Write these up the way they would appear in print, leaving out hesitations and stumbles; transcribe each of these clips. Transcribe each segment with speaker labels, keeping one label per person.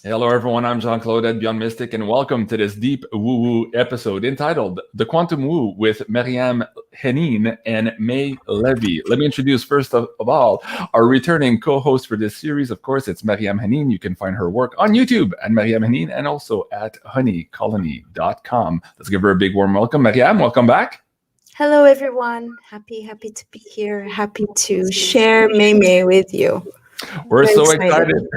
Speaker 1: Hello, everyone. I'm Jean-Claude at BeyondMystic, and welcome to this deep woo-woo episode entitled The Quantum Woo with MARYAM HENEIN and LEVY. Let me introduce, first of all, our returning co-host for this series. Of course, it's MARYAM HENEIN. You can find her work on YouTube at MARYAM HENEIN and also at honeycolony.com. Let's give her a big warm welcome. MARYAM, welcome back.
Speaker 2: Hello, everyone. Happy to be here. Happy to share May with you.
Speaker 1: We're so excited.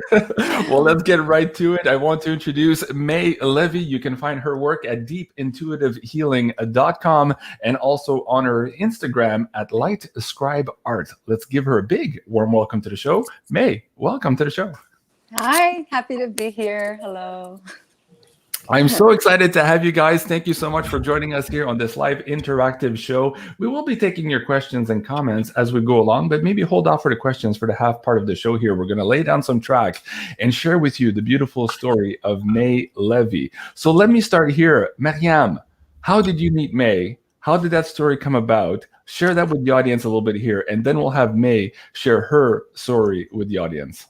Speaker 1: Well, let's get right to it. I want to introduce LEVY. You can find her work at deepintuitivehealing.com and also on her Instagram at LightScribeArt. Let's give her a big warm welcome to the show. May, welcome to the show.
Speaker 3: Hi, happy to be here. Hello.
Speaker 1: I'm so excited to have you guys. Thank you so much for joining us here on this live interactive show. We will be taking your questions and comments as we go along, but maybe hold off for the questions for the half part of the show here. We're going to lay down some tracks and share with you the beautiful story of May LEVY. So let me start here. MARYAM, how did you meet May? How did that story come about? Share that with the audience a little bit here, and then we'll have May share her story with the audience.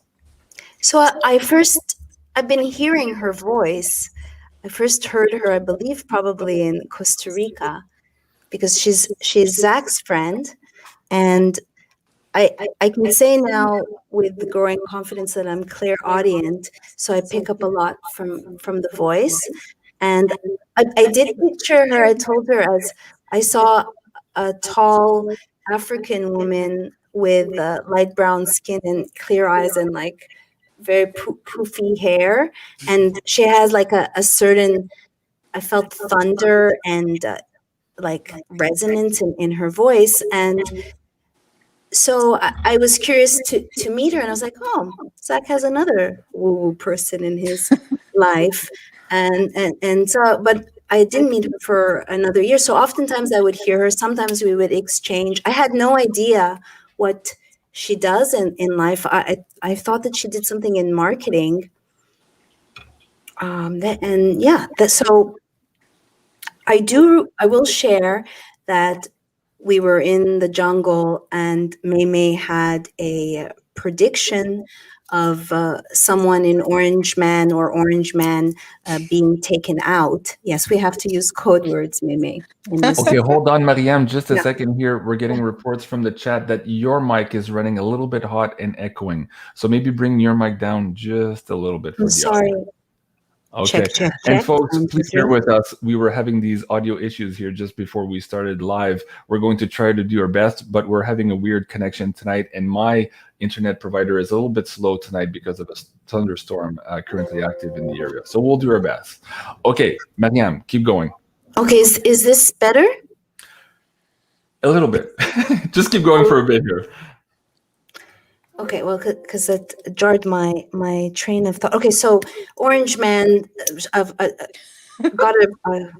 Speaker 2: So I've been hearing her voice. I first heard her, I believe, probably in Costa Rica, because she's Zach's friend, and I can say now with the growing confidence that I'm clairaudient, so I pick up a lot from the voice, and I did picture her. I told her as I saw a tall African woman with light brown skin and clear eyes and like very poofy hair, and she has like a certain, I felt thunder and like resonance in her voice, and so I was curious to meet her, and I was like, oh, Zach has another woo-woo person in his life, and so, but I didn't meet her for another year. So oftentimes I would hear her, sometimes we would exchange. I had no idea what she does in life. I thought that she did something in marketing. So I will share that we were in the jungle and May had a prediction of someone in Orange Man being taken out. Yes, we have to use code words, May.
Speaker 1: Okay, hold on, MARYAM, just a second here. We're getting reports from the chat that your mic is running a little bit hot and echoing. So maybe bring your mic down just a little bit for
Speaker 2: I'm sorry.
Speaker 1: audience. Okay,
Speaker 2: check.
Speaker 1: And folks, please bear with us. We were having these audio issues here just before we started live. We're going to try to do our best, but we're having a weird connection tonight, and my internet provider is a little bit slow tonight because of a thunderstorm currently active in the area. So we'll do our best. Okay, MARYAM, keep going.
Speaker 2: Okay, is this better?
Speaker 1: A little bit. Just keep going for a bit here.
Speaker 2: Okay, well, because it jarred my train of thought. Okay, so Orange Man got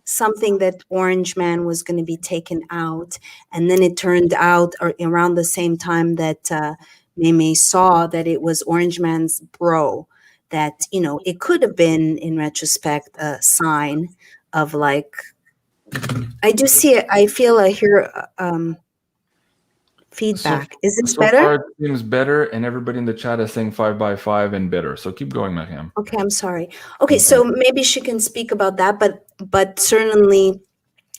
Speaker 2: something that Orange Man was going to be taken out, and then it turned out around the same time that May saw that it was Orange Man's bro. That, you know, it could have been in retrospect a sign of like, I do see it. I hear feedback. Is this better?
Speaker 1: Far it seems better, and everybody in the chat is saying 5 by 5 and better. So keep going, MARYAM.
Speaker 2: Okay, I'm sorry. Okay, so maybe she can speak about that, but certainly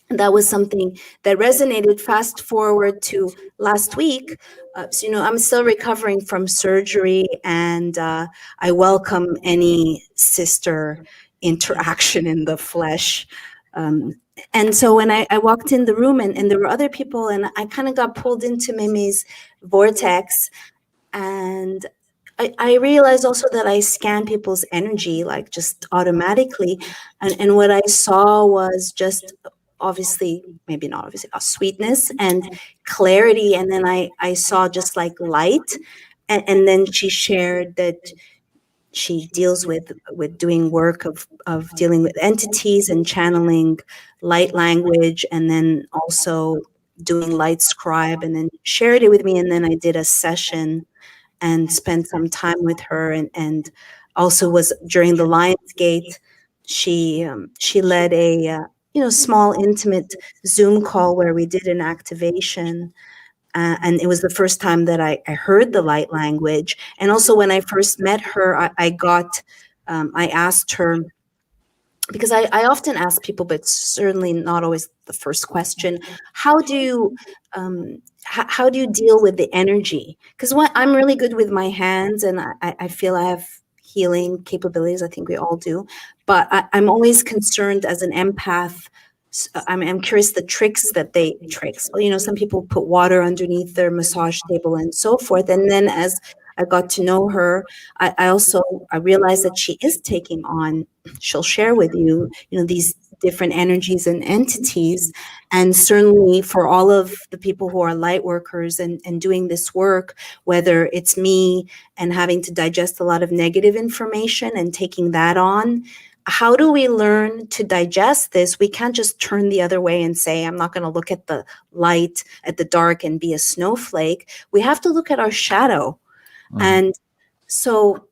Speaker 2: that was something that resonated. Fast forward to last week. So, you know, I'm still recovering from surgery, and I welcome any sister interaction in the flesh. And so when I walked in the room and there were other people, and I kind of got pulled into Mimi's vortex, and I realized also that I scan people's energy like just automatically. And what I saw was just obviously, maybe not obviously, a sweetness and clarity. And then I saw just like light. And then she shared that she deals with doing work of dealing with entities and channeling light language, and then also doing light scribe, and then shared it with me. And then I did a session and spent some time with her, and also was during the Lionsgate. She led a small intimate Zoom call where we did an activation. And it was the first time that I heard the light language. And also when I first met her, I got I asked her, because I often ask people, but certainly not always the first question, how do you deal with the energy? Because I'm really good with my hands, and I feel I have healing capabilities. I think we all do, but I'm always concerned as an empath. I'm curious the tricks that well, some people put water underneath their massage table and so forth. And then as I got to know her, I realized that she is taking on, she'll share with you, these different energies and entities. And certainly for all of the people who are light workers and doing this work, whether it's me and having to digest a lot of negative information and taking that on, how do we learn to digest this? We can't just turn the other way and say, I'm not going to look at the light, at the dark, and be a snowflake. We have to look at our shadow. And so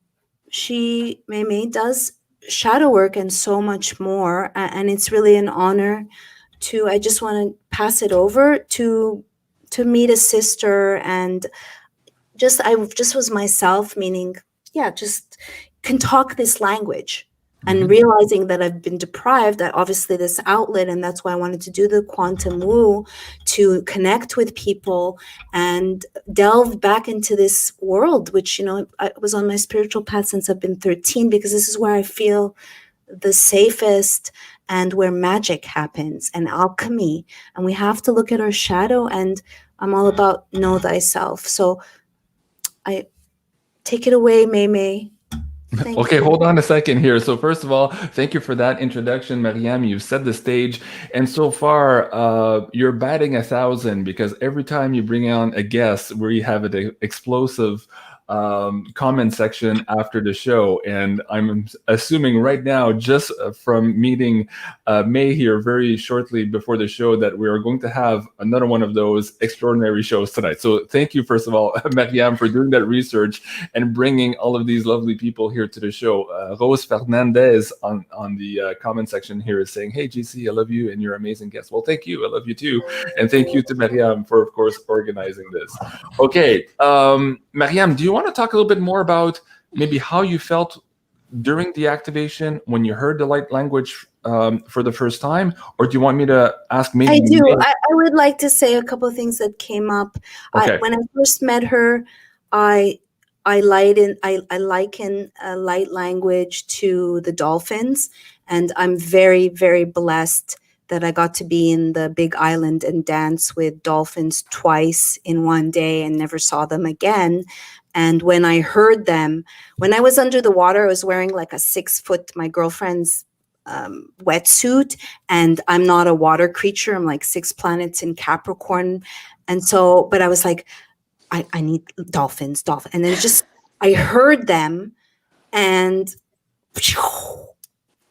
Speaker 2: Mei does shadow work and so much more. And it's really an honor I just want to pass it over to meet a sister. And I just was myself, meaning, just can talk this language. And realizing that I've been deprived, that obviously this outlet, and that's why I wanted to do the quantum woo, to connect with people and delve back into this world, which, I was on my spiritual path since I've been 13, because this is where I feel the safest and where magic happens and alchemy. And we have to look at our shadow, and I'm all about know thyself. So I take it away, Mei.
Speaker 1: Okay, hold on a second here. So first of all, thank you for that introduction, Maryam. You've set the stage, and so far, you're batting 1,000, because every time you bring on a guest, we have an explosive comment section after the show. And I'm assuming right now, just from meeting May here very shortly before the show, that we are going to have another one of those extraordinary shows tonight. So thank you, first of all, Maryam, for doing that research and bringing all of these lovely people here to the show. Rose Fernandez on the comment section here is saying, hey, GC, I love you and you're an amazing guest. Well, thank you. I love you too. And thank you to Maryam for, of course, organizing this. Okay. Maryam, do you want to talk a little bit more about maybe how you felt during the activation when you heard the light language for the first time, or do you want me to ask maybe?
Speaker 2: I do. I would like to say a couple of things that came up.
Speaker 1: Okay.
Speaker 2: When I first met her, I liken light language to the dolphins, and I'm very, very blessed that I got to be in the Big Island and dance with dolphins twice in one day and never saw them again. And when I heard them, when I was under the water, I was wearing like a 6-foot, my girlfriend's wetsuit, and I'm not a water creature. I'm like 6 planets in Capricorn. And so, but I was like, I need dolphins. And then I heard them, and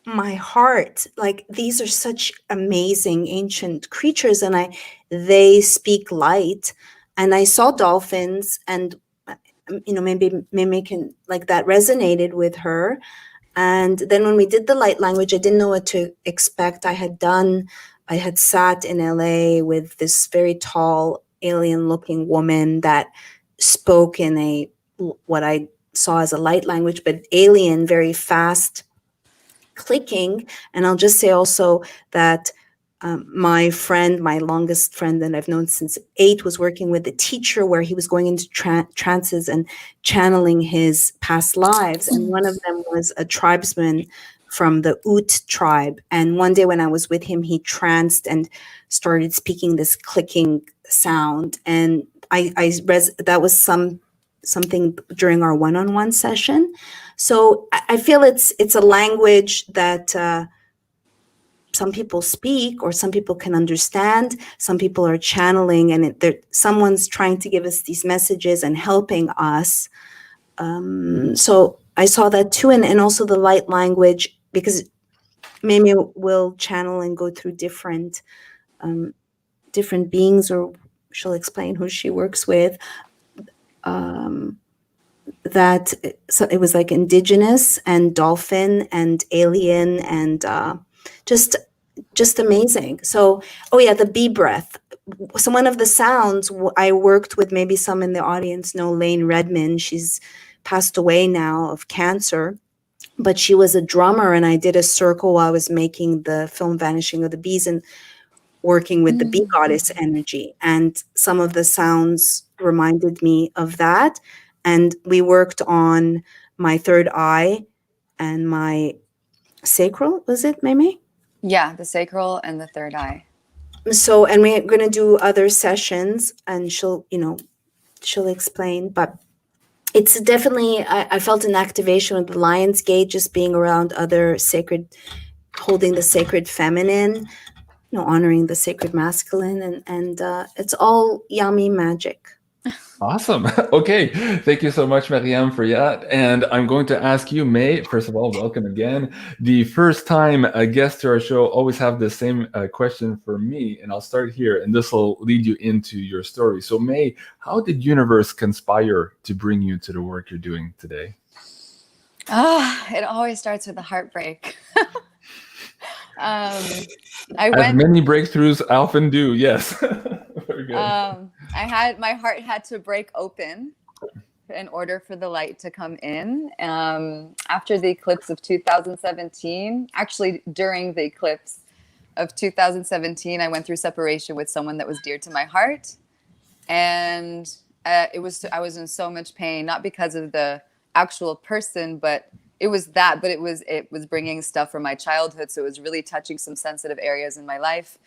Speaker 2: my heart, like, these are such amazing ancient creatures, and they speak light. And I saw dolphins, and maybe can, like, that resonated with her. And then when we did the light language, I didn't know what to expect. I had sat in LA with this very tall alien looking woman that spoke in what I saw as a light language, but alien, very fast clicking. And I'll just say also that my longest friend that I've known since 8 was working with a teacher where he was going into trances and channeling his past lives. And one of them was a tribesman from the Ute tribe. And one day when I was with him, he tranced and started speaking this clicking sound. And that was something during our one-on-one session. So I feel it's a language that some people speak, or some people can understand. Some people are channeling, and someone's trying to give us these messages and helping us. So I saw that too, and also the light language, because Mimi will channel and go through different beings, or she'll explain who she works with. So it was like indigenous and dolphin and alien and just amazing. So, the bee breath. So one of the sounds I worked with, maybe some in the audience know Lane Redmond. She's passed away now of cancer. but she was a drummer, and I did a circle while I was making the film Vanishing of the Bees and working with the bee goddess energy. And some of the sounds reminded me of that. And we worked on my third eye and my sacral, was it, Meme?
Speaker 3: Yeah, the sacral and the third eye.
Speaker 2: So, and we're going to do other sessions, and she'll explain, but it's definitely, I felt an activation with the Lion's Gate, just being around other sacred, holding the sacred feminine, honoring the sacred masculine, and it's all yummy magic.
Speaker 1: Awesome. Okay. Thank you so much, MARYAM, for that. And I'm going to ask you, May, first of all, welcome again. The first time a guest to our show always have the same question for me, and I'll start here, and this will lead you into your story. So, May, how did universe conspire to bring you to the work you're doing today?
Speaker 3: It always starts with a heartbreak. As
Speaker 1: many breakthroughs often do, yes. Very good.
Speaker 3: My heart had to break open in order for the light to come in. After the eclipse of 2017, actually during the eclipse of 2017, I went through separation with someone that was dear to my heart. And I was in so much pain, not because of the actual person, but it was bringing stuff from my childhood. So it was really touching some sensitive areas in my life.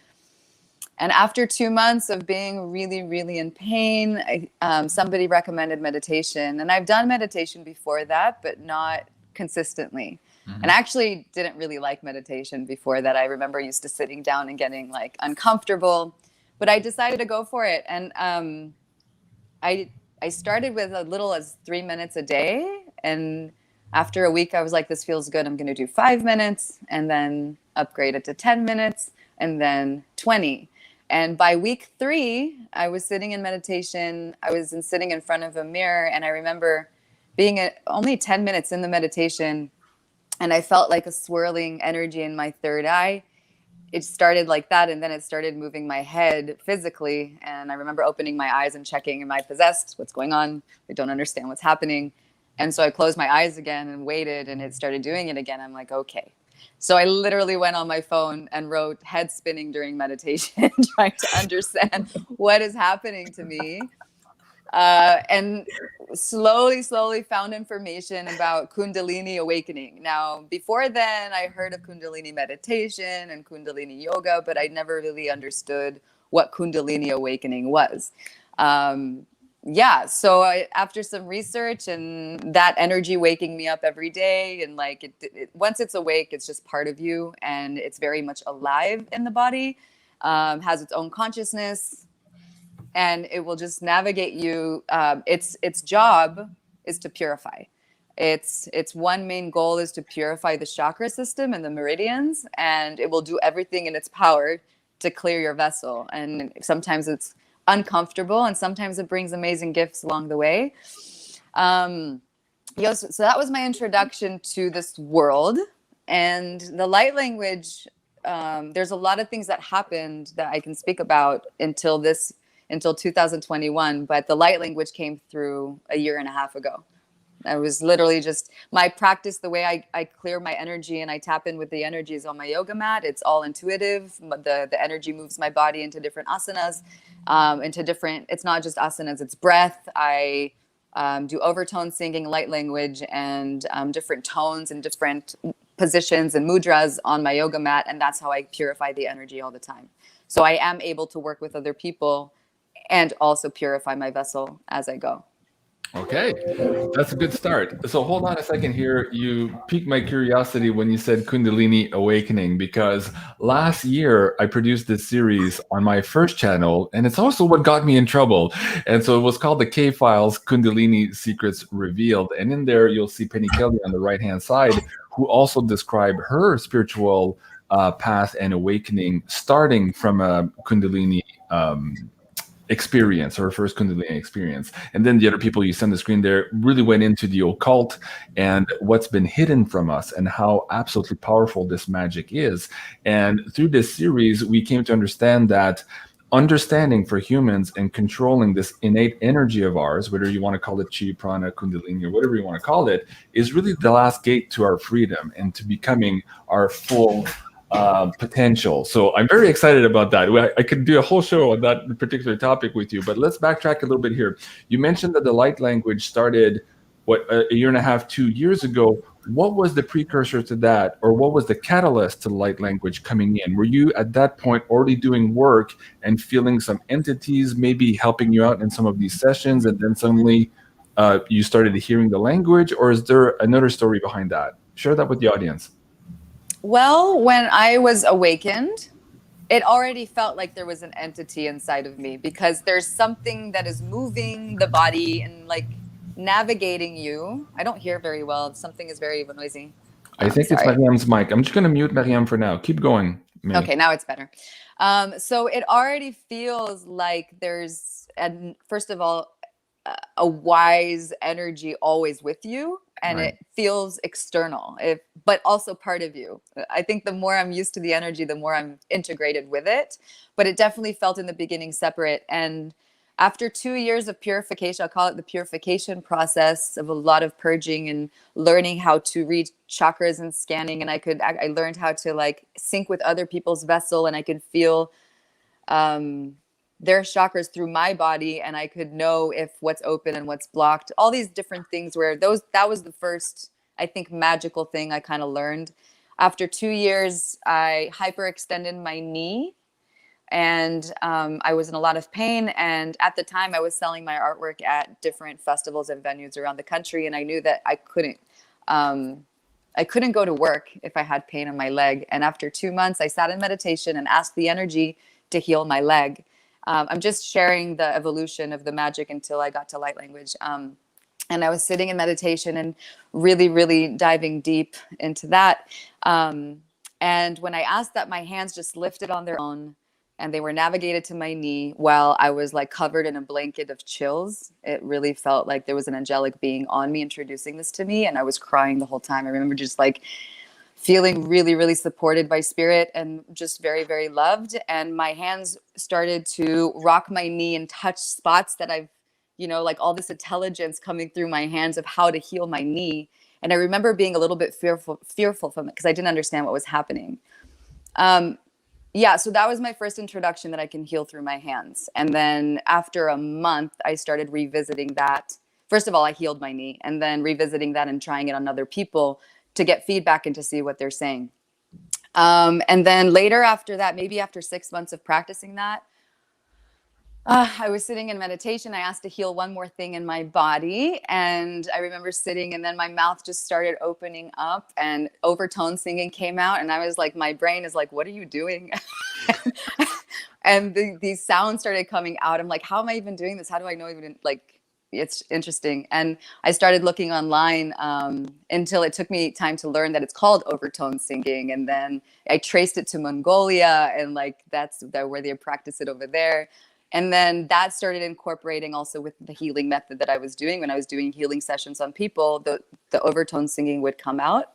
Speaker 3: And after 2 months of being really, really in pain, somebody recommended meditation. And I've done meditation before that, but not consistently. Mm-hmm. And I actually didn't really like meditation before that. I remember used to sitting down and getting like uncomfortable, but I decided to go for it. And I started with as little as 3 minutes a day. And after a week, I was like, this feels good. I'm going to do 5 minutes, and then upgrade it to 10 minutes, and then 20. And by week 3, I was sitting in meditation. I was sitting in front of a mirror, and I remember being only 10 minutes in the meditation, and I felt like a swirling energy in my third eye. It started like that, and then it started moving my head physically. And I remember opening my eyes and checking, am I possessed? What's going on? I don't understand what's happening. And so I closed my eyes again and waited, and it started doing it again. I'm like, okay. So I literally went on my phone and wrote head spinning during meditation, trying to understand what is happening to me. And slowly found information about Kundalini awakening. Now, before then, I heard of Kundalini meditation and Kundalini yoga, but I never really understood what Kundalini awakening was. So after some research and that energy waking me up every day, and like once it's awake, it's just part of you, and it's very much alive in the body, has its own consciousness, and it will just navigate you. Its job is to purify. Its one main goal is to purify the chakra system and the meridians, and it will do everything in its power to clear your vessel. And sometimes it's uncomfortable, and sometimes it brings amazing gifts along the way. So that was my introduction to this world. And the light language, there's a lot of things that happened that I can speak about until 2021, but the light language came through a year and a half ago. I was literally just my practice, the way I clear my energy and I tap in with the energies on my yoga mat. It's all intuitive. The energy moves my body into different asanas, it's not just asanas, it's breath. I do overtone singing, light language, and different tones and different positions and mudras on my yoga mat. And that's how I purify the energy all the time. So I am able to work with other people and also purify my vessel as I go.
Speaker 1: Okay, that's a good start. So hold on a second here. You piqued my curiosity when you said Kundalini awakening, because last year I produced this series on my first channel, and it's also what got me in trouble. And so it was called the K-Files, Kundalini Secrets Revealed. And in there, you'll see Penny Kelly on the right-hand side, who also described her spiritual path and awakening, starting from a Kundalini experience, or first Kundalini experience. And then the other people you see on the screen there really went into the occult and what's been hidden from us and how absolutely powerful this magic is. And through this series, we came to understand that understanding for humans and controlling this innate energy of ours, whether you want to call it chi, prana, kundalini, or whatever you want to call it, is really the last gate to our freedom and to becoming our full potential. So I'm very excited about that. I could do a whole show on that particular topic with you, but let's backtrack a little bit here. You mentioned that the light language started, what, a year and a half, 2 years ago. What was the precursor to that, or what was the catalyst to the light language coming in? Were you at that point already doing work and feeling some entities maybe helping you out in some of these sessions, and then suddenly you started hearing the language, or is there another story behind that? Share that with the audience.
Speaker 3: Well, when I was awakened, it already felt like there was an entity inside of me, because there's something that is moving the body and like navigating you. I don't hear very well. Something is very noisy.
Speaker 1: I think it's Maryam's mic. I'm just going to mute Maryam for now. Keep going. May.
Speaker 3: Okay, now it's better. So it already feels like there's, and first of all, a wise energy always with you, and
Speaker 1: Right.
Speaker 3: it feels external, but also part of you. I think the more I'm used to the energy, the more I'm integrated with it. But it definitely felt in the beginning separate. And after 2 years of purification, I'll call it the purification process of a lot of purging and learning how to read chakras and scanning. And I learned how to like sync with other people's vessel, and I could feel their chakras through my body, and I could know if what's open and what's blocked, all these different things where that was the first, I think, magical thing I kind of learned. After 2 years, I hyperextended my knee, and I was in a lot of pain. And at the time I was selling my artwork at different festivals and venues around the country. And I knew that I couldn't go to work if I had pain in my leg. And after 2 months, I sat in meditation and asked the energy to heal my leg. I'm just sharing the evolution of the magic until I got to light language. And I was sitting in meditation and really, really diving deep into that. And when I asked that, my hands just lifted on their own, and they were navigated to my knee while I was like covered in a blanket of chills. It really felt like there was an angelic being on me introducing this to me. And I was crying the whole time. I remember just like feeling really, really supported by spirit and just very, very loved. And my hands started to rock my knee and touch spots that I've, like all this intelligence coming through my hands of how to heal my knee. And I remember being a little bit fearful from it because I didn't understand what was happening. Yeah, so that was my first introduction that I can heal through my hands. And then after a month, I started revisiting that. First of all, I healed my knee, and then revisiting that and trying it on other people to get feedback and to see what they're saying. And then later after that, maybe after 6 months of practicing that, I was sitting in meditation. I asked to heal one more thing in my body. And I remember sitting, and then my mouth just started opening up and overtone singing came out. And I was like, my brain is like, what are you doing? And these sounds started coming out. I'm like, how am I even doing this? How do I know even, like, it's interesting. And I started looking online until it took me time to learn that it's called overtone singing. And then I traced it to Mongolia, and like, that's where they practice it over there. And then that started incorporating also with the healing method that I was doing. When I was doing healing sessions on people, the overtone singing would come out.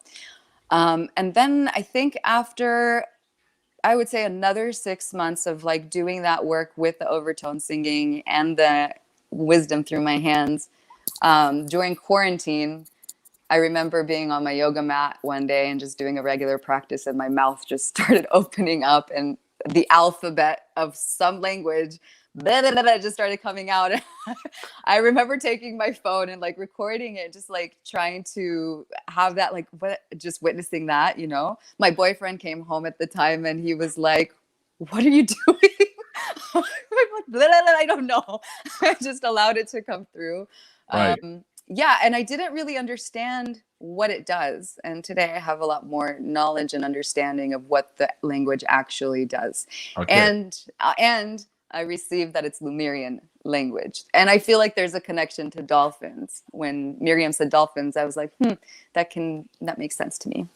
Speaker 3: And then I think after, I would say, another 6 months of like doing that work with the overtone singing and the wisdom through my hands, during quarantine, I remember being on my yoga mat one day and just doing a regular practice, and my mouth just started opening up, and the alphabet of some language just started coming out. I remember taking my phone and like recording it, just like trying to have that, like, just witnessing that, My boyfriend came home at the time, and he was like, what are you doing? I'm like, I don't know. I just allowed it to come through.
Speaker 1: Right.
Speaker 3: Yeah, and I didn't really understand what it does. And today I have a lot more knowledge and understanding of what the language actually does.
Speaker 1: Okay.
Speaker 3: And I received that it's Lemurian language. And I feel like there's a connection to dolphins. When Miriam said dolphins, I was like, that makes sense to me.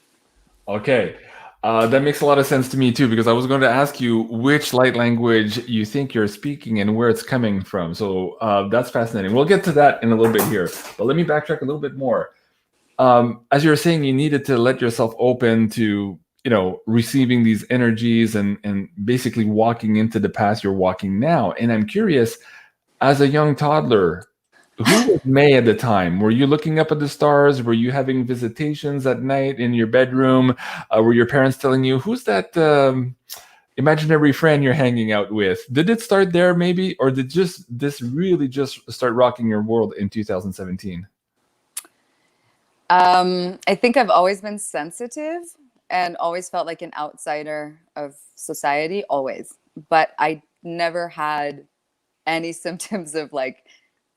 Speaker 1: Okay. That makes a lot of sense to me too, because I was going to ask you which light language you think you're speaking and where it's coming from. So that's fascinating. We'll get to that in a little bit here, but let me backtrack a little bit more. As you were saying, you needed to let yourself open to receiving these energies and basically walking into the path you're walking now. And I'm curious, as a young toddler, who was May at the time? Were you looking up at the stars? Were you having visitations at night in your bedroom? Were your parents telling you, who's that imaginary friend you're hanging out with? Did it start there maybe? Or did this really just start rocking your world in 2017?
Speaker 3: I think I've always been sensitive and always felt like an outsider of society, always. But I never had any symptoms of like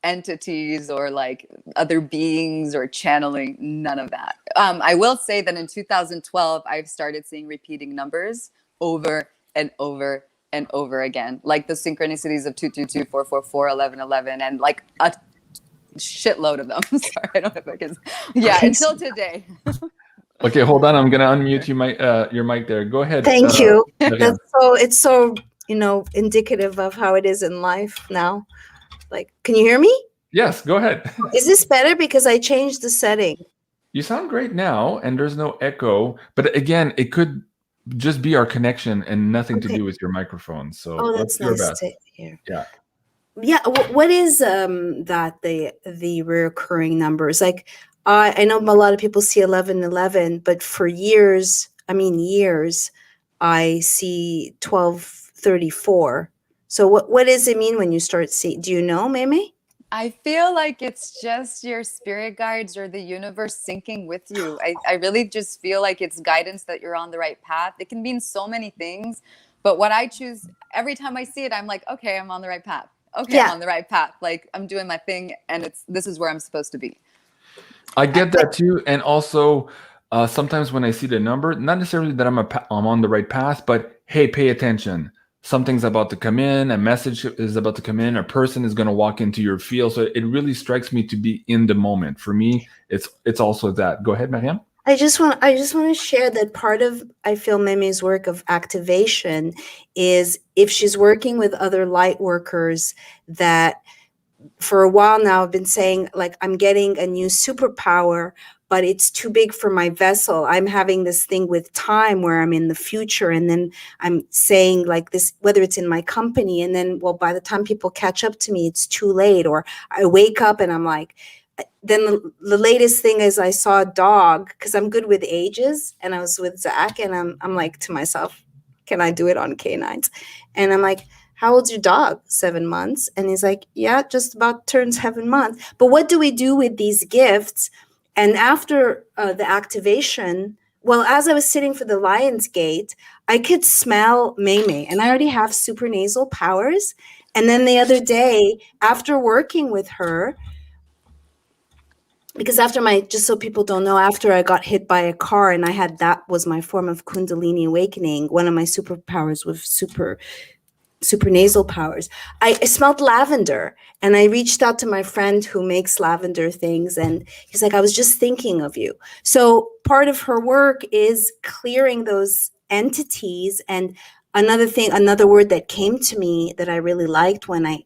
Speaker 3: entities or like other beings or channeling, none of that. I will say that in 2012, I've started seeing repeating numbers over and over and over again, like the synchronicities of 222, 444, 1111, and like a shitload of them. Sorry, I don't know if I can. Yeah, until today.
Speaker 1: Okay, hold on. I'm gonna unmute your mic there. Go ahead.
Speaker 2: Thank you.
Speaker 1: Mariam.
Speaker 2: It's so indicative of how it is in life now. Like, can you hear me?
Speaker 1: Yes, go ahead.
Speaker 2: Is this better? Because I changed the setting.
Speaker 1: You sound great now, and there's no echo. But again, it could just be our connection and nothing to do with your microphone. So
Speaker 2: that's nice to hear.
Speaker 1: Yeah.
Speaker 2: Yeah. What is that the recurring numbers? Like, I know a lot of people see 1111, but for years, I see 1234. So what does it mean when you start seeing? Do you know, Meme?
Speaker 3: I feel like it's just your spirit guides or the universe syncing with you. I really just feel like it's guidance that you're on the right path. It can mean so many things, but what I choose, every time I see it, I'm like, okay, I'm on the right path. Okay, yeah. I'm on the right path. Like, I'm doing my thing, and this is where I'm supposed to be.
Speaker 1: I get that too. And also, sometimes when I see the number, not necessarily that I'm on the right path, but hey, pay attention. Something's about to come in, a message is about to come in, a person is going to walk into your field. So it really strikes me to be in the moment. For me, it's also that. Go ahead, Mariam.
Speaker 2: I just want to share that part of, I feel, Meme's work of activation is if she's working with other light workers that for a while now I've been saying, like, I'm getting a new superpower, but it's too big for my vessel. I'm having this thing with time where I'm in the future, and then I'm saying like this, whether it's in my company, and then, well, by the time people catch up to me, it's too late. Or I wake up and I'm like, then the latest thing is I saw a dog, because I'm good with ages, and I was with Zach, and I'm like to myself, can I do it on canines? And I'm like, how old's your dog? 7 months. And he's like, yeah, just about turned 7 months. But what do we do with these gifts? And after the activation, well, as I was sitting for the Lion's Gate, I could smell Meme, and I already have supernasal powers. And then the other day, after working with her, because just so people don't know, after I got hit by a car and that was my form of Kundalini awakening, one of my superpowers with supernasal powers, I smelled lavender, and I reached out to my friend who makes lavender things, and he's like, I was just thinking of you. So part of her work is clearing those entities. And another word that came to me that I really liked when I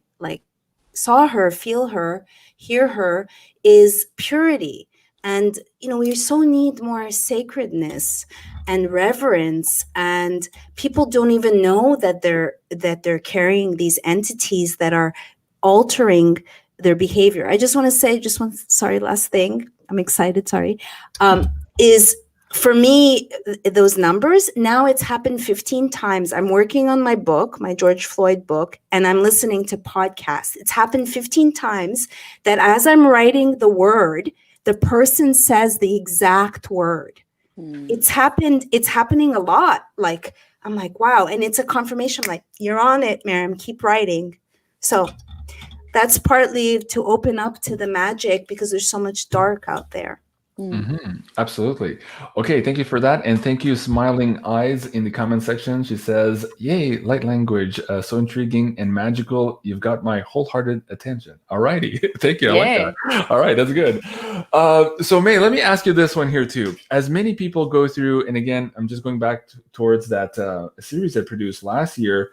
Speaker 2: saw her, feel her, hear her, is purity. And we so need more sacredness and reverence, and people don't even know that they're carrying these entities that are altering their behavior. I just want to say, last thing, I'm excited, is for me, those numbers, now it's happened 15 times. I'm working on my book, my George Floyd book, and I'm listening to podcasts. It's happened 15 times that as I'm writing the word, the person says the exact word. It's happening a lot. Like, I'm like, wow. And it's a confirmation, like, you're on it, Maryam, keep writing. So that's partly to open up to the magic, because there's so much dark out there.
Speaker 1: Mm-hmm. Absolutely. Okay, thank you for that. And thank you, Smiling Eyes, in the comment section. She says, yay, light language, so intriguing and magical. You've got my wholehearted attention. All righty. Thank you.
Speaker 3: Yay.
Speaker 1: I like that. All right, that's good. So May, let me ask you this one here too. As many people go through, and again, I'm just going back towards that series I produced last year,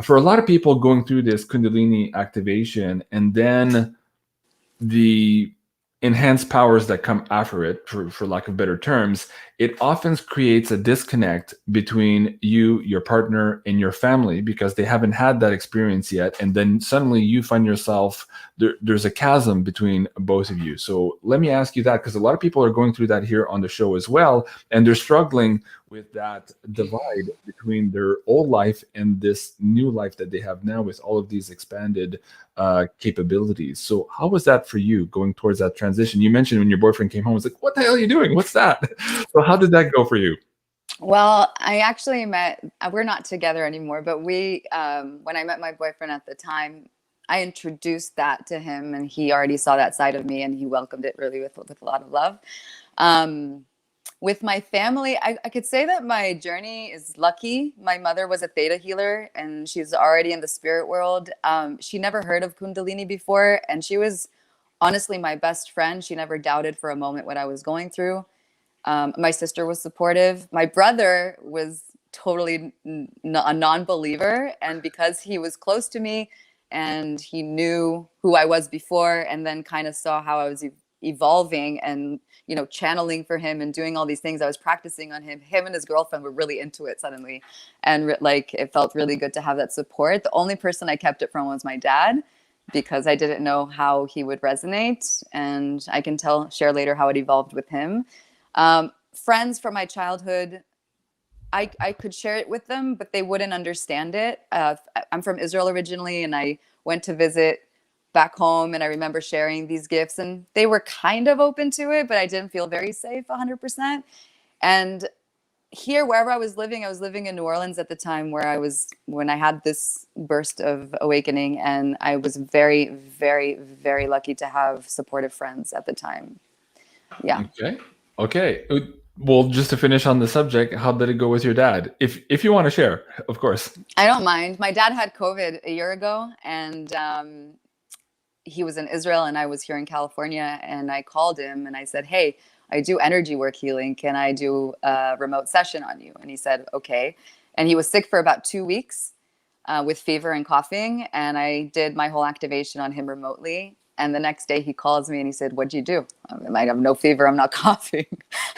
Speaker 1: for a lot of people going through this Kundalini activation and then the enhanced powers that come after it, for lack of better terms, it often creates a disconnect between you, your partner, and your family because they haven't had that experience yet. And then suddenly you find yourself, there's a chasm between both of you. So let me ask you that, because a lot of people are going through that here on the show as well. And they're struggling with that divide between their old life and this new life that they have now with all of these expanded capabilities. So how was that for you going towards that transition? You mentioned when your boyfriend came home, it's like, what the hell are you doing? What's that? So how did that go for you?
Speaker 3: Well, I actually we're not together anymore, but when I met my boyfriend at the time, I introduced that to him, and he already saw that side of me, and he welcomed it really with a lot of love. With my family, I could say that my journey is lucky. My mother was a Theta healer, and she's already in the spirit world. She never heard of Kundalini before, and she was honestly my best friend. She never doubted for a moment what I was going through. My sister was supportive. My brother was totally a non-believer, and because he was close to me and he knew who I was before, and then kind of saw how I was evolving and channeling for him and doing all these things I was practicing on him and his girlfriend were really into it suddenly, and like it felt really good to have that support. The only person I kept it from was my dad, because I didn't know how he would resonate, and I can share later how it evolved with him. Friends from my childhood, I could share it with them, but they wouldn't understand it. I'm from Israel originally, and I went to visit back home, and I remember sharing these gifts, and they were kind of open to it, but I didn't feel very safe 100%. And here, wherever I was living in New Orleans at the time, when I had this burst of awakening, and I was very, very, very lucky to have supportive friends at the time. Yeah.
Speaker 1: Okay. Well, just to finish on the subject, how did it go with your dad? If you want to share, of course.
Speaker 3: I don't mind. My dad had COVID a year ago, and he was in Israel and I was here in California, and I called him and I said, hey, I do energy work healing. Can I do a remote session on you? And he said, okay. And he was sick for about 2 weeks with fever and coughing. And I did my whole activation on him remotely. And the next day he calls me and he said, what'd you do? I have no fever. I'm not coughing.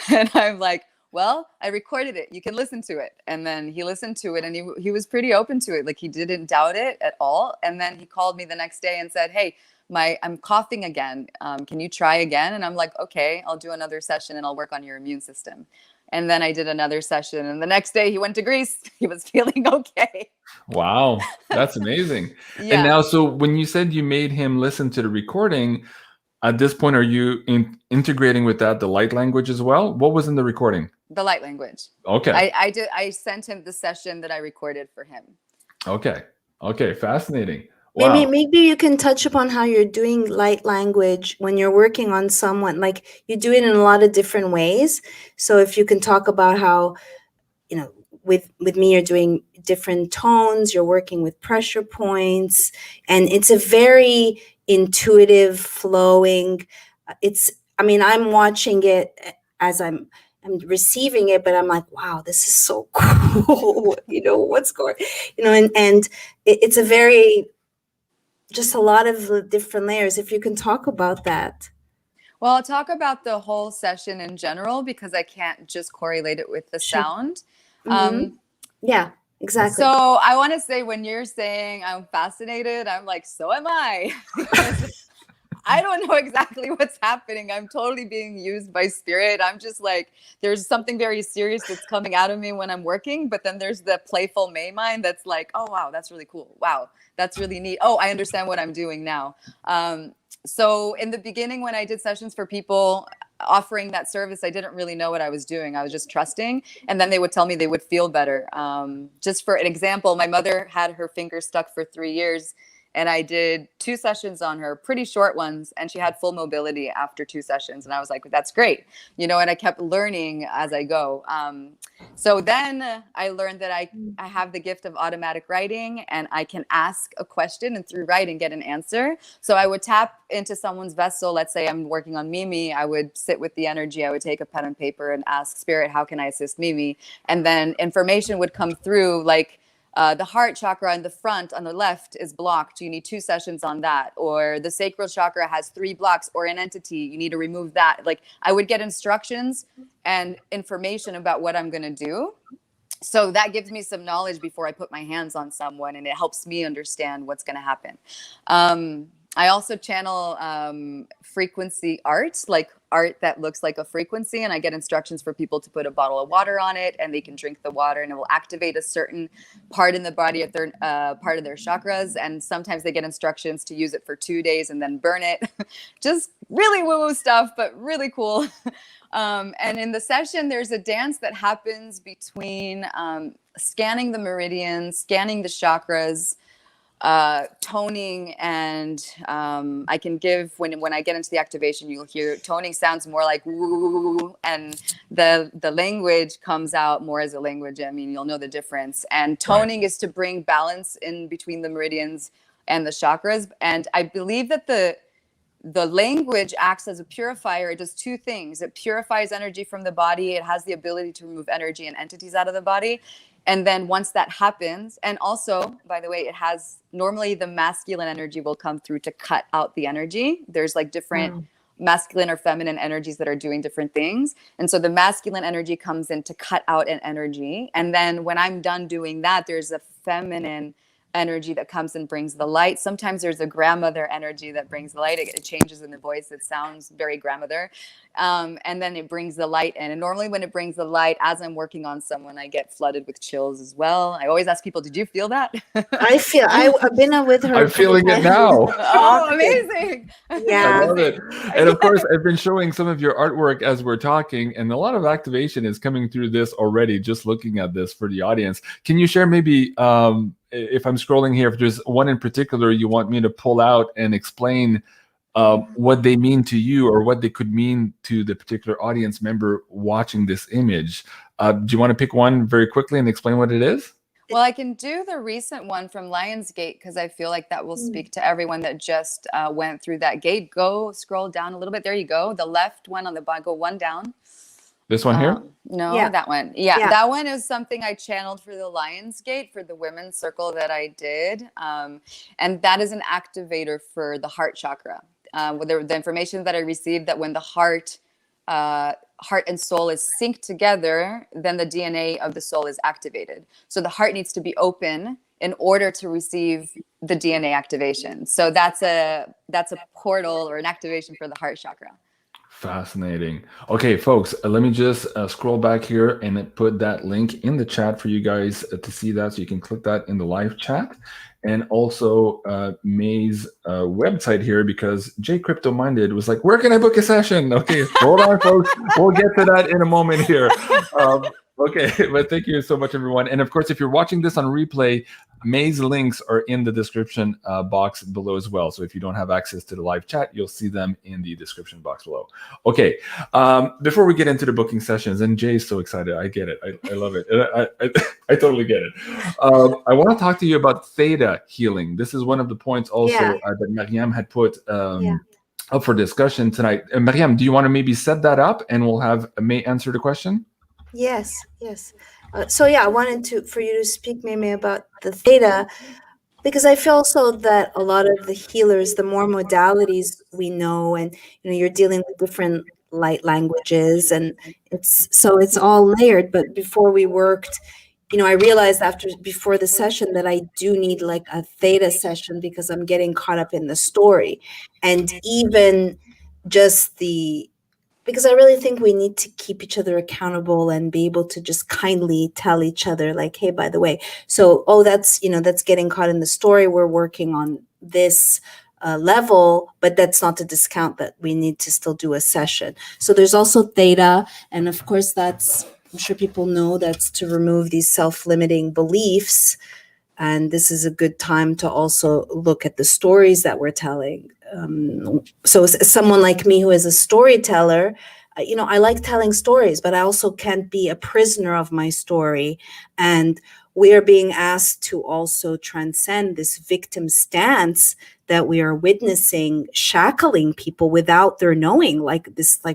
Speaker 3: And I'm like, well, I recorded it. You can listen to it. And then he listened to it, and he was pretty open to it. Like, he didn't doubt it at all. And then he called me the next day and said, hey, I'm coughing again. Can you try again? And I'm like, okay, I'll do another session and I'll work on your immune system. And then I did another session, and the next day he went to Greece. He was feeling okay.
Speaker 1: Wow, that's amazing.
Speaker 3: Yeah.
Speaker 1: And now, so when you said you made him listen to the recording, at this point, are you integrating with that the light language as well? What was in the recording?
Speaker 3: The light language.
Speaker 1: Okay.
Speaker 3: I sent him the session that I recorded for him.
Speaker 1: Okay, fascinating. Wow.
Speaker 2: Maybe you can touch upon how you're doing light language when you're working on someone. Like, you do it in a lot of different ways. So if you can talk about how, with me, you're doing different tones, you're working with pressure points, and it's a very intuitive, flowing. I'm watching it as I'm receiving it, but I'm like, wow, this is so cool. What's going, and it's a very, just a lot of different layers. If you can talk about that.
Speaker 3: Well, I'll talk about the whole session in general, because I can't just correlate it with the sound.
Speaker 2: Mm-hmm. Yeah, exactly.
Speaker 3: So I want to say, when you're saying I'm fascinated, I'm like, so am I. I don't know exactly what's happening. I'm totally being used by spirit. I'm just like, there's something very serious that's coming out of me when I'm working. But then there's the playful May mind that's like, oh, wow, that's really cool. Wow, that's really neat. Oh, I understand what I'm doing now. So in the beginning, when I did sessions for people offering that service, I didn't really know what I was doing. I was just trusting. And then they would tell me they would feel better. Just for an example, my mother had her finger stuck for 3 years. And I did 2 sessions on her, pretty short ones, and she had full mobility after 2 sessions. And I was like, that's great. And I kept learning as I go. So then I learned that I have the gift of automatic writing, and I can ask a question and through writing get an answer. So I would tap into someone's vessel. Let's say I'm working on Mimi. I would sit with the energy. I would take a pen and paper and ask Spirit, how can I assist Mimi? And then information would come through, like, the heart chakra in the front on the left is blocked. You need 2 sessions on that. Or the sacral chakra has 3 blocks or an entity. You need to remove that. Like, I would get instructions and information about what I'm going to do. So that gives me some knowledge before I put my hands on someone, and it helps me understand what's going to happen. I also channel frequency art, like art that looks like a frequency, and I get instructions for people to put a bottle of water on it, and they can drink the water, and it will activate a certain part in the body of their part of their chakras. And sometimes they get instructions to use it for 2 days and then burn it. Just really woo-woo stuff, but really cool. And in the session, there's a dance that happens between scanning the meridians, scanning the chakras, toning, and I can give, when I get into the activation, you'll hear toning sounds more like woo, and the language comes out more as a language. I mean, you'll know the difference. And toning is to bring balance in between the meridians and the chakras. And I believe that the language acts as a purifier. It does 2 things. It purifies energy from the body. It has the ability to remove energy and entities out of the body. And then once that happens, and also, by the way, it has, normally the masculine energy will come through to cut out the energy. There's like different masculine or feminine energies that are doing different things. And so the masculine energy comes in to cut out an energy. And then when I'm done doing that, there's a feminine energy that comes and brings the light. Sometimes there's a grandmother energy that brings the light. It changes in the voice. It sounds very grandmother. And then it brings the light in. And normally when it brings the light, as I'm working on someone, I get flooded with chills as well. I always ask people, did you feel that?
Speaker 2: I've been with her.
Speaker 1: I'm feeling it now.
Speaker 3: Oh, amazing.
Speaker 2: Yeah.
Speaker 1: I love it. And of course, I've been showing some of your artwork as we're talking, and a lot of activation is coming through this already, just looking at this for the audience. Can you share maybe, if I'm scrolling here, if there's one in particular you want me to pull out and explain what they mean to you, or what they could mean to the particular audience member watching this image? Do you want to pick one very quickly and explain what it is?
Speaker 3: Well, I can do the recent one from Lionsgate, because I feel like that will speak to everyone that just went through that gate. Go scroll down a little bit. There you go. The left one on the bottom, go one down.
Speaker 1: This one here?
Speaker 3: No,
Speaker 2: Yeah.
Speaker 3: that one. Yeah, that one is something I channeled for the Lionsgate, for the women's circle that I did. And that is an activator for the heart chakra. The information that I received, that when the heart and soul is synced together, then the DNA of the soul is activated. So the heart needs to be open in order to receive the DNA activation. So that's a portal or an activation for the heart chakra.
Speaker 1: Fascinating. Okay, folks, let me just scroll back here and put that link in the chat for you guys to see that, so you can click that in the live chat. And also May's website here, because Jay Crypto Minded was like, where can I book a session? Okay, hold on, folks. We'll get to that in a moment here. Okay, but thank you so much, everyone. And of course, if you're watching this on replay, May's links are in the description box below as well. So if you don't have access to the live chat, you'll see them in the description box below. Okay, before we get into the booking sessions, and Jay's so excited, I get it. I love it. I totally get it. I want to talk to you about Theta healing. This is one of the points also that MARYAM had put up for discussion tonight. MARYAM, do you want to maybe set that up, and we'll have May answer the question?
Speaker 2: Yes. So I wanted for you to speak maybe about the Theta, because I feel also that a lot of the healers, the more modalities we know, and you're dealing with different light languages, and it's all layered. But before we worked, I realized before the session that I do need like a Theta session, because I'm getting caught up in the story, and even just because I really think we need to keep each other accountable and be able to just kindly tell each other, like, hey, by the way, so, that's getting caught in the story. We're working on this level, but that's not to discount that we need to still do a session. So there's also Theta. And of course, I'm sure people know, that's to remove these self-limiting beliefs. And this is a good time to also look at the stories that we're telling. So as someone like me who is a storyteller, I like telling stories, but I also can't be a prisoner of my story. And we are being asked to also transcend this victim stance that we are witnessing, shackling people without their knowing, like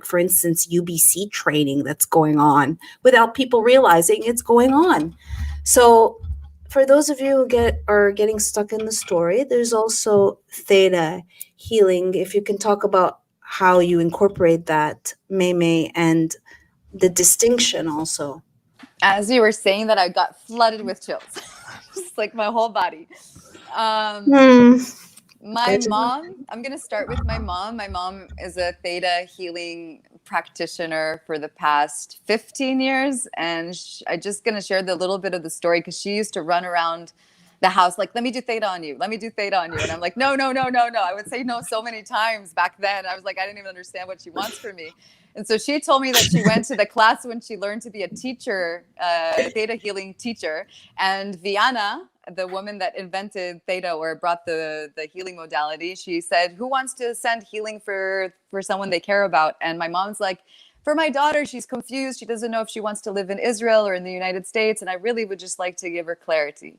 Speaker 2: for instance, UBC training that's going on without people realizing it's going on. So for those of you who are getting stuck in the story, there's also Theta healing. If you can talk about how you incorporate that, May, and the distinction also.
Speaker 3: As you were saying that, I got flooded with chills, just like my whole body. My mom, I'm going to start with my mom. My mom is a Theta healing practitioner for the past 15 years. And I'm just going to share the little bit of the story because she used to run around the house like, let me do Theta on you. Let me do Theta on you. And I'm like, no. I would say no so many times back then. I was like, I didn't even understand what she wants from me. And so she told me that she went to the class when she learned to be a teacher, Theta healing teacher. And Viana, the woman that invented Theta or brought the healing modality, she said, who wants to send healing for someone they care about? And my mom's like, for my daughter, she's confused. She doesn't know if she wants to live in Israel or in the United States. And I really would just like to give her clarity.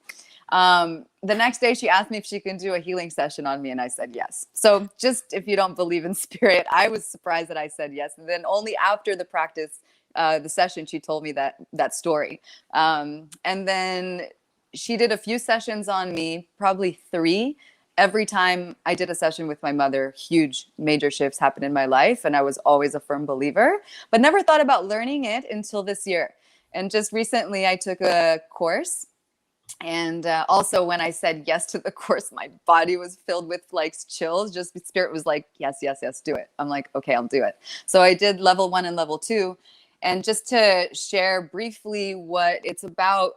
Speaker 3: The next day she asked me if she can do a healing session on me. And I said, yes. So just if you don't believe in spirit, I was surprised that I said yes. And then only after the practice, the session, she told me that story. And then she did a few sessions on me, probably 3. Every time I did a session with my mother, huge major shifts happened in my life. And I was always a firm believer, but never thought about learning it until this year. And just recently I took a course. And also when I said yes to the course, my body was filled with like chills. Just spirit was like, yes, do it. I'm like, okay, I'll do it. So I did level 1 and level 2. And just to share briefly what it's about,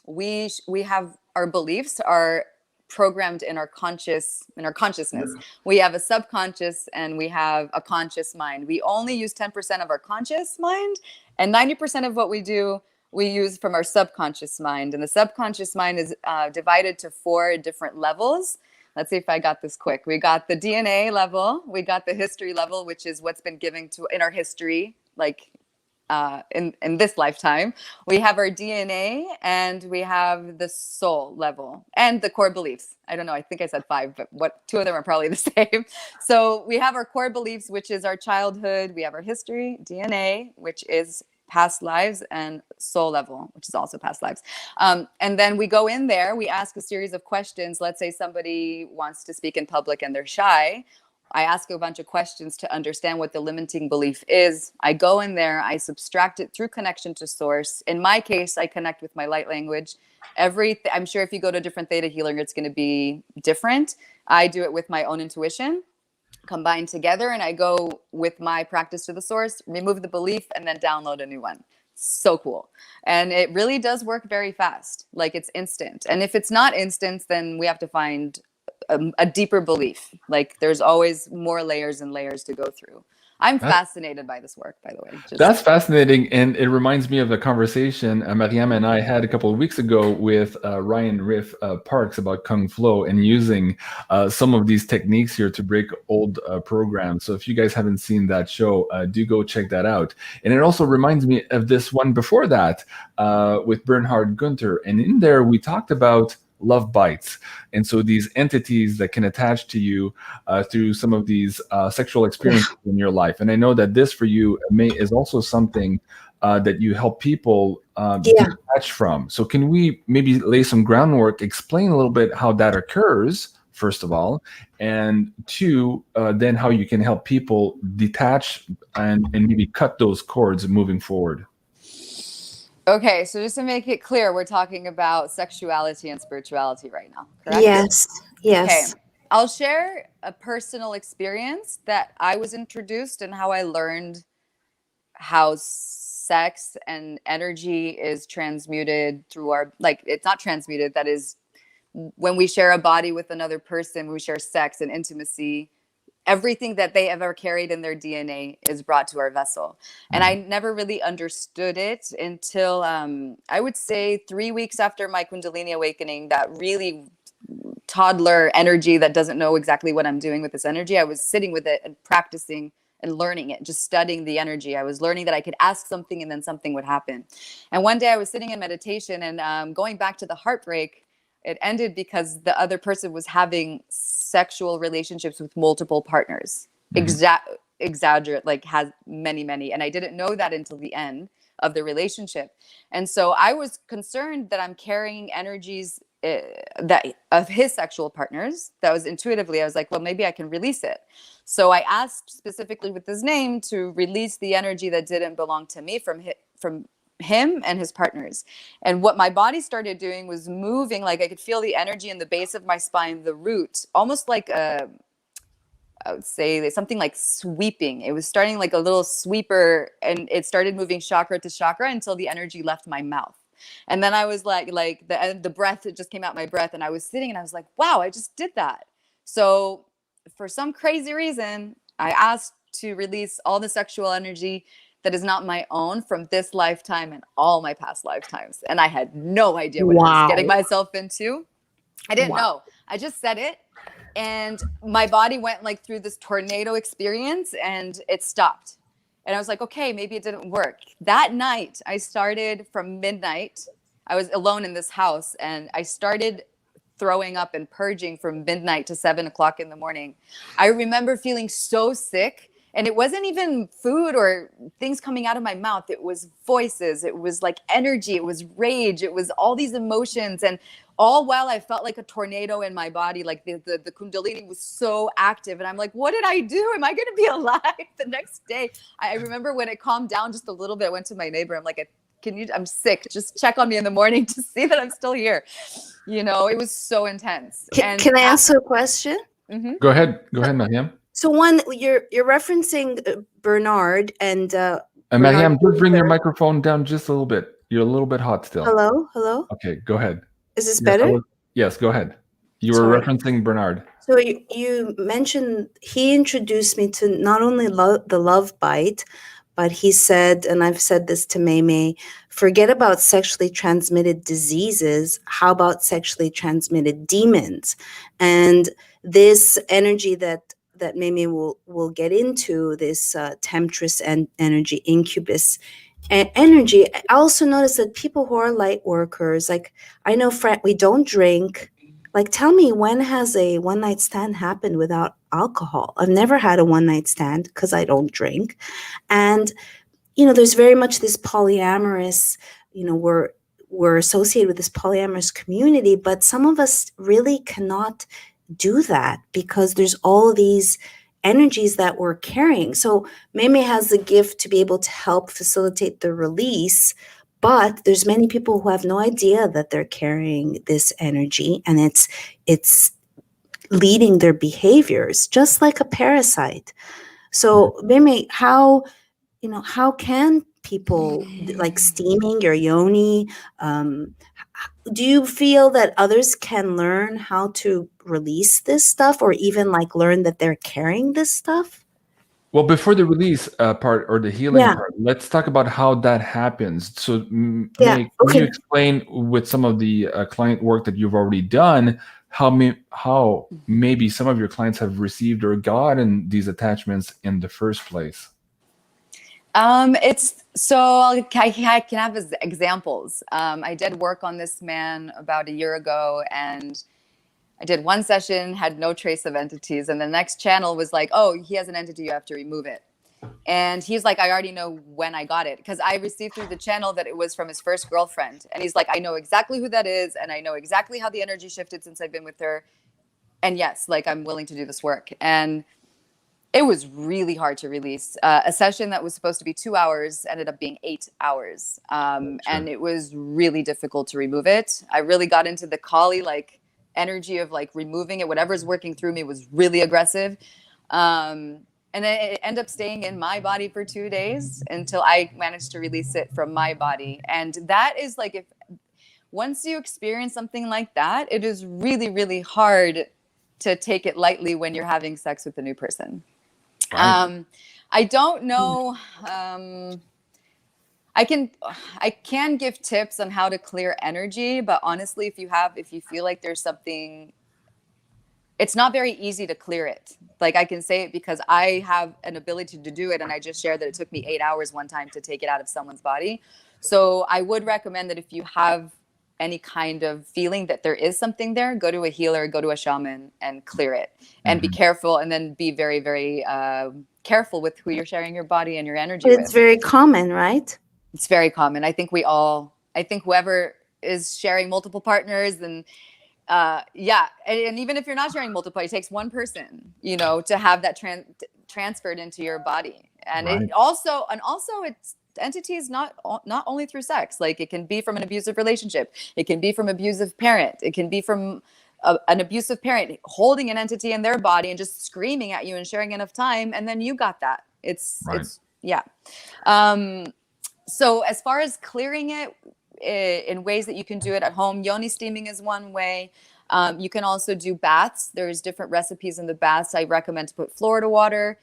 Speaker 3: we have our beliefs are programmed in our consciousness. We have a subconscious and we have a conscious mind. We only use 10% of our conscious mind, and 90% of what we do we use from our subconscious mind. And the subconscious mind is divided to 4 different levels. Let's see if I got this quick. We got the DNA level, we got the history level, which is what's been given to in our history, like in this lifetime. We have our DNA, and we have the soul level and the core beliefs. I don't know, I think I said 5, but 2 of them are probably the same. So we have our core beliefs, which is our childhood. We have our history, DNA, which is past lives, and soul level, which is also past lives. And then we go in there, we ask a series of questions. Let's say somebody wants to speak in public and they're shy. I ask a bunch of questions to understand what the limiting belief is. I go in there, I subtract it through connection to source. In my case, I connect with my light language. I'm sure if you go to a different Theta healer, it's going to be different. I do it with my own intuition combined together, and I go with my practice to the source, remove the belief, and then download a new one. So cool. And it really does work very fast. Like, it's instant. And if it's not instant, then we have to find a deeper belief. Like, there's always more layers and layers to go through. I'm fascinated by this work, by the way.
Speaker 1: That's fascinating, and it reminds me of a conversation MARYAM and I had a couple of weeks ago with Ryan Riff Parks about Kung Flow and using some of these techniques here to break old programs. So if you guys haven't seen that show, do go check that out. And it also reminds me of this one before that with Bernhard Gunther, and in there we talked about love bites, and so these entities that can attach to you through some of these sexual experiences in your life. And I know that this for you, May, is also something that you help people detach from. So can we maybe lay some groundwork, explain a little bit how that occurs, first of all, and 2, then how you can help people detach and maybe cut those cords moving forward?
Speaker 3: Okay, so just to make it clear, we're talking about sexuality and spirituality right now, correct?
Speaker 2: Yes.
Speaker 3: Okay, I'll share a personal experience that I was introduced and how I learned how sex and energy is transmuted through our, like, it's not transmuted, that is, when we share a body with another person, we share sex and intimacy. Everything that they ever carried in their DNA is brought to our vessel. And I never really understood it until I would say 3 weeks after my Kundalini awakening, that really toddler energy that doesn't know exactly what I'm doing with this energy. I was sitting with it and practicing and learning it, just studying the energy. I was learning that I could ask something and then something would happen. And one day I was sitting in meditation and going back to the heartbreak, it ended because the other person was having sexual relationships with multiple partners. Exaggerate, like has many. And I didn't know that until the end. of the relationship. And so I was concerned that I'm carrying energies that of his sexual partners. That was intuitively, I was like, well, maybe I can release it. So I asked specifically with his name to release the energy that didn't belong to me from him and his partners. And what my body started doing was moving, like I could feel the energy in the base of my spine, the root, almost like I would say something like sweeping. It was starting like a little sweeper, and it started moving chakra to chakra until the energy left my mouth. And then I was like the breath, it just came out my breath, and I was sitting and I was like, wow, I just did that. So for some crazy reason, I asked to release all the sexual energy that is not my own from this lifetime and all my past lifetimes. And I had no idea what I was getting myself into. I didn't know. I just said it. And my body went like through this tornado experience, and it stopped. And I was like, okay, maybe it didn't work. That night, I started from midnight. I was alone in this house, and I started throwing up and purging from midnight to 7 o'clock in the morning. I remember feeling so sick, and it wasn't even food or things coming out of my mouth. It was voices. It was like energy. It was rage. It was all these emotions. And all while I felt like a tornado in my body, like the Kundalini was so active. And I'm like, what did I do? Am I going to be alive the next day? I remember when it calmed down just a little bit, I went to my neighbor. I'm like, I'm sick. Just check on me in the morning to see that I'm still here. You know, it was so intense.
Speaker 2: Can I ask a question?
Speaker 3: Mm-hmm.
Speaker 1: Go ahead, Maryam.
Speaker 2: So one, you're referencing Bernard and
Speaker 1: Maryam, just bring your microphone down just a little bit. You're a little bit hot still.
Speaker 2: Hello.
Speaker 1: Okay, go ahead.
Speaker 2: Is this better?
Speaker 1: Yes, go ahead. You were referencing Bernard.
Speaker 2: So you mentioned he introduced me to not only the love bite, but he said, and I've said this to May, forget about sexually transmitted diseases. How about sexually transmitted demons? And this energy that May will get into, this temptress and energy, incubus energy. I also noticed that people who are light workers, like I know, we don't drink. Like, tell me, when has a one-night stand happened without alcohol? I've never had a one-night stand because I don't drink. And, you know, there's very much this polyamorous, you know, we're associated with this polyamorous community, but some of us really cannot do that because there's all these energies that we're carrying. So Meme has the gift to be able to help facilitate the release, but there's many people who have no idea that they're carrying this energy, and it's leading their behaviors just like a parasite. So Meme, how can people, like steaming your yoni, do you feel that others can learn how to release this stuff, or even like learn that they're carrying this stuff?
Speaker 1: Well, before the release part or the healing part, let's talk about how that happens. So, can you explain with some of the client work that you've already done, how maybe some of your clients have received or gotten these attachments in the first place?
Speaker 3: It's so I can have examples. I did work on this man about a year ago, and I did one session, had no trace of entities, and the next channel was like, oh, he has an entity, you have to remove it. And he's like, I already know when I got it, because I received through the channel that it was from his first girlfriend. And he's like, I know exactly who that is, and I know exactly how the energy shifted since I've been with her. And yes, like, I'm willing to do this work. And it was really hard to release. A session that was supposed to be 2 hours ended up being 8 hours. And it was really difficult to remove it. I really got into the Kali, like, energy of like removing it. Whatever's working through me was really aggressive. And then it ended up staying in my body for 2 days until I managed to release it from my body. And that is like, once you experience something like that, it is really, really hard to take it lightly when you're having sex with a new person. Right. I don't know. I can give tips on how to clear energy, but honestly, if you feel like there's something, it's not very easy to clear it. Like, I can say it because I have an ability to do it, and I just shared that it took me 8 hours one time to take it out of someone's body. So I would recommend that if you have any kind of feeling that there is something there, go to a healer, go to a shaman and clear it. And be careful, and then be very, very careful with who you're sharing your body and your energy with.
Speaker 2: It's very common, right?
Speaker 3: It's very common. I think whoever is sharing multiple partners and and even if you're not sharing multiple, it takes one person, to have that transferred into your body. And
Speaker 1: Right.
Speaker 3: it also it's entities not only through sex. Like, it can be from an abusive relationship, it can be from abusive parent, it can be from an abusive parent holding an entity in their body and just screaming at you and sharing enough time, and then you got that. It's yeah. So as far as clearing it, in ways that you can do it at home, yoni steaming is one way. You can also do baths. There's different recipes in the baths. I recommend to put Florida water.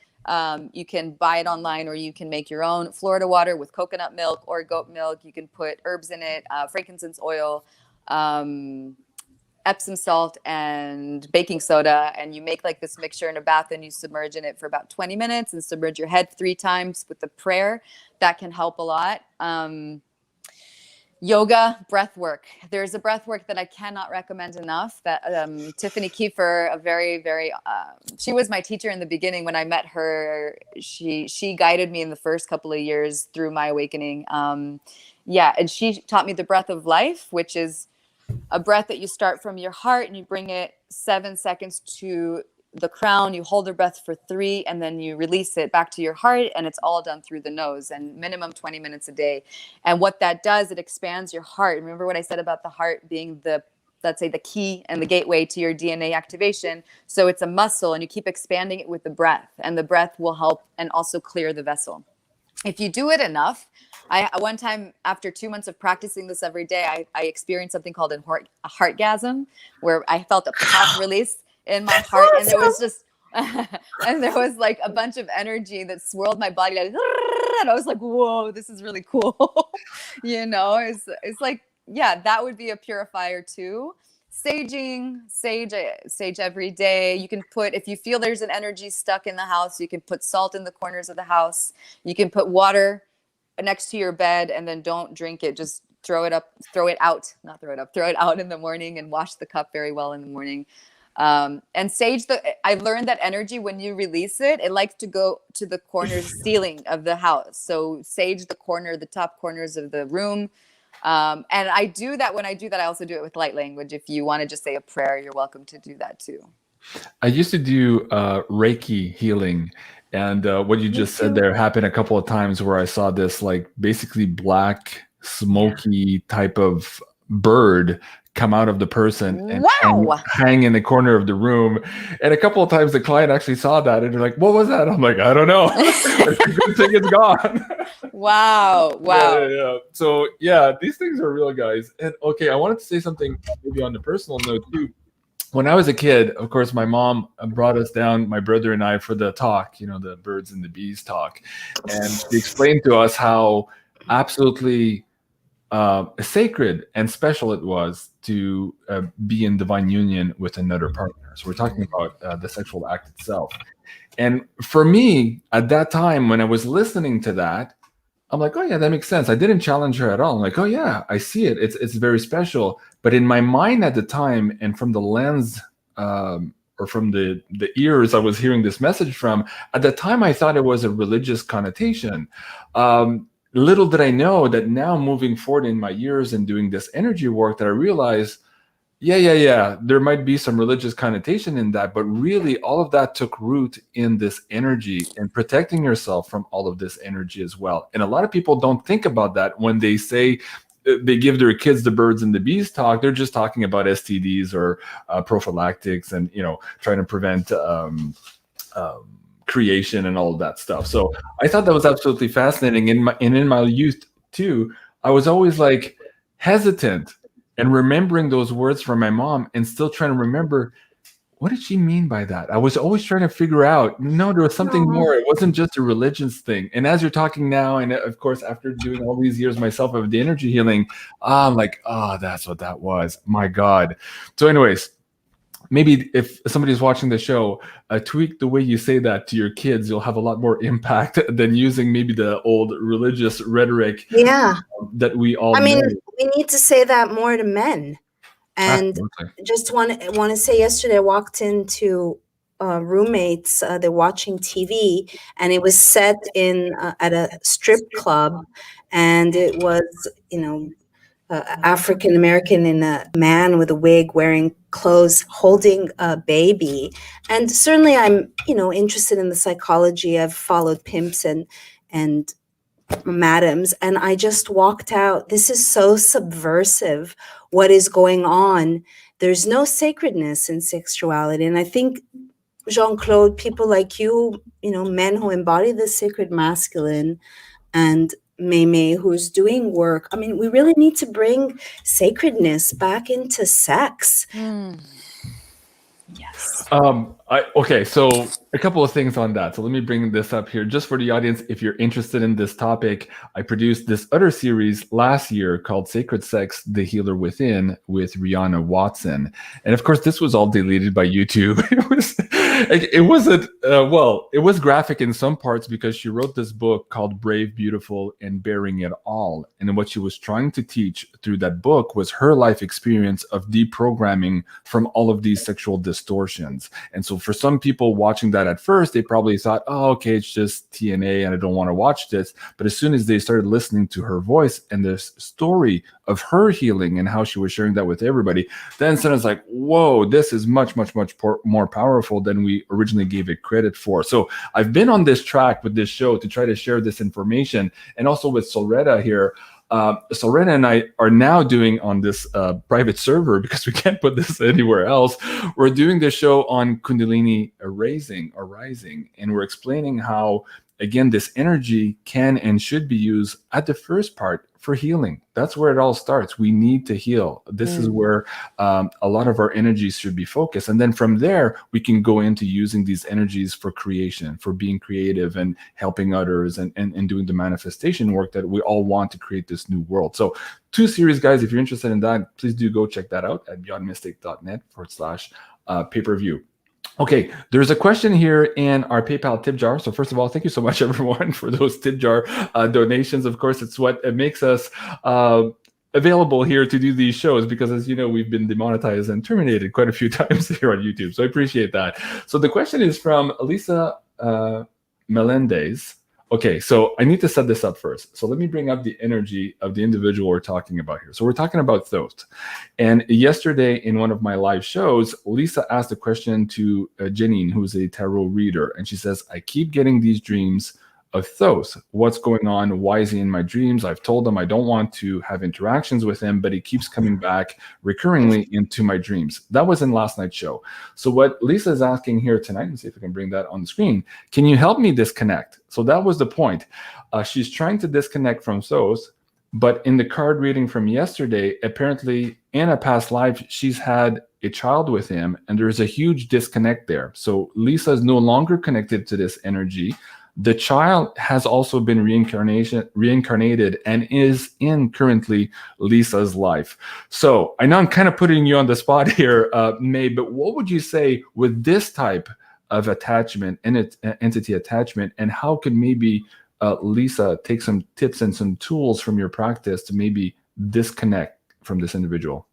Speaker 3: You can buy it online, or you can make your own Florida water with coconut milk or goat milk. You can put herbs in it, frankincense oil, Epsom salt, and baking soda, and you make like this mixture in a bath, and you submerge in it for about 20 minutes and submerge your head 3 times with the prayer. That can help a lot. Yoga, breath work. There's a breath work that I cannot recommend enough, that Tiffany Kiefer, a very, very, she was my teacher in the beginning. When I met her, she guided me in the first couple of years through my awakening. And she taught me the breath of life, which is a breath that you start from your heart and you bring it 7 seconds to the crown. You hold the breath for 3, and then you release it back to your heart, and it's all done through the nose, and minimum 20 minutes a day. And what that does, it expands your heart. Remember what I said about the heart being let's say the key and the gateway to your DNA activation. So it's a muscle, and you keep expanding it with the breath, and the breath will help and also clear the vessel. If you do it enough, one time after 2 months of practicing this every day, I experienced something called a heartgasm, where I felt a pop release in my heart, and there was just and there was like a bunch of energy that swirled my body, like, and I was like, whoa, this is really cool. It's like, yeah, that would be a purifier too. Saging, sage every day. You can put, if you feel there's an energy stuck in the house, you can put salt in the corners of the house. You can put water next to your bed, and then don't drink it, just throw it out in the morning, and wash the cup very well in the morning. And sage, I learned that energy, when you release it, it likes to go to the corners ceiling of the house. So sage the top corners of the room. And I do that. When I do that, I also do it with light language. If you want to just say a prayer, you're welcome to do that too.
Speaker 1: I used to do Reiki healing, and what you just said there happened a couple of times, where I saw this like basically black, smoky type of bird come out of the person and hang in the corner of the room. And a couple of times the client actually saw that, and they're like, what was that? I'm like, I don't know. It's a good thing it's gone.
Speaker 3: Wow.
Speaker 1: Yeah. So yeah, these things are real, guys. And okay, I wanted to say something maybe on the personal note too. When I was a kid, of course, my mom brought us down, my brother and I, for the talk, the birds and the bees talk. And she explained to us how absolutely sacred and special it was to be in divine union with another partner. So we're talking about the sexual act itself. And for me, at that time, when I was listening to that, I'm like, oh yeah, that makes sense. I didn't challenge her at all. I'm like, oh yeah, I see it. It's very special. But in my mind at the time, and from the lens or from the ears I was hearing this message from, at the time I thought it was a religious connotation. Little did I know that now, moving forward in my years and doing this energy work, that I realized, yeah, there might be some religious connotation in that, but really all of that took root in this energy and protecting yourself from all of this energy as well. And a lot of people don't think about that when they say they give their kids the birds and the bees talk. They're just talking about STDs or prophylactics and, trying to prevent creation and all of that stuff. So I thought that was absolutely fascinating. In my youth too, I was always like hesitant and remembering those words from my mom, and still trying to remember, what did she mean by that? I was always trying to figure out, no, there was something more. It wasn't just a religious thing. And as you're talking now, and of course, after doing all these years myself of the energy healing, I'm like, oh, that's what that was. My God. So anyways, maybe if somebody's watching the show, tweak the way you say that to your kids, you'll have a lot more impact than using maybe the old religious rhetoric that we all know.
Speaker 2: We need to say that more to men. And just want to say, yesterday I walked into roommates, they're watching TV, and it was set in at a strip club, and it was, African American in a man with a wig wearing clothes holding a baby. And certainly I'm, interested in the psychology. I've followed pimps and madams, and I just walked out. This is so subversive, what is going on. There's no sacredness in sexuality. And I think, Jean-Claude, people like you, men who embody the sacred masculine, and May, who's doing work. I mean, we really need to bring sacredness back into sex.
Speaker 3: Yes.
Speaker 1: Okay, so a couple of things on that. So let me bring this up here just for the audience. If you're interested in this topic, I produced this other series last year called Sacred Sex, The Healer Within with Rihanna Watson. And of course, this was all deleted by YouTube. It was graphic in some parts because she wrote this book called Brave, Beautiful, and Bearing It All. And what she was trying to teach through that book was her life experience of deprogramming from all of these sexual distortions. And so for some people watching that at first, they probably thought, oh, okay, it's just TNA and I don't want to watch this. But as soon as they started listening to her voice and the story of her healing and how she was sharing that with everybody, then suddenly it's like, whoa, this is much, much, much more powerful than we originally gave it credit for. So I've been on this track with this show to try to share this information, and also with Solretta here. Solretta and I are now doing on this private server, because we can't put this anywhere else. We're doing this show on Kundalini arising, and we're explaining how, again, this energy can and should be used at the first part for healing. That's where it all starts. We need to heal. This is where a lot of our energies should be focused. And then from there, we can go into using these energies for creation, for being creative and helping others and doing the manifestation work that we all want to create this new world. So 2 series, guys, if you're interested in that, please do go check that out at beyondmystic.net/pay-per-view. Okay, there's a question here in our PayPal tip jar. So first of all, thank you so much, everyone, for those tip jar donations. Of course, it's what makes us available here to do these shows, because as you know, we've been demonetized and terminated quite a few times here on YouTube. So I appreciate that. So the question is from Elisa Melendez. Okay, so I need to set this up first. So let me bring up the energy of the individual we're talking about here. So we're talking about Thoth. And yesterday in one of my live shows, Lisa asked a question to Janine, who's a tarot reader. And she says, I keep getting these dreams of Thoth. What's going on? Why is he in my dreams? I've told him I don't want to have interactions with him, but he keeps coming back recurringly into my dreams. That was in last night's show. So what Lisa is asking here tonight, and see if I can bring that on the screen, can you help me disconnect? So that was the point. She's trying to disconnect from Thoth, but in the card reading from yesterday, apparently in a past life, she's had a child with him, and there's a huge disconnect there. So Lisa is no longer connected to this energy. The child has also been reincarnated and is in currently Lisa's life. So I know I'm kind of putting you on the spot here, May, but what would you say with this type of attachment and entity attachment, and how could maybe Lisa take some tips and some tools from your practice to maybe disconnect from this individual?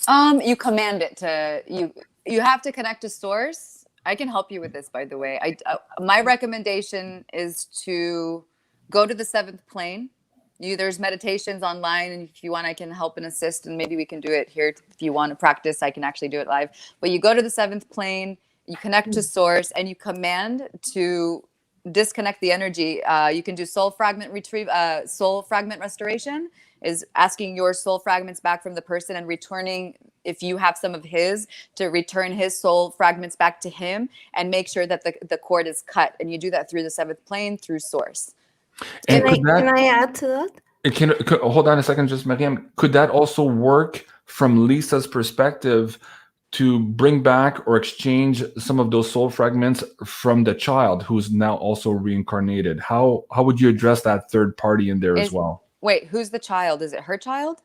Speaker 3: You command it to, you have to connect to source. I can help you with this, by the way. My recommendation is to go to the 7th plane. There's meditations online, and if you want, I can help and assist, and maybe we can do it here. If you want to practice, I can actually do it live. But you go to the 7th plane, you connect to source, and you command to disconnect the energy. You can do soul fragment restoration, is asking your soul fragments back from the person and returning, if you have some of his, to return his soul fragments back to him, and make sure that the cord is cut. And you do that through the 7th plane, through source.
Speaker 2: Can I add to that?
Speaker 1: Hold on a second, just Maryam. Could that also work from Lisa's perspective to bring back or exchange some of those soul fragments from the child who's now also reincarnated? How would you address that third party in there as well?
Speaker 3: Wait, who's the child? Is it her child?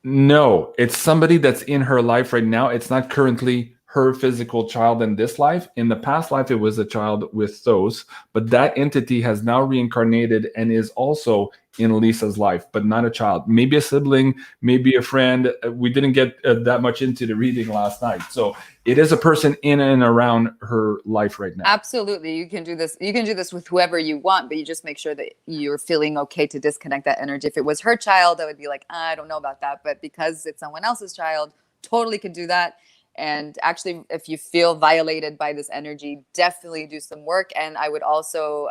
Speaker 1: No, it's somebody that's in her life right now. It's not currently her physical child in this life. In the past life, it was a child with those, but that entity has now reincarnated and is also in Lisa's life, but not a child. Maybe a sibling, maybe a friend. We didn't get that much into the reading last night. So it is a person in and around her life right now.
Speaker 3: Absolutely. You can do this. You can do this with whoever you want, but you just make sure that you're feeling okay to disconnect that energy. If it was her child, I would be like, I don't know about that. But because it's someone else's child, totally could do that. And actually, if you feel violated by this energy, definitely do some work. And I would also,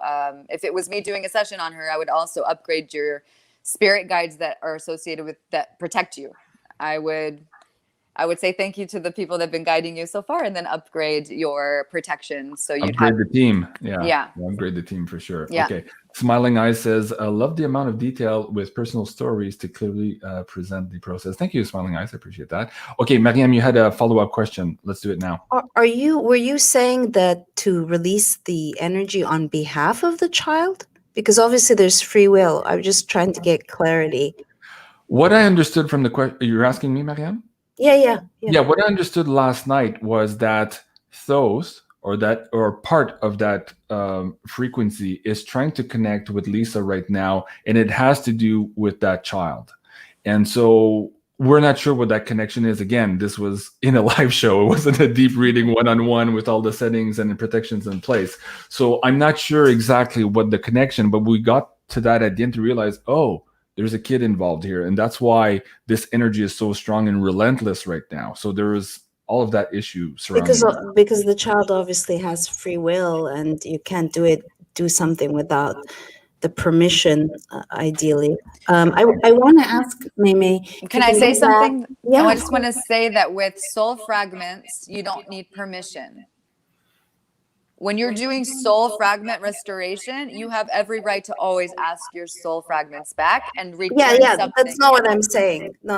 Speaker 3: if it was me doing a session on her, I would also upgrade your spirit guides that are associated with that protect you. I would say thank you to the people that have been guiding you so far, and then upgrade your protection. So you'd
Speaker 1: upgrade the team.
Speaker 3: Yeah.
Speaker 1: Upgrade the team for sure.
Speaker 3: Yeah.
Speaker 1: Okay. Smiling Eyes says, I love the amount of detail with personal stories to clearly present the process. Thank you, Smiling Eyes. I appreciate that. Okay, Maryam, you had a follow-up question. Let's do it now.
Speaker 2: Were you saying that to release the energy on behalf of the child? Because obviously there's free will. I'm just trying to get clarity.
Speaker 1: What I understood from the question, you're asking me, Maryam?
Speaker 2: Yeah.
Speaker 1: What I understood last night was that those or part of that frequency is trying to connect with Lisa right now, and it has to do with that child. And so we're not sure what that connection is. Again, this was in a live show. It wasn't a deep reading one-on-one with all the settings and the protections in place. So I'm not sure exactly what the connection, but we got to that at the end to realize, oh, there's a kid involved here. And that's why this energy is so strong and relentless right now. So there is all of that issue surrounding
Speaker 2: because the child obviously has free will, and you can't do something without the permission, ideally. I want to ask Mei.
Speaker 3: Can I say something?
Speaker 2: Yeah.
Speaker 3: I just want to say that with soul fragments, you don't need permission. When you're doing soul fragment restoration, you have every right to always ask your soul fragments back and return something.
Speaker 2: That's not what I'm saying. No,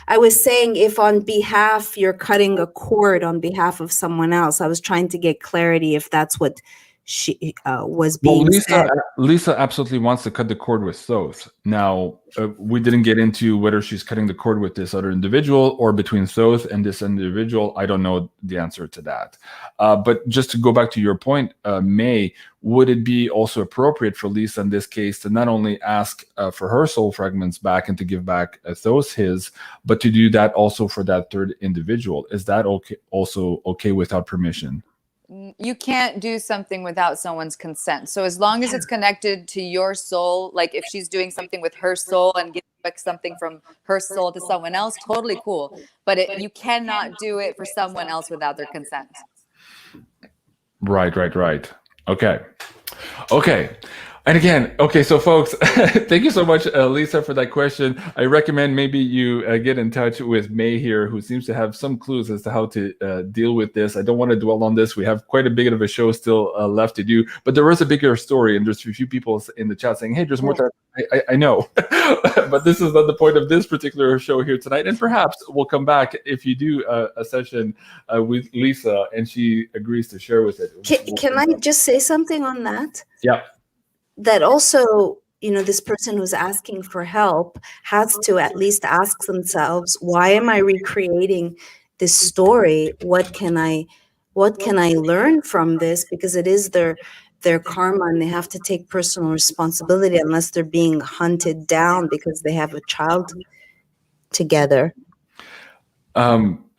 Speaker 2: I was saying if on behalf you're cutting a cord on behalf of someone else. I was trying to get clarity if that's what she was being said.
Speaker 1: Lisa absolutely wants to cut the cord with Thoth. Now, we didn't get into whether she's cutting the cord with this other individual or between Thoth and this individual. I don't know the answer to that. But just to go back to your point, May, would it be also appropriate for Lisa in this case to not only ask for her soul fragments back and to give back Thoth his, but to do that also for that third individual? Is that also okay without permission?
Speaker 3: You can't do something without someone's consent. So as long as it's connected to your soul, like if she's doing something with her soul and giving back something from her soul to someone else, totally cool. But you cannot do it for someone else without their consent.
Speaker 1: Right. Okay. And again, okay, so folks, thank you so much, Lisa, for that question. I recommend maybe you get in touch with May here, who seems to have some clues as to how to deal with this. I don't want to dwell on this. We have quite a bit of a show still left to do, but there is a bigger story, and there's a few people in the chat saying, hey, there's more to I know, but this is not the point of this particular show here tonight. And perhaps we'll come back if you do a session with Lisa and she agrees to share with it.
Speaker 2: Can I just say something on that?
Speaker 1: Yeah.
Speaker 2: That also, this person who's asking for help has to at least ask themselves, why am I recreating this story? What can I learn from this? Because it is their karma, and they have to take personal responsibility unless they're being hunted down because they have a child together.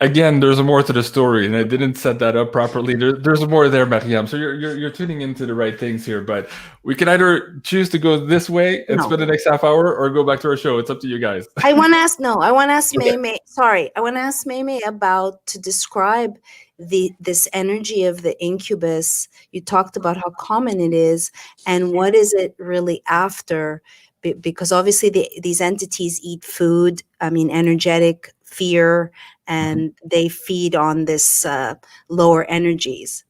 Speaker 1: Again, there's more to the story, and I didn't set that up properly. There's more there, Maryam. So you're tuning into the right things here. But we can either choose to go this way and spend the next half hour, or go back to our show. It's up to you guys.
Speaker 2: I want to ask Mei. Sorry, I want to ask Mei about to describe this energy of the incubus. You talked about how common it is, and what is it really after? Because obviously these entities eat food. I mean, energetic fear, and they feed on this lower energies.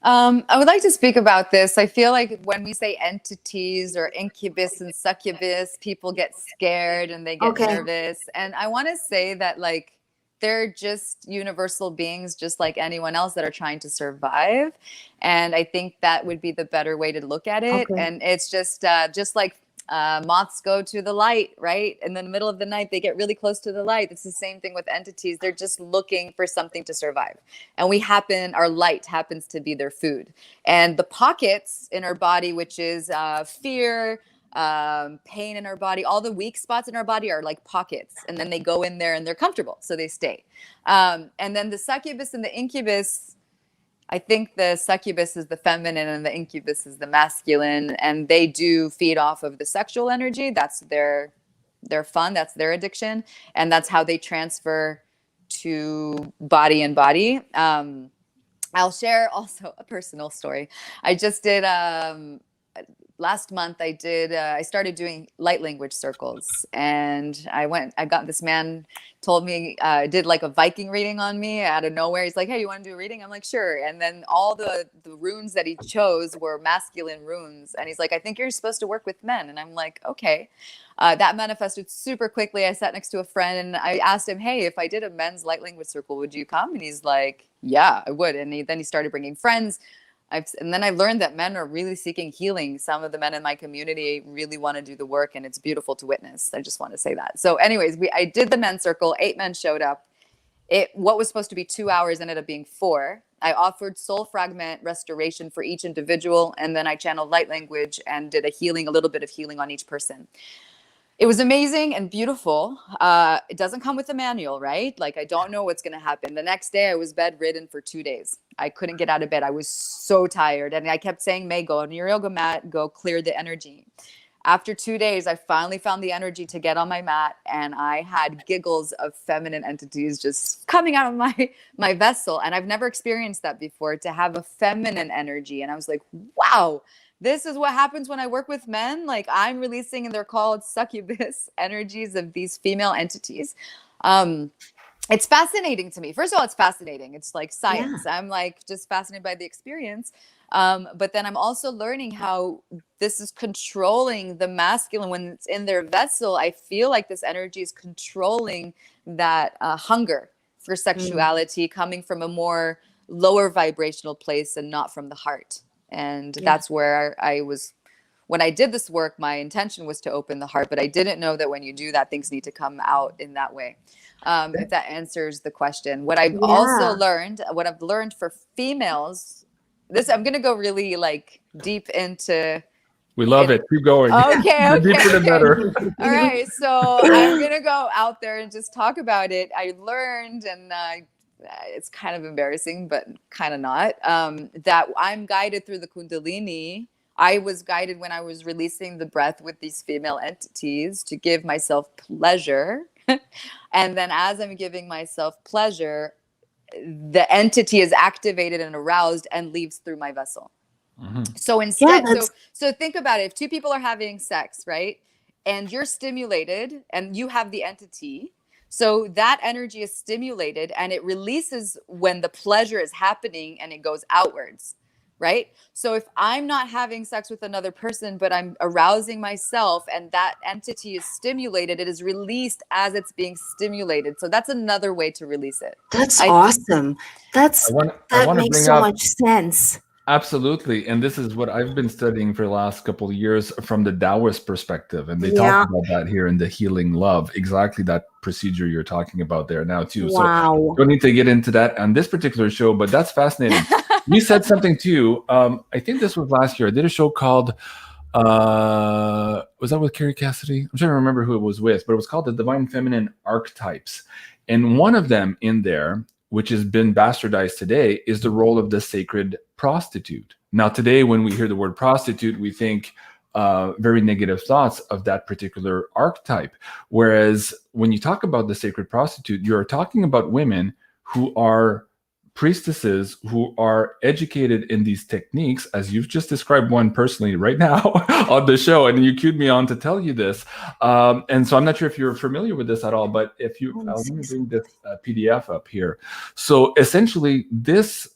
Speaker 3: I would like to speak about this. I feel like when we say entities or incubus and succubus, people get scared and they get nervous. And I want to say that, like, they're just universal beings, just like anyone else, that are trying to survive. And I think that would be the better way to look at it. And it's just like moths go to the light, right? In the middle of the night, they get really close to the light. It's the same thing with entities. They're just looking for something to survive. And our light happens to be their food. And the pockets in our body, which is fear, pain in our body, all the weak spots in our body are like pockets. And then they go in there and they're comfortable, so they stay. And then the succubus and the incubus, I think the succubus is the feminine and the incubus is the masculine, and they do feed off of the sexual energy. That's their fun, that's their addiction, and that's how they transfer to body and body. I'll share also a personal story. I just did last month. I started doing light language circles, and I got this man told me, did like a Viking reading on me out of nowhere. He's like, hey, you want to do a reading? I'm like, sure. And then all the runes that he chose were masculine runes. And he's like, I think you're supposed to work with men. And I'm like, okay. That manifested super quickly. I sat next to a friend and I asked him, hey, if I did a men's light language circle, would you come? And he's like, yeah, I would. And then he started bringing friends. And then I learned that men are really seeking healing. Some of the men in my community really want to do the work, and it's beautiful to witness. I just want to say that. So anyways, I did the men's circle. 8 men showed up. What was supposed to be 2 hours ended up being 4. I offered soul fragment restoration for each individual, and then I channeled light language and did a little bit of healing on each person. It was amazing and beautiful. It doesn't come with a manual, right? Like, I don't know what's going to happen. The next day, I was bedridden for 2 days. I couldn't get out of bed. I was so tired. And I kept saying, May, go on your yoga mat, go clear the energy. After 2 days, I finally found the energy to get on my mat. And I had giggles of feminine entities just coming out of my vessel. And I've never experienced that before, to have a feminine energy. And I was like, wow. This is what happens when I work with men. Like, I'm releasing, and they're called succubus energies of these female entities. It's fascinating to me. First of all, it's fascinating. It's like science. Yeah. I'm like just fascinated by the experience. But then I'm also learning how this is controlling the masculine when it's in their vessel. I feel like this energy is controlling that hunger for sexuality coming from a more lower vibrational place and not from the heart. And that's where when I did this work, my intention was to open the heart, but I didn't know that when you do that, things need to come out in that way. If that answers the question. What I've learned for females, I'm going to go really like deep into.
Speaker 1: We love it. Keep going.
Speaker 3: Okay.
Speaker 1: The deeper the better.
Speaker 3: All right. So I'm going to go out there and just talk about it. I learned, and it's kind of embarrassing, but kind of not, that I'm guided through the Kundalini. I was guided when I was releasing the breath with these female entities to give myself pleasure. And then as I'm giving myself pleasure, the entity is activated and aroused and leaves through my vessel. Mm-hmm. So instead, so think about it. If 2 people are having sex, right? And you're stimulated and you have the entity. So that energy is stimulated and it releases when the pleasure is happening and it goes outwards, right? So if I'm not having sex with another person, but I'm arousing myself and that entity is stimulated, it is released as it's being stimulated. So that's another way to release it.
Speaker 2: That's awesome. That makes so much sense.
Speaker 1: Absolutely. And this is what I've been studying for the last couple of years from the Taoist perspective. And they talk about that here in the Healing Love, exactly that procedure you're talking about there now too.
Speaker 2: Wow.
Speaker 1: So don't need to get into that on this particular show, but that's fascinating. You said something too. I think this was last year. I did a show called, was that with Carrie Cassidy? I'm trying to remember who it was with, but it was called The Divine Feminine Archetypes. And one of them in there, which has been bastardized today, is the role of the sacred prostitute. Now, today, when we hear the word prostitute, we think very negative thoughts of that particular archetype. Whereas when you talk about the sacred prostitute, you're talking about women who are priestesses, who are educated in these techniques, as you've just described one personally right now on the show, and you cued me on to tell you this. And so I'm not sure if you're familiar with this at all, but if you, let me bring this PDF up here. So essentially, this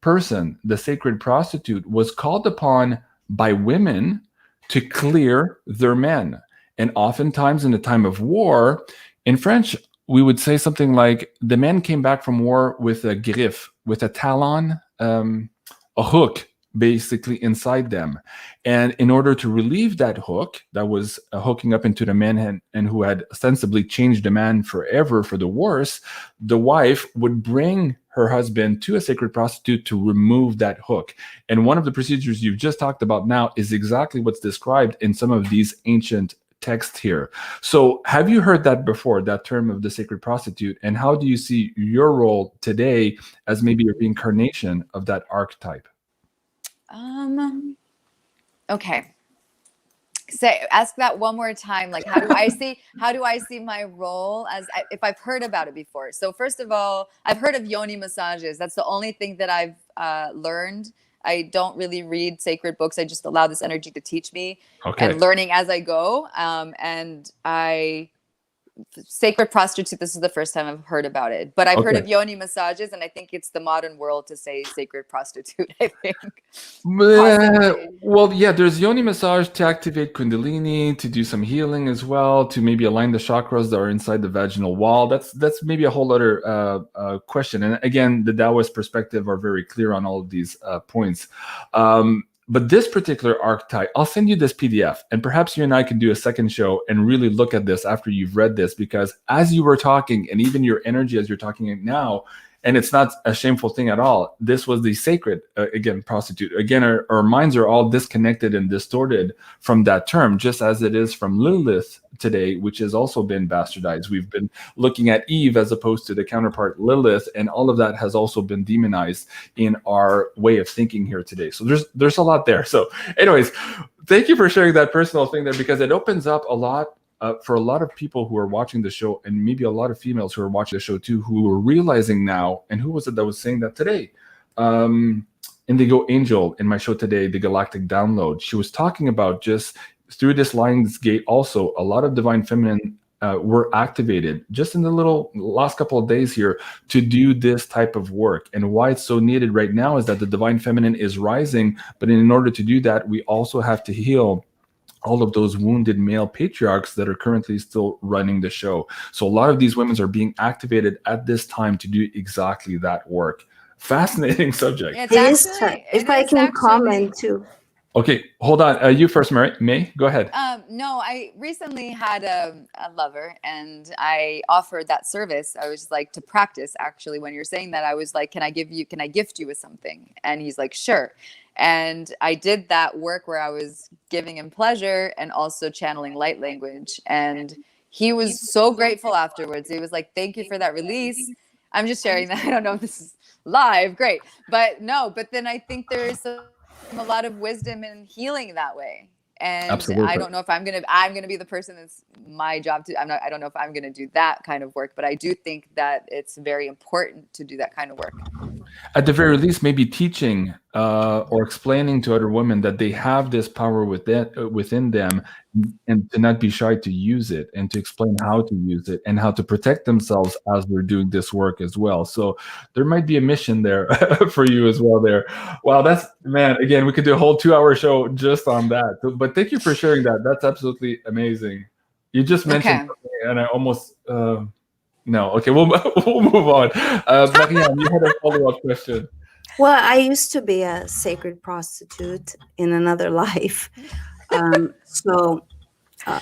Speaker 1: person, the sacred prostitute, was called upon by women to clear their men. And oftentimes in a time of war, in French, we would say something like the men came back from war with a griffe, with a talon, a hook basically inside them. And in order to relieve that hook that was hooking up into the man and who had ostensibly changed the man forever for the worse, the wife would bring her husband to a sacred prostitute to remove that hook. And one of the procedures you've just talked about now is exactly what's described in some of these ancient texts here. So have you heard that before, that term of the sacred prostitute? And how do you see your role today as maybe a reincarnation of that archetype?
Speaker 3: Okay. Say, ask that one more time. Like, how do I see my role as, if I've heard about it before? So first of all, I've heard of yoni massages. That's the only thing that I've learned. I don't really read sacred books. I just allow this energy to teach me, and learning as I go. Sacred prostitute, this is the first time I've heard about it, but I've heard of yoni massages, and I think it's the modern world to say sacred prostitute, I think.
Speaker 1: Well, yeah, there's yoni massage to activate Kundalini, to do some healing as well, to maybe align the chakras that are inside the vaginal wall. That's maybe a whole other question. And again, the Taoist perspective are very clear on all of these points. But this particular archetype, I'll send you this PDF, and perhaps you and I can do a second show and really look at this after you've read this, because as you were talking, and even your energy as you're talking now, and it's not a shameful thing at all, this was the sacred, again, prostitute. Again, our minds are all disconnected and distorted from that term, just as it is from Lilith today, which has also been bastardized. We've been looking at Eve as opposed to the counterpart Lilith, and all of that has also been demonized in our way of thinking here today. So there's a lot there. So anyways, thank you for sharing that personal thing there, because it opens up a lot for a lot of people who are watching the show, and maybe a lot of females who are watching the show too, who are realizing now, and who was it that was saying that today? Indigo Angel in my show today, The Galactic Download. She was talking about just through this Lion's Gate also, a lot of divine feminine were activated just in the last couple of days here to do this type of work. And why it's so needed right now is that the divine feminine is rising, but in order to do that, we also have to heal all of those wounded male patriarchs that are currently still running the show. So a lot of these women are being activated at this time to do exactly that work. Fascinating subject.
Speaker 2: If I can comment too.
Speaker 1: Okay, hold on. You first, May. Go ahead.
Speaker 3: No, I recently had a lover, and I offered that service. I was like, to practice, actually, when you're saying that, I was like, can I gift you with something? And he's like, sure. And I did that work where I was giving him pleasure and also channeling light language. And he was so grateful afterwards. He was like, thank you for that release. I'm just sharing that. I don't know if this is live. Great. But then I think there is a lot of wisdom in healing that way. And absolutely. I don't know if I'm gonna be the person that's my job to. I don't know if I'm gonna do that kind of work, but I do think that it's very important to do that kind of work.
Speaker 1: At the very least, maybe teaching or explaining to other women that they have this power within them, and to not be shy to use it, and to explain how to use it and how to protect themselves as they're doing this work as well. So there might be a mission there for you as well there. Wow, man, again, we could do a whole 2-hour show just on that. But thank you for sharing that. That's absolutely amazing. You just mentioned something, and I almost no. Okay, we'll move on. Mariam, you had a follow-up question.
Speaker 2: Well, I used to be a sacred prostitute in another life. So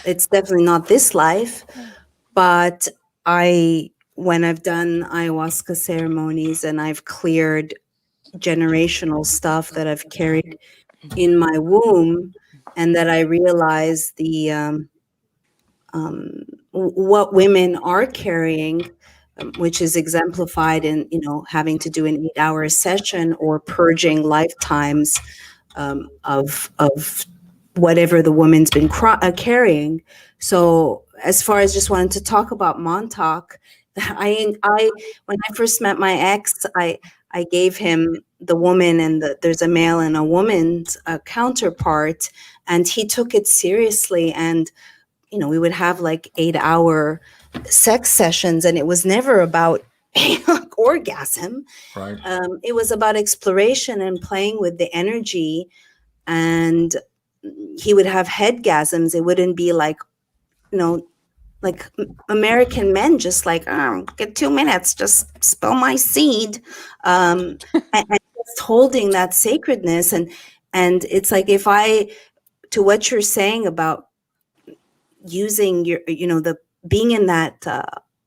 Speaker 2: it's definitely not this life, but when I've done ayahuasca ceremonies and I've cleared generational stuff that I've carried in my womb, and that I realized what women are carrying, which is exemplified in, having to do an 8-hour session or purging lifetimes of whatever the woman's been carrying. So as far as just wanted to talk about Montauk, when I first met my ex, I gave him the woman, and there's a male and a woman's counterpart, and he took it seriously. And, we would have like 8-hour sex sessions, and it was never about orgasm. Right. It was about exploration and playing with the energy, and he would have headgasms. It wouldn't be like, like American men, just like, get 2 minutes, just spill my seed. And holding that sacredness. And it's like, if I, to what you're saying about using your, the being in that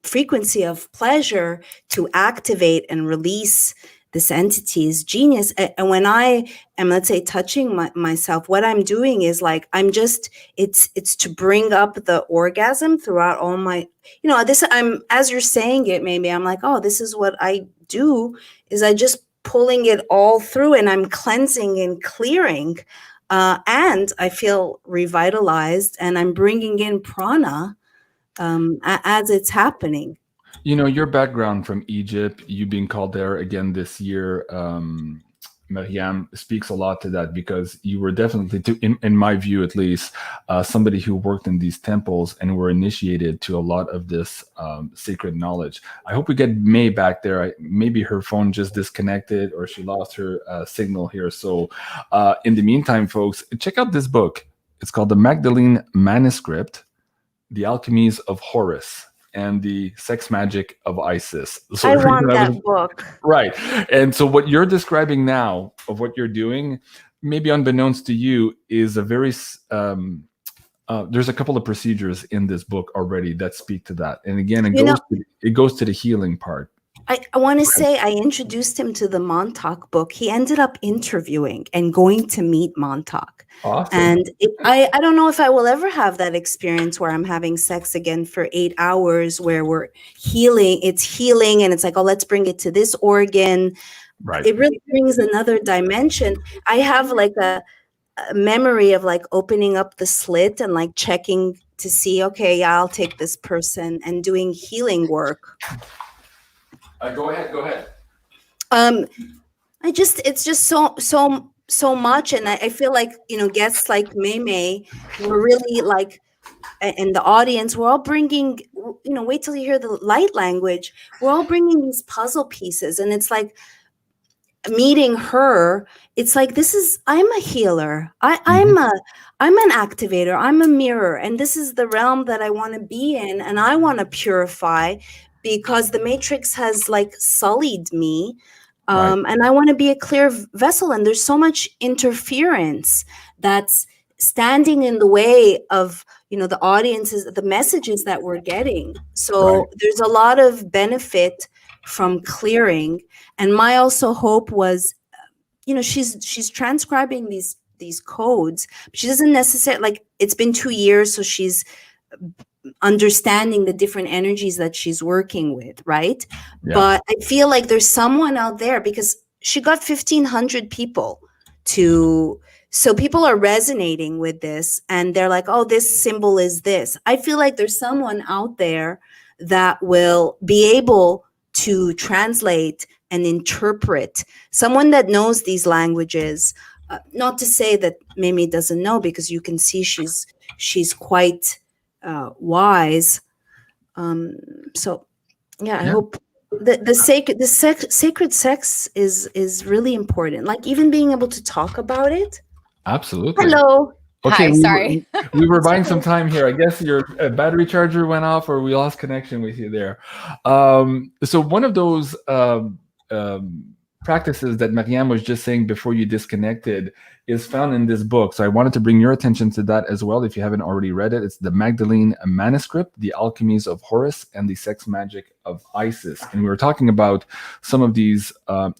Speaker 2: frequency of pleasure to activate and release this entity is genius. And when I am, let's say, touching myself, what I'm doing is like, it's to bring up the orgasm throughout all my, as you're saying it, maybe I'm like, oh, this is what I do, is I just pulling it all through, and I'm cleansing and clearing. And I feel revitalized, and I'm bringing in prana as it's happening.
Speaker 1: Your background from Egypt, you being called there again this year, Maryam, speaks a lot to that, because you were definitely, in my view at least, somebody who worked in these temples and were initiated to a lot of this sacred knowledge. I hope we get May back there. Maybe her phone just disconnected, or she lost her signal here. So in the meantime, folks, check out this book. It's called The Magdalene Manuscript, The Alchemies of Horus and the Sex Magic of Isis. So
Speaker 2: I want that book.
Speaker 1: Right. And so what you're describing now of what you're doing, maybe unbeknownst to you, is a very, there's a couple of procedures in this book already that speak to that. And again, it goes to the healing part.
Speaker 2: I want to say I introduced him to the Montauk book. He ended up interviewing and going to meet Montauk.
Speaker 1: Awesome.
Speaker 2: And I don't know if I will ever have that experience where I'm having sex again for 8 hours, where we're healing. It's healing, and it's like, oh, let's bring it to this organ.
Speaker 1: Right.
Speaker 2: It really brings another dimension. I have like a memory of like opening up the slit and like checking to see, okay, yeah, I'll take this person, and doing healing work.
Speaker 1: Go ahead.
Speaker 2: It's just so much, and I feel like guests like May were really like, and the audience, we're all bringing, wait till you hear the light language. We're all bringing these puzzle pieces, and it's like meeting her. It's like, I'm a healer. I'm an activator. I'm a mirror, and this is the realm that I want to be in, and I want to purify, because the matrix has like sullied me. And I want to be a clear vessel. And there's so much interference that's standing in the way of, the audiences, the messages that we're getting. So there's a lot of benefit from clearing. And my also hope was, she's transcribing these codes. But she doesn't necessarily, like, it's been 2 years, so she's understanding the different energies that she's working with, right? Yeah. But I feel like there's someone out there, because she got 1,500 people so people are resonating with this, and they're like, oh, this symbol is this. I feel like there's someone out there that will be able to translate and interpret, someone that knows these languages. Not to say that Mimi doesn't know, because you can see she's quite wise. So yeah, I hope the sacred sex is really important. Like, even being able to talk about it.
Speaker 1: Absolutely.
Speaker 2: Hello.
Speaker 1: Okay.
Speaker 3: Hi, sorry.
Speaker 1: We were buying some time here. I guess your battery charger went off, or we lost connection with you there. So one of those practices that Maryam was just saying before you disconnected is found in this book. So I wanted to bring your attention to that as well, if you haven't already read it. It's the Magdalene Manuscript, The Alchemies of Horus and the Sex Magic of Isis. And we were talking about some of these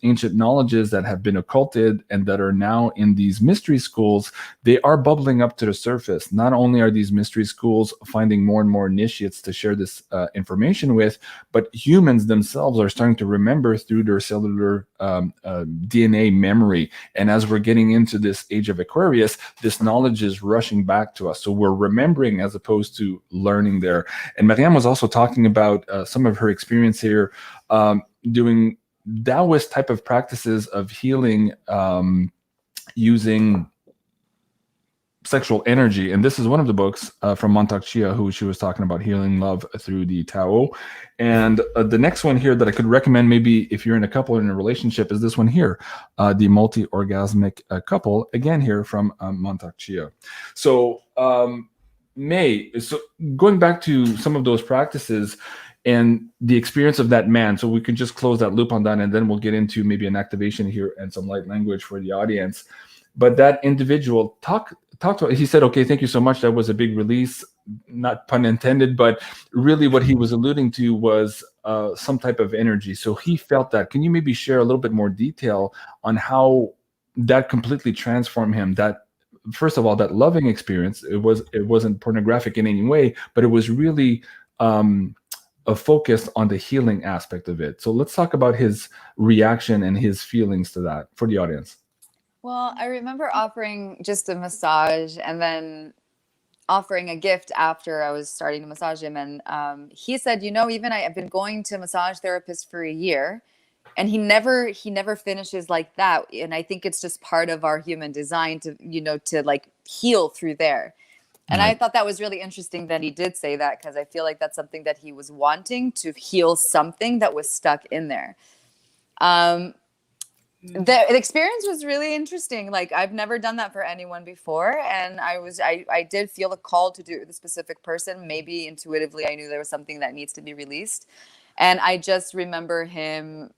Speaker 1: ancient knowledges that have been occulted and that are now in these mystery schools. They are bubbling up to the surface. Not only are these mystery schools finding more and more initiates to share this information with, but humans themselves are starting to remember through their cellular DNA memory. And as we're getting into this age of Aquarius, this knowledge is rushing back to us. So we're remembering as opposed to learning there. And Maryam was also talking about some of her experience here doing Taoist type of practices of healing using sexual energy. And this is one of the books from Montauk Chia, who she was talking about healing love through the Tao. And the next one here that I could recommend, maybe if you're in a couple or in a relationship, is this one here, the multi-orgasmic couple, again here from Montauk Chia. So May, so going back to some of those practices, and the experience of that man. So we can just close that loop on that, and then we'll get into maybe an activation here and some light language for the audience. But that individual talked to, he said, okay, thank you so much. That was a big release, not pun intended, but really what he was alluding to was some type of energy. So he felt that. Can you maybe share a little bit more detail on how that completely transformed him? That, first of all, that loving experience, it wasn't pornographic in any way, but it was really a focus on the healing aspect of it. So let's talk about his reaction and his feelings to that for the audience.
Speaker 3: Well, I remember offering just a massage and then offering a gift after I was starting to massage him. And he said, you know, even I've been going to massage therapists for a year, and he never finishes like that. And I think it's just part of our human design to, you know, to like heal through there. And I thought that was really interesting that he did say that, because I feel like that's something that he was wanting to heal, something that was stuck in there. The experience was really interesting. Like, I've never done that for anyone before. And I did feel a call to do it with a specific person. Maybe intuitively, I knew there was something that needs to be released. And I just remember him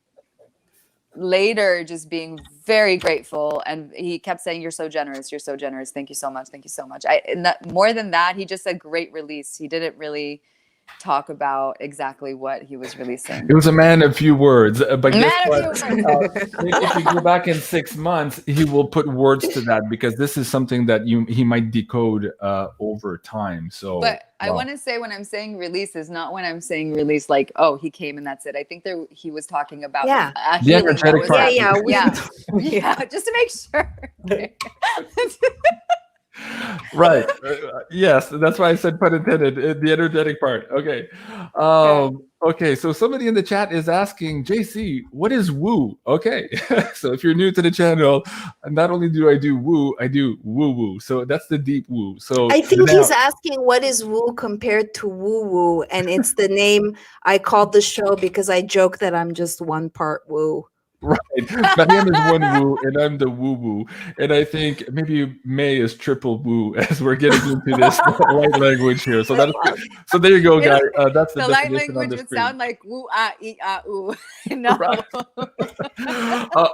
Speaker 3: later just being very grateful. And he kept saying, you're so generous. You're so generous. Thank you so much. Thank you so much. More than that, he just said great release. He didn't really talk about exactly what he was releasing.
Speaker 1: It was a man of few words, but guess what? If you go back in 6 months, he will put words to that, because this is something that he might decode over time. So,
Speaker 3: but I want to say, when I'm saying release, is not when I'm saying release like, oh, he came and that's it. I think he was talking about
Speaker 1: the energetic part.
Speaker 3: Yeah, just to make sure. Okay.
Speaker 1: Right. Yes, that's why I said pun intended, the energetic part. Okay. Okay, so somebody in the chat is asking, JC, what is woo? Okay. So if you're new to the channel, not only do I do woo, I do woo woo. So that's the deep woo. So
Speaker 2: I think he's asking what is woo compared to woo woo, and it's the name I called the show because I joke that I'm just one part woo.
Speaker 1: Right. My name is one woo, and I'm the woo woo. And I think maybe May is triple woo as we're getting into this light language here. So that's good. So there you go, guys. That's the
Speaker 3: light language would sound like woo ah ee ah ooh. No.
Speaker 1: Right.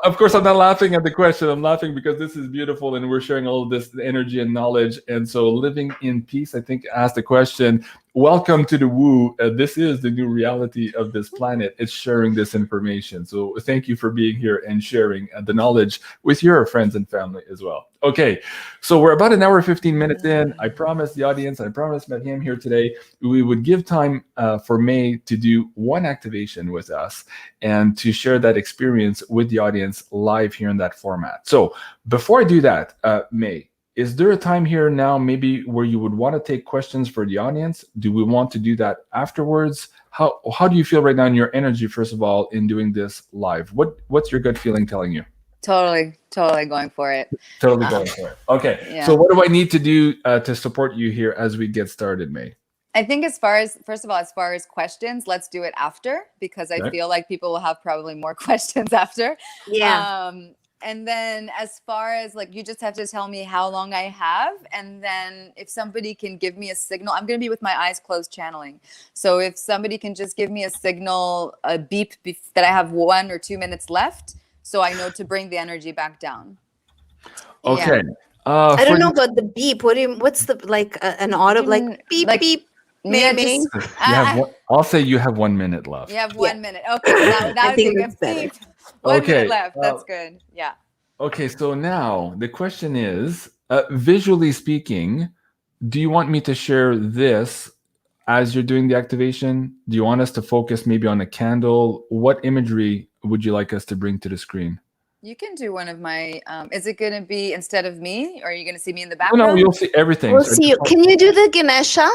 Speaker 1: Of course, I'm not laughing at the question. I'm laughing because this is beautiful, and we're sharing all of this energy and knowledge. And so, living in peace, I think, asked the question. Welcome to the woo. This is the new reality of this planet. It's sharing this information. So thank you for being here and sharing the knowledge with your friends and family as well. Okay, so we're about an hour, 15 minutes in. I promised the audience, I promised Maryam here today, we would give time for May to do one activation with us and to share that experience with the audience live here in that format. So before I do that, May, is there a time here now maybe where you would want to take questions for the audience? Do we want to do that afterwards? How do you feel right now in your energy, first of all, in doing this live? What's your gut feeling telling you?
Speaker 3: Totally going for it.
Speaker 1: Totally going for it. Okay. Yeah. So what do I need to do to support you here as we get started, May?
Speaker 3: I think as far as questions, let's do it after, because I feel like people will have probably more questions after.
Speaker 2: Yeah.
Speaker 3: And then as far as like, you just have to tell me how long I have. And then if somebody can give me a signal, I'm going to be with my eyes closed channeling. So if somebody can just give me a signal, a beep that I have 1 or 2 minutes left, so I know to bring the energy back down.
Speaker 1: Okay.
Speaker 2: Yeah. I don't know about the beep. What's the, like an audible, like beep, like, beep. Maybe.
Speaker 1: I'll say you have 1 minute left.
Speaker 3: You have 1 minute. Okay. That would be a beep. 1 minute left. That's good. Yeah.
Speaker 1: Okay. So now the question is, visually speaking, do you want me to share this as you're doing the activation? Do you want us to focus maybe on a candle? What imagery would you like us to bring to the screen?
Speaker 3: You can do one of my, is it going to be instead of me, or are you going to see me in the background?
Speaker 1: No, you'll see everything.
Speaker 2: We'll see you. Can you do the Ganesha?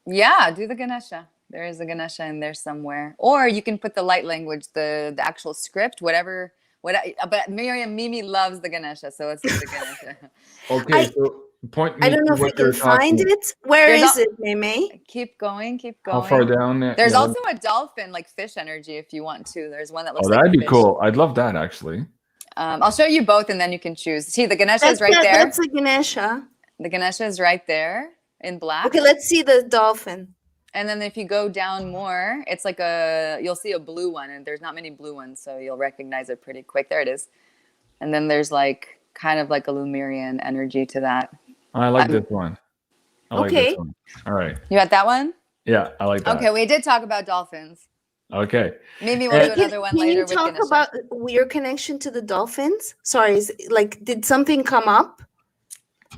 Speaker 3: Yeah, do the Ganesha. There is a Ganesha in there somewhere. Or you can put the light language, the actual script, whatever. But Mimi loves the Ganesha, so let's do the Ganesha.
Speaker 1: Okay, so point me.
Speaker 2: I don't know if we can find it. Where is it, Mimi?
Speaker 3: Keep going.
Speaker 1: How far down?
Speaker 3: There's also a dolphin, like fish energy, if you want to. There's one that looks like
Speaker 1: that'd be
Speaker 3: fish.
Speaker 1: cool. I'd love that, actually.
Speaker 3: I'll show you both, and then you can choose. See, the Ganesha is right there.
Speaker 2: That's a Ganesha.
Speaker 3: The Ganesha is right there in black.
Speaker 2: Okay, let's see the dolphin.
Speaker 3: And then if you go down more, it's like you'll see a blue one, and there's not many blue ones, so you'll recognize it pretty quick. There it is. And then there's like kind of like a Lemurian energy to that.
Speaker 1: I like this one. I like
Speaker 2: Okay.
Speaker 1: this one. All right.
Speaker 3: You got that one?
Speaker 1: Yeah, I like that.
Speaker 3: Okay, we did talk about dolphins.
Speaker 1: Okay.
Speaker 3: Maybe we'll do another one later.
Speaker 2: Can you talk about your connection to the dolphins? Sorry, did something come up?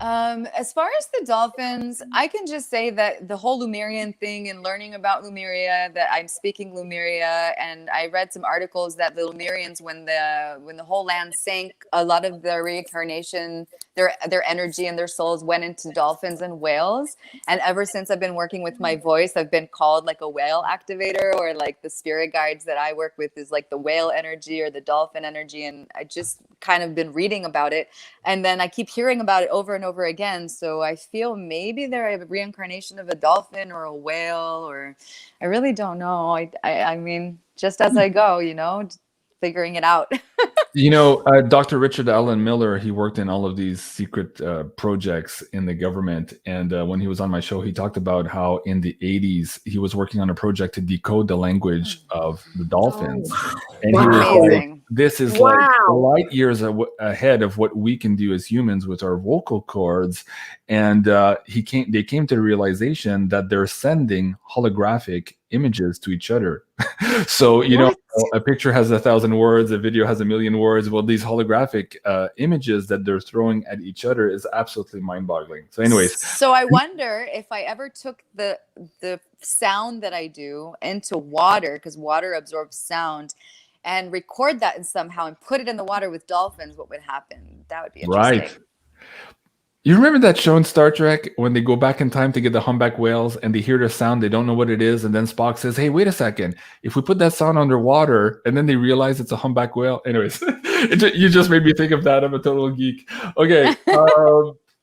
Speaker 3: As far as the dolphins, I can just say that the whole Lemurian thing and learning about Lemuria, that I'm speaking Lemuria, and I read some articles that the Lemurians, when the whole land sank, a lot of their reincarnation, their energy and their souls went into dolphins and whales. And ever since I've been working with my voice, I've been called like a whale activator, or like the spirit guides that I work with is like the whale energy or the dolphin energy. And I just kind of been reading about it. And then I keep hearing about it over and over again. So I feel maybe they're a reincarnation of a dolphin or a whale, or I really don't know. I mean, just as I go, figuring it out.
Speaker 1: Dr. Richard Allen Miller, he worked in all of these secret projects in the government. And when he was on my show, he talked about how in the 80s, he was working on a project to decode the language of the dolphins. And he was like, this is like light years ahead of what we can do as humans with our vocal cords. And they came to the realization that they're sending holographic images to each other. So, a picture has 1,000 words, a video has 1,000,000 words. Well, these holographic images that they're throwing at each other is absolutely mind-boggling. So anyways.
Speaker 3: So I wonder if I ever took the sound that I do into water, because water absorbs sound, and record that and somehow and put it in the water with dolphins, what would happen? That would be interesting.
Speaker 1: Right. You remember that show in Star Trek when they go back in time to get the humpback whales and they hear the sound, they don't know what it is, and then Spock says, hey, wait a second, if we put that sound underwater, and then they realize it's a humpback whale. Anyways, you just made me think of that. I'm a total geek. Okay.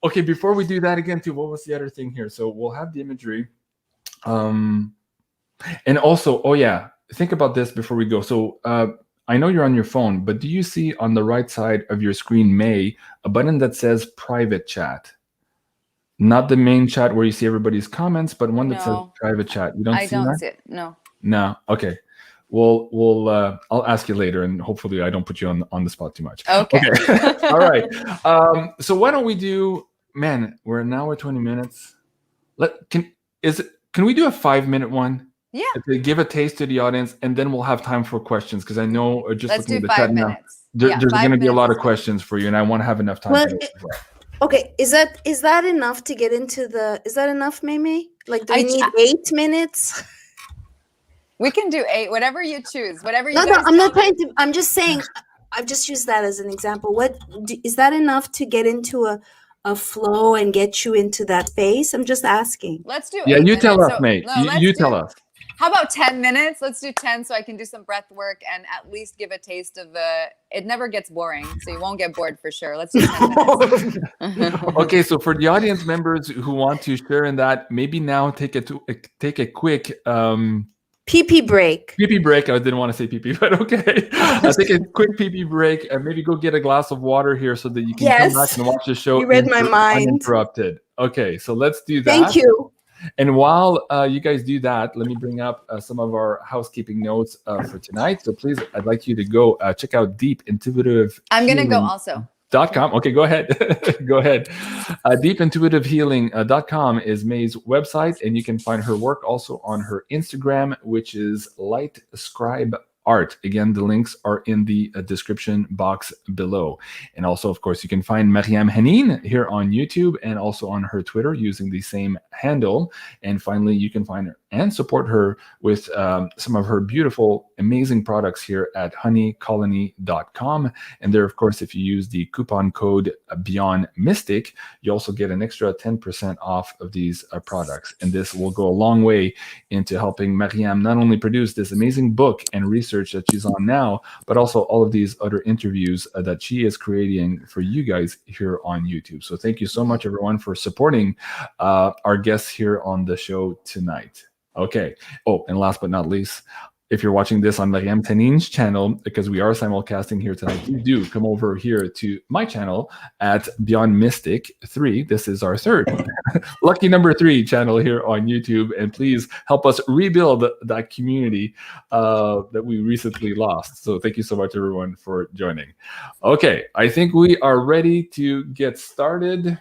Speaker 1: Okay, before we do that again, too, what was the other thing here? So we'll have the imagery. And also, think about this before we go. So I know you're on your phone, but do you see on the right side of your screen, May, a button that says private chat? Not the main chat where you see everybody's comments, but one that says private chat. You don't see that? I don't see it. No. Okay. We'll I'll ask you later, and hopefully I don't put you on the spot too much. Okay. All right. So why don't we do, man, we're an hour, 20 minutes. Can we do a 5-minute one? Yeah. To give a taste to the audience, and then we'll have time for questions, because I know just looking at the chat now, there's going to be a lot of questions for you, and I want to have enough time.
Speaker 2: Okay, is that enough to get into the? Is that enough, May? Like, do we need 8 minutes?
Speaker 3: We can do 8, whatever you choose, whatever you.
Speaker 2: No, I'm not trying to. I'm just saying. I've just used that as an example. Is that enough to get into a flow and get you into that phase? I'm just asking.
Speaker 3: Let's do.
Speaker 1: Yeah, you tell us, mate. You tell us.
Speaker 3: How about 10 minutes? Let's do 10 so I can do some breath work and at least give a taste of it never gets boring, so you won't get bored for sure. Let's do 10 minutes.
Speaker 1: Okay, so for the audience members who want to share in that, maybe now take a quick
Speaker 2: pee-pee break.
Speaker 1: Pee-pee break. I didn't want to say pee-pee, but okay. I'll take a quick pee-pee break and maybe go get a glass of water here so that you can come back and watch the show.
Speaker 2: You read my mind.
Speaker 1: Uninterrupted. Okay, so let's do that.
Speaker 2: Thank you.
Speaker 1: And while you guys do that, let me bring up some of our housekeeping notes for tonight. So please, I'd like you to go check out Deep Intuitive.
Speaker 3: I'm going to go also.
Speaker 1: .com. Okay, go ahead. Go ahead. Deepintuitivehealing.com is May's website, and you can find her work also on her Instagram, which is Light Scribe Art. Again, the links are in the description box below. And also, of course, you can find MARYAM HENEIN here on YouTube and also on her Twitter using the same handle. And finally, you can find her and support her with some of her beautiful, amazing products here at honeycolony.com. And there, of course, if you use the coupon code BeyondMystic, you also get an extra 10% off of these products. And this will go a long way into helping MARYAM not only produce this amazing book and research that she's on now, but also all of these other interviews that she is creating for you guys here on YouTube. So thank you so much, everyone, for supporting our guests here on the show tonight. Okay. Oh, and last but not least, if you're watching this on MARYAM HENEIN's channel, because we are simulcasting here tonight, please do come over here to my channel at BeyondMystic 3. This is our third, lucky number 3 channel here on YouTube. And please help us rebuild that community that we recently lost. So thank you so much, everyone, for joining. Okay, I think we are ready to get started.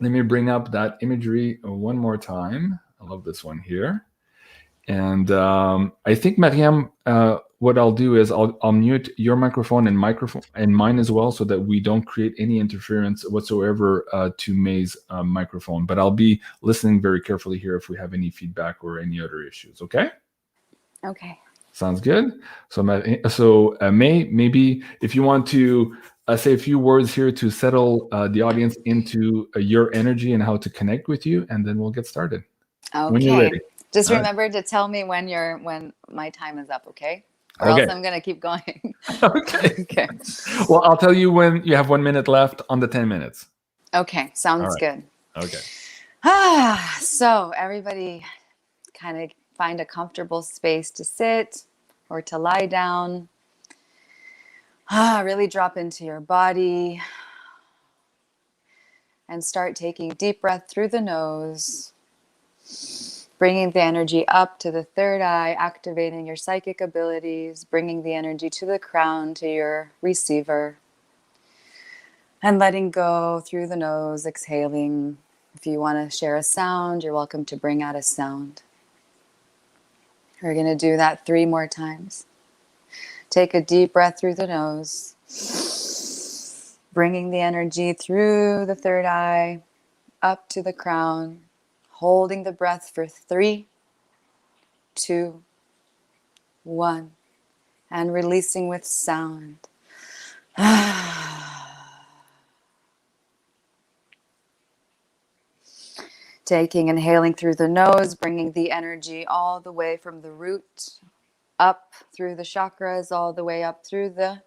Speaker 1: Let me bring up that imagery one more time. I love this one here. And I think, MARYAM, what I'll do is I'll mute your microphone and mine as well, so that we don't create any interference whatsoever to May's microphone. But I'll be listening very carefully here if we have any feedback or any other issues. Okay?
Speaker 3: Okay.
Speaker 1: Sounds good. So May, maybe if you want to say a few words here to settle the audience into your energy and how to connect with you, and then we'll get started.
Speaker 3: Okay.
Speaker 1: When you're ready.
Speaker 3: Just
Speaker 1: All
Speaker 3: remember to tell me when my time is up, okay? Or
Speaker 1: Okay.
Speaker 3: else I'm gonna keep going.
Speaker 1: Okay.
Speaker 3: Okay.
Speaker 1: Well, I'll tell you when you have 1 minute left on the 10 minutes.
Speaker 3: Okay, sounds good.
Speaker 1: Okay.
Speaker 3: So everybody kind of find a comfortable space to sit or to lie down. Really drop into your body and start taking deep breath through the nose, bringing the energy up to the third eye, activating your psychic abilities, bringing the energy to the crown, to your receiver, and letting go through the nose, exhaling. If you want to share a sound, you're welcome to bring out a sound. We're going to do that 3 more times. Take a deep breath through the nose, bringing the energy through the third eye, up to the crown, holding the breath for 3, 2, 1, and releasing with sound. Taking, inhaling through the nose, bringing the energy all the way from the root, up through the chakras, all the way up through the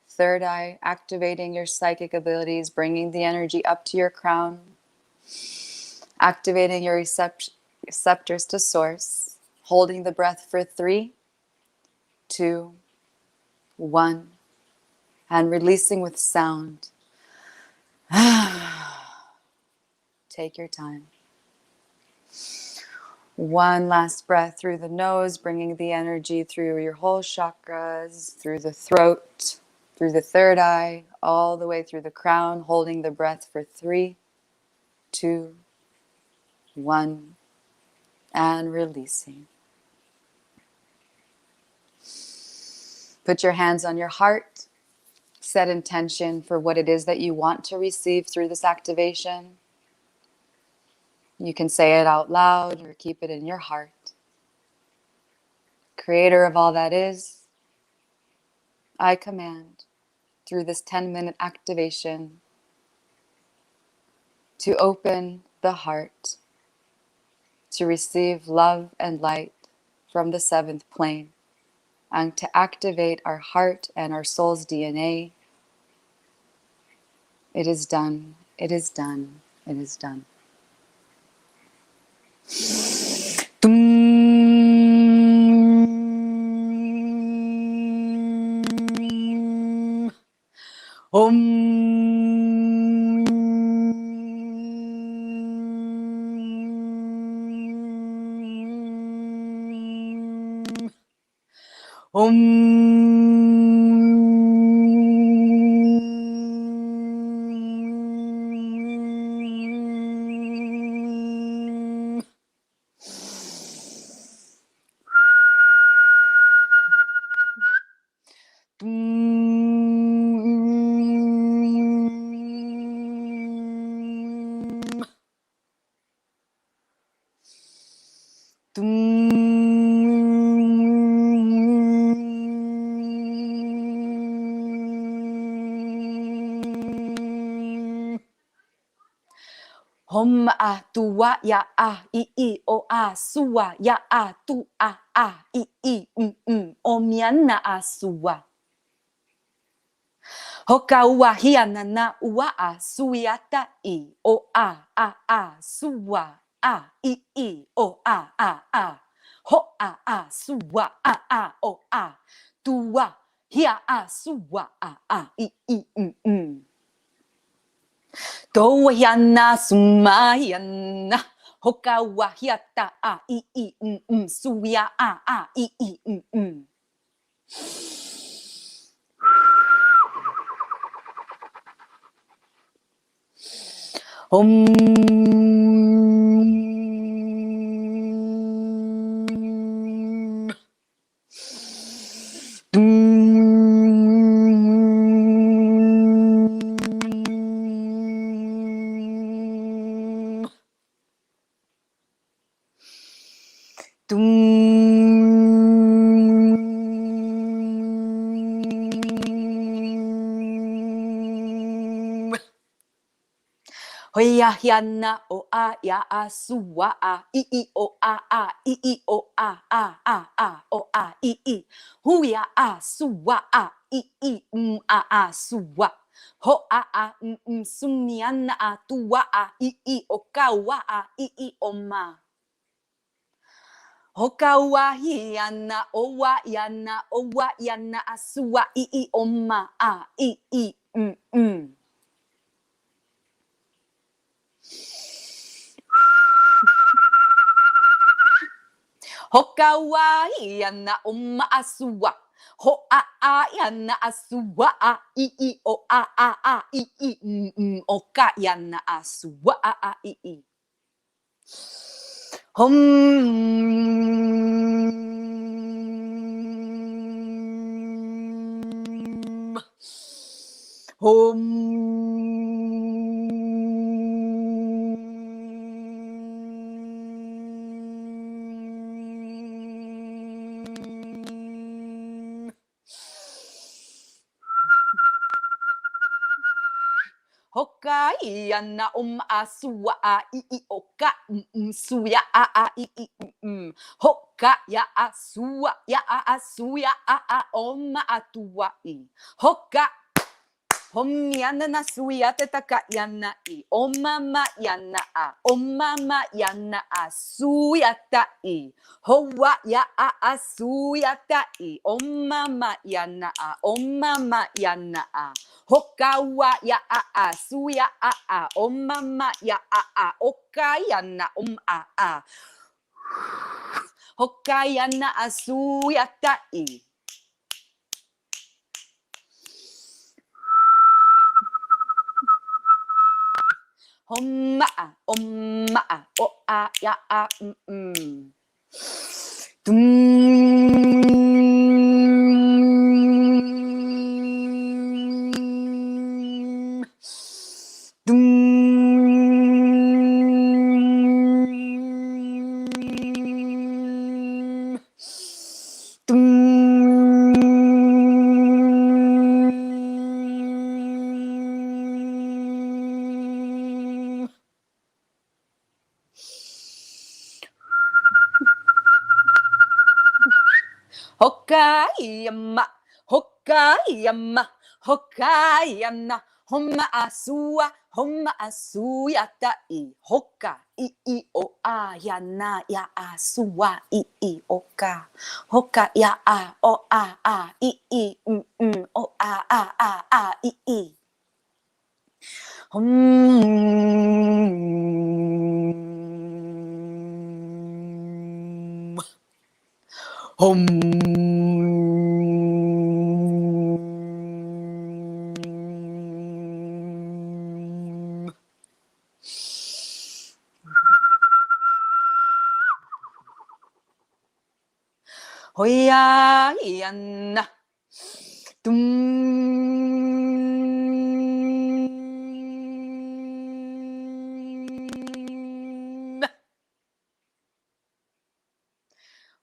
Speaker 3: third eye, activating your psychic abilities, bringing the energy up to your crown, activating your receptors to source, holding the breath for 3, 2, 1, and releasing with sound. Take your time. 1 last breath through the nose, bringing the energy through your whole chakras, through the throat, through the third eye, all the way through the crown, holding the breath for 3, 2, 1, and releasing. Put your hands on your heart. Set intention for what it is that you want to receive through this activation. You can say it out loud or keep it in your heart. Creator of all that is, I command through this 10-minute activation to open the heart to receive love and light from the 7th plane, and to activate our heart and our soul's DNA. It is done. It is done. It is done. Hom a tua ya a I o a sua ya a tu a I o miana a sua. Hoka ua hiana na ua a suiata I o a sua a I o a. ho a a suwa a o a tua hia a suwa a I do hiana suma hiana hoka wa hiata a I suya a I Hoya hiana o a ya a suwa a I o a I o a o a I huya a suwa a I a suwa ho a sumiana a tuwa a I o kawa a I o ma hokawa hiana o wa yana a suwa I o ma a I hokawa yana asua ho a yana asua I o a I oka yana asua I hoka yana asua I oka suya I hoka ya asua atua I hoka homiana na suya tetaka yana I mama yana a suya ta I hoa ya suya ta I mama yana a hokawa ya suya mama ya oka yana a hoka yana suya ta I Homma o a ya Hokayama, Hokayana, Homa asuya ta I, Hoka, I o a yana ya asua I oka, Hoka ya o a I o a I. Hoya yana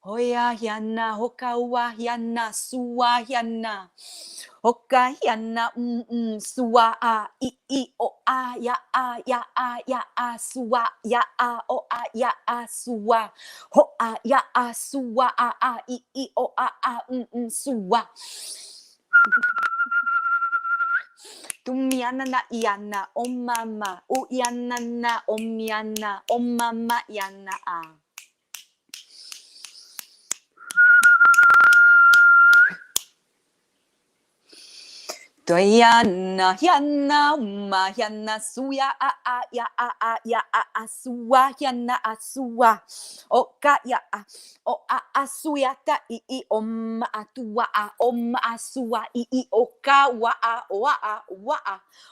Speaker 3: Hoya yana hokawa yana suwa yana hoka yana suwa I o a ya suwa ya o a ya suwa ho a ya suwa I o a suwa Tumiana na yana o mama u yana na o miana o mama yana Doyana yana ma yana suya a ya a suwa yana asua oka ya o asuya ta I atua asua I oka wa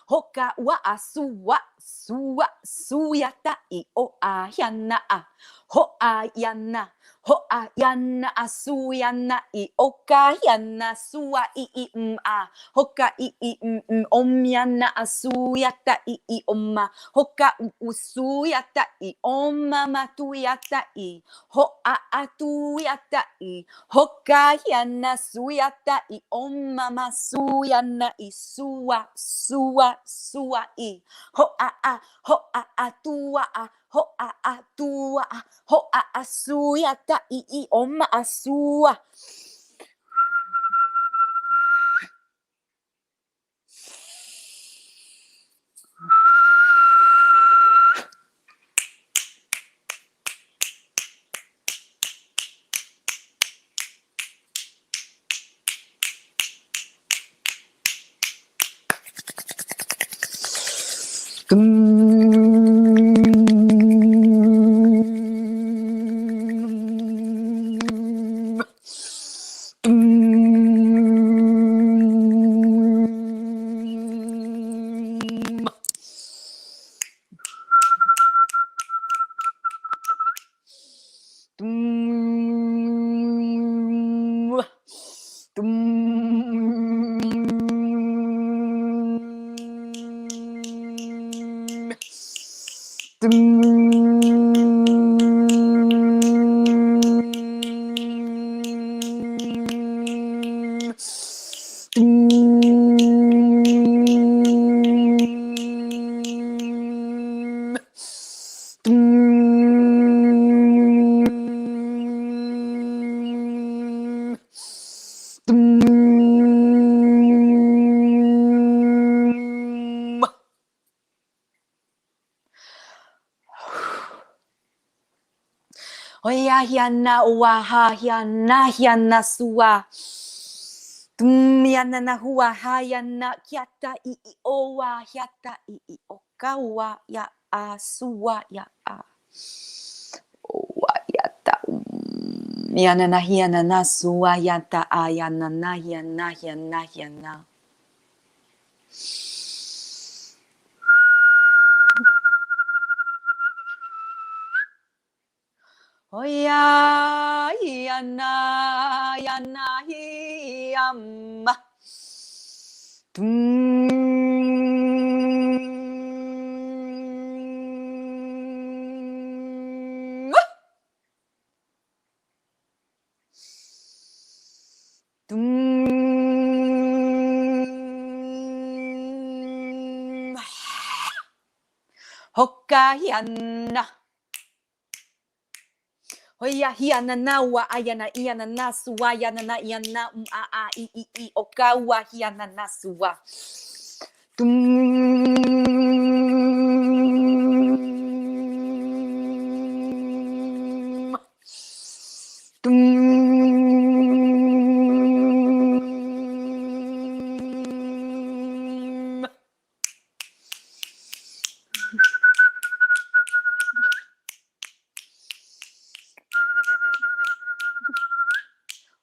Speaker 3: hoka wa suya ta I yana ho yana asuyana I oka yana sua I hoka I omyana asuyata I oma hoka usuyata I oma matuyata I ho atuyata I hoka yana suyata I oma masuyana I sua I ho atua ho atua ho asuyata I oma asua. Oya hiana waha hiana sua. Yana na hua hayana kiata I owa hiata I okawa ya a sua ya a. Owa yata yana na hiana na sua yata a yana na hiana. Oya yana hiyama. Hoka hiana. Oya hiana na wa ayana iana na suwa yana na iana I okawa hiana na suwa.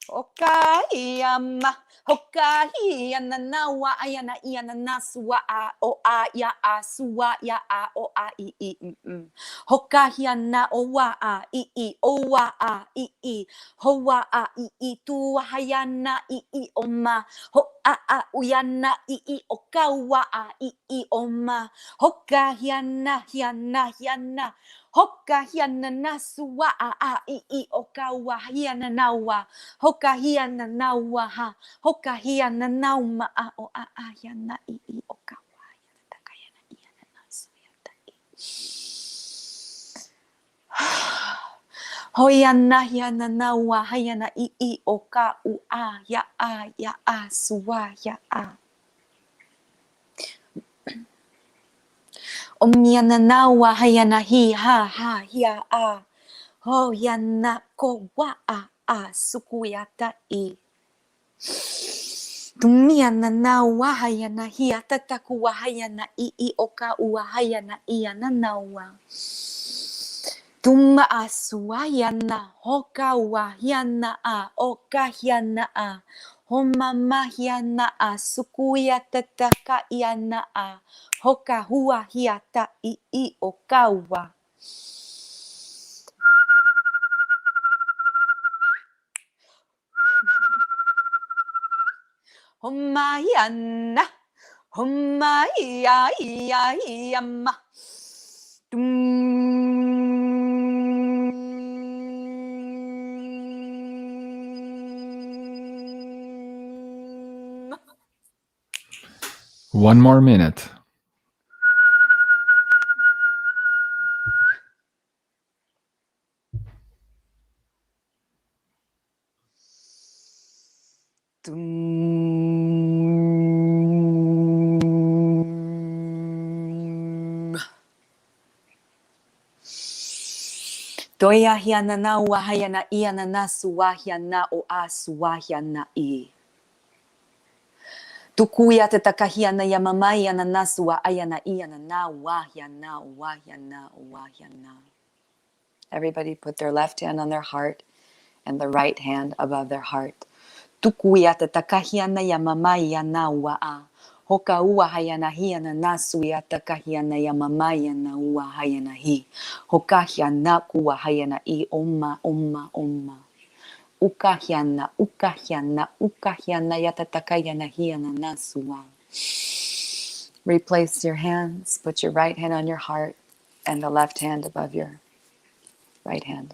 Speaker 3: Okayama, Hokayana nawa ayana iana naswa o ya suwa ya o I. Hokahiana owa I owa I hoa I tu hayana I oma ho uyana I okawa I oma hokahiana hiana Hokahiana nasua I okawa hiana nawa Hokahiana nawa ha Hokahiana nauma o hiana I okawa takayana iana nasuya tai Hoyana hiana nawa hayana I oka ya suwa ya Omyana nawa hayana hi ha ya ho yana ko wa sukuyata I Tumiana na wahayana hia tataku wahayana I oka wahayana iana nawa. Tuma aswayana hoka wahyana a oka hyana a homa mahyana a sukuya tataka iana a hoka hua hiata I okawa. Homa hyana homa ya ya yama.
Speaker 1: One more minute.
Speaker 3: Toya hiana na wahayana iana na suwahyana o asuwahyana I. Tukuya te takahiana yamamaiana na suwa ayana iana na wahyana wahyana wahyana. Everybody put their left hand on their heart and the right hand above their heart. Tukuya te takahiana yamamaiana waa. Hoka ua hayana hiana nasu ya takahiana yamamayana ua hayana hi. Hokahiana kuwa hayana I oma oma oma. Ukahiana ukahiana ukahiana yatatakayana hiana nasua. Replace your hands. Put your right hand on your heart and the left hand above your right hand.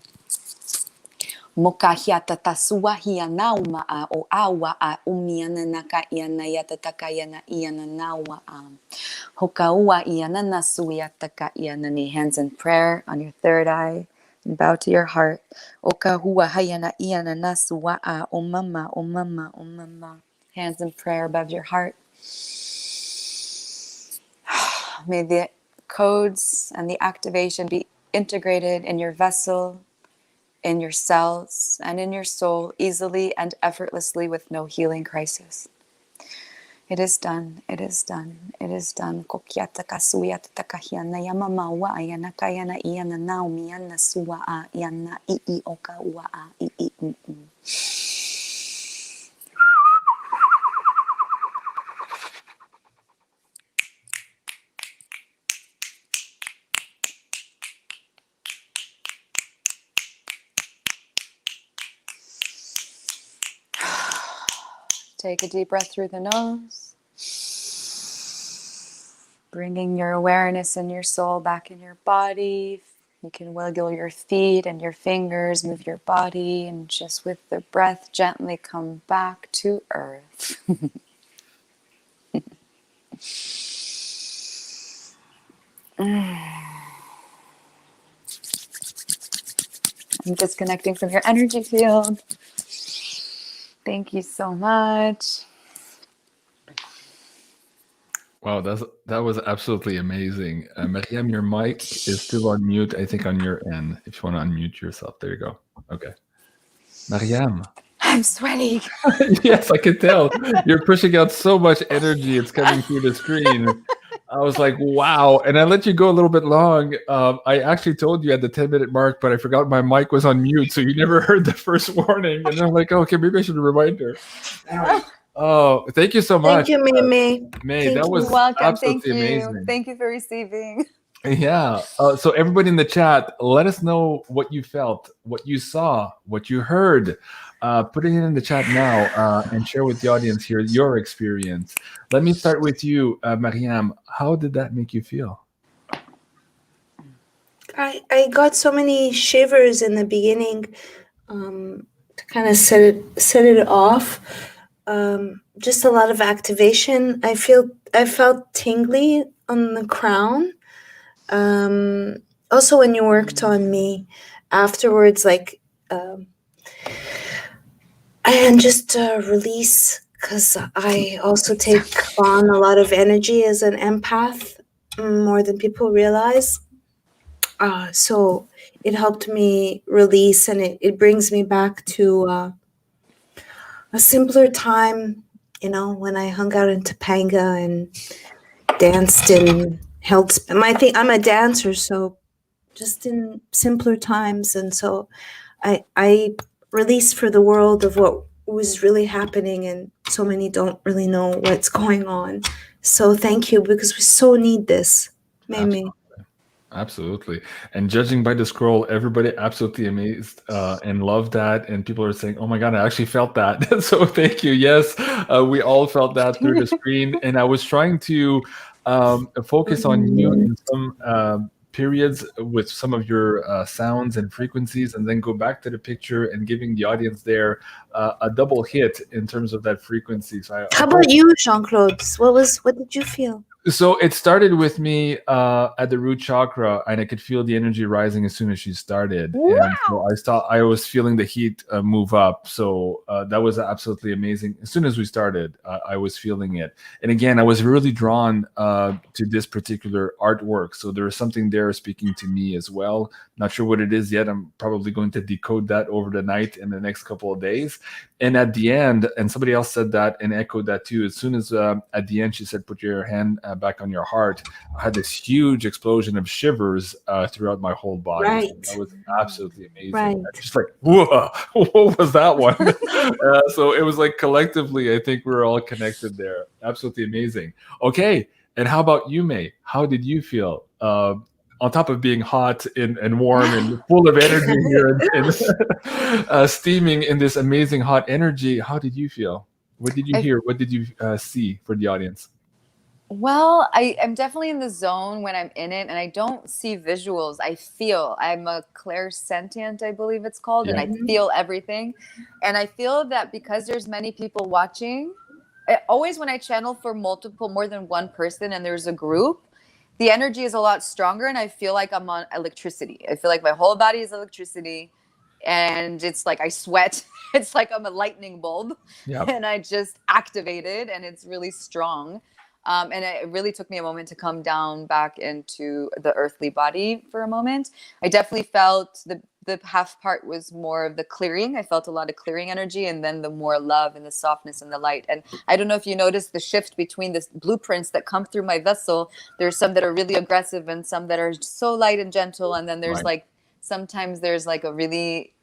Speaker 3: Mokahiata tasua hiana umaa o awa a umiana naka iana yatatakayana iana nawa a. Hokaua iana nasu yataka iana ni. Hands in prayer on your third eye. And bow to your heart. Okahua hayana iana nasu wa'a o mama o mama o mama. Hands in prayer above your heart. May the codes and the activation be integrated in your vessel, in your cells, and in your soul easily and effortlessly with no healing crisis. It is done. It is done. It is done. Kokiata kasuyata takahiana yamama wa ayana kayana iana naumiana suwa a iana I oka wa a I. Take a deep breath through the nose. Bringing your awareness and your soul back in your body. You can wiggle your feet and your fingers, move your body, and just with the breath gently come back to earth. I'm disconnecting from your energy field. Thank you so much.
Speaker 1: Wow, that was absolutely amazing. MARYAM, your mic is still on mute, I think, on your end. If you want to unmute yourself. There you go. Okay. MARYAM.
Speaker 3: I'm sweating.
Speaker 1: Yes, I can tell. You're pushing out so much energy. It's coming through the screen. I was like, wow. And I let you go a little bit long. I actually told you at the 10-minute mark, but I forgot my mic was on mute. So you never heard the first warning. And I'm like, oh, okay, maybe I should remind her. Oh, thank you so much.
Speaker 2: Thank you, May.
Speaker 1: May, that was
Speaker 3: welcome. Thank
Speaker 1: absolutely
Speaker 3: you.
Speaker 1: amazing.
Speaker 3: Thank you for receiving.
Speaker 1: Yeah. So everybody in the chat, let us know what you felt, what you saw, what you heard. Put it in the chat now and share with the audience here your experience. Let me start with you, MARYAM. How did that make you feel?
Speaker 2: I got so many shivers in the beginning to kind of set it off. Just a lot of activation. I felt tingly on the crown. Also, when you worked on me afterwards, like and just release, because I also take on a lot of energy as an empath, more than people realize. So it helped me release, and it brings me back to a simpler time you know, when I hung out in Topanga and danced and held. I'm a dancer, so just in simpler times, and so I released for the world of what was really happening, and so many don't really know what's going on. So thank you, because we so need this. Maybe.
Speaker 1: Absolutely. And judging by the scroll, everybody absolutely amazed and loved that. And people are saying, oh my God, I actually felt that. So thank you. Yes, we all felt that through the screen. And I was trying to focus on you in some periods with some of your sounds and frequencies, and then go back to the picture and giving the audience there a double hit in terms of that frequency. So
Speaker 2: How about you, Jean-Claude? What did you feel?
Speaker 1: So it started with me at the root chakra, and I could feel the energy rising as soon as she started.
Speaker 3: Wow.
Speaker 1: And so I was feeling the heat move up. So that was absolutely amazing. As soon as we started, I was feeling it. And again, I was really drawn to this particular artwork. So there was something there speaking to me as well. Not sure what it is yet. I'm probably going to decode that over the night in the next couple of days. And at the end, and somebody else said that and echoed that too, as soon as at the end she said, put your hand back on your heart, I had this huge explosion of shivers throughout my whole body.
Speaker 2: Right.
Speaker 1: So that was absolutely amazing.
Speaker 2: Right.
Speaker 1: Just like, whoa, what was that one? So it was like collectively, I think we were all connected there. Absolutely amazing. Okay. And how about you, May? How did you feel? On top of being hot and warm and full of energy here and steaming in this amazing hot energy, how did you feel? What did you hear? What did you see for the audience?
Speaker 3: Well, I'm definitely in the zone when I'm in it, and I don't see visuals. I feel. I'm a clairsentient, I believe it's called, and I feel everything. And I feel that because there's many people watching, always when I channel for more than one person and there's a group, the energy is a lot stronger, and I feel like I'm on electricity. I feel like my whole body is electricity, and it's like I sweat. It's like I'm a lightning bulb, and I just activated, and it's really strong. And it really took me a moment to come down back into the earthly body for a moment. I definitely felt the half part was more of the clearing. I felt a lot of clearing energy, and then the more love and the softness and the light. And I don't know if you noticed the shift between the blueprints that come through my vessel. There's some that are really aggressive and some that are so light and gentle. And then there's like, sometimes there's like a really,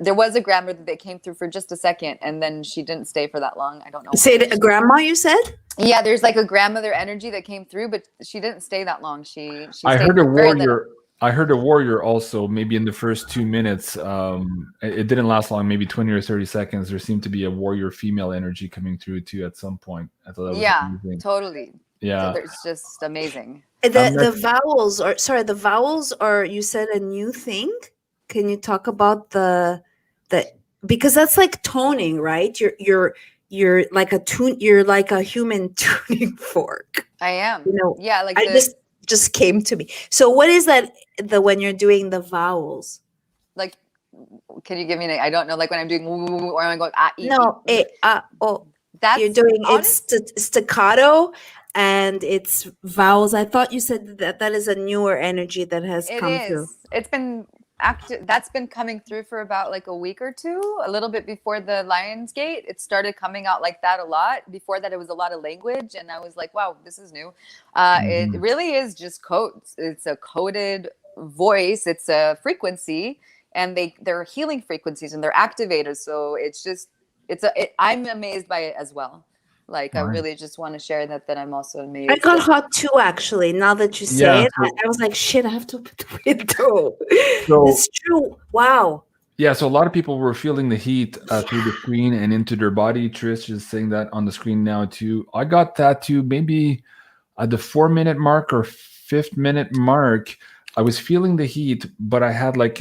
Speaker 3: there was a grandmother that came through for just a second, and then she didn't stay for that long. I don't know.
Speaker 2: Say it, a grandma, you said?
Speaker 3: Yeah, there's like a grandmother energy that came through, but she didn't stay that long. She
Speaker 1: I heard a warrior. I heard a warrior also, maybe in the first 2 minutes. It didn't last long, maybe 20 or 30 seconds. There seemed to be a warrior female energy coming through too at some point. I thought that was amazing.
Speaker 3: Totally.
Speaker 1: Yeah.
Speaker 3: So it's just amazing.
Speaker 2: The vowels are, you said, a new thing. Can you talk about the because that's like toning, right? You're like a human tuning fork.
Speaker 3: I am.
Speaker 2: You know,
Speaker 3: yeah, like
Speaker 2: just came to me. So what is that when you're doing the vowels?
Speaker 3: Like, can you give me I don't know, like when I'm doing or I'm going
Speaker 2: no,
Speaker 3: that's
Speaker 2: you're doing it's staccato and it's vowels. I thought you said that is a newer energy that has come through.
Speaker 3: It's been that's been coming through for about like a week or two, a little bit before the Lionsgate. It started coming out like that a lot. Before that, it was a lot of language, and I was like, wow, this is new. It really is just codes. It's a coded voice. It's a frequency, and they're healing frequencies, and they're activators. So it's just, I'm amazed by it as well. Like, I really just want to share that I'm also amazed.
Speaker 2: I got hot too, actually. Now that you say it, I was like, shit, I have to open the window. It's true. Wow.
Speaker 1: Yeah, so a lot of people were feeling the heat through the screen and into their body. Trish is saying that on the screen now too. I got that too, maybe at the 4-minute mark or 5th-minute mark. I was feeling the heat, but I had like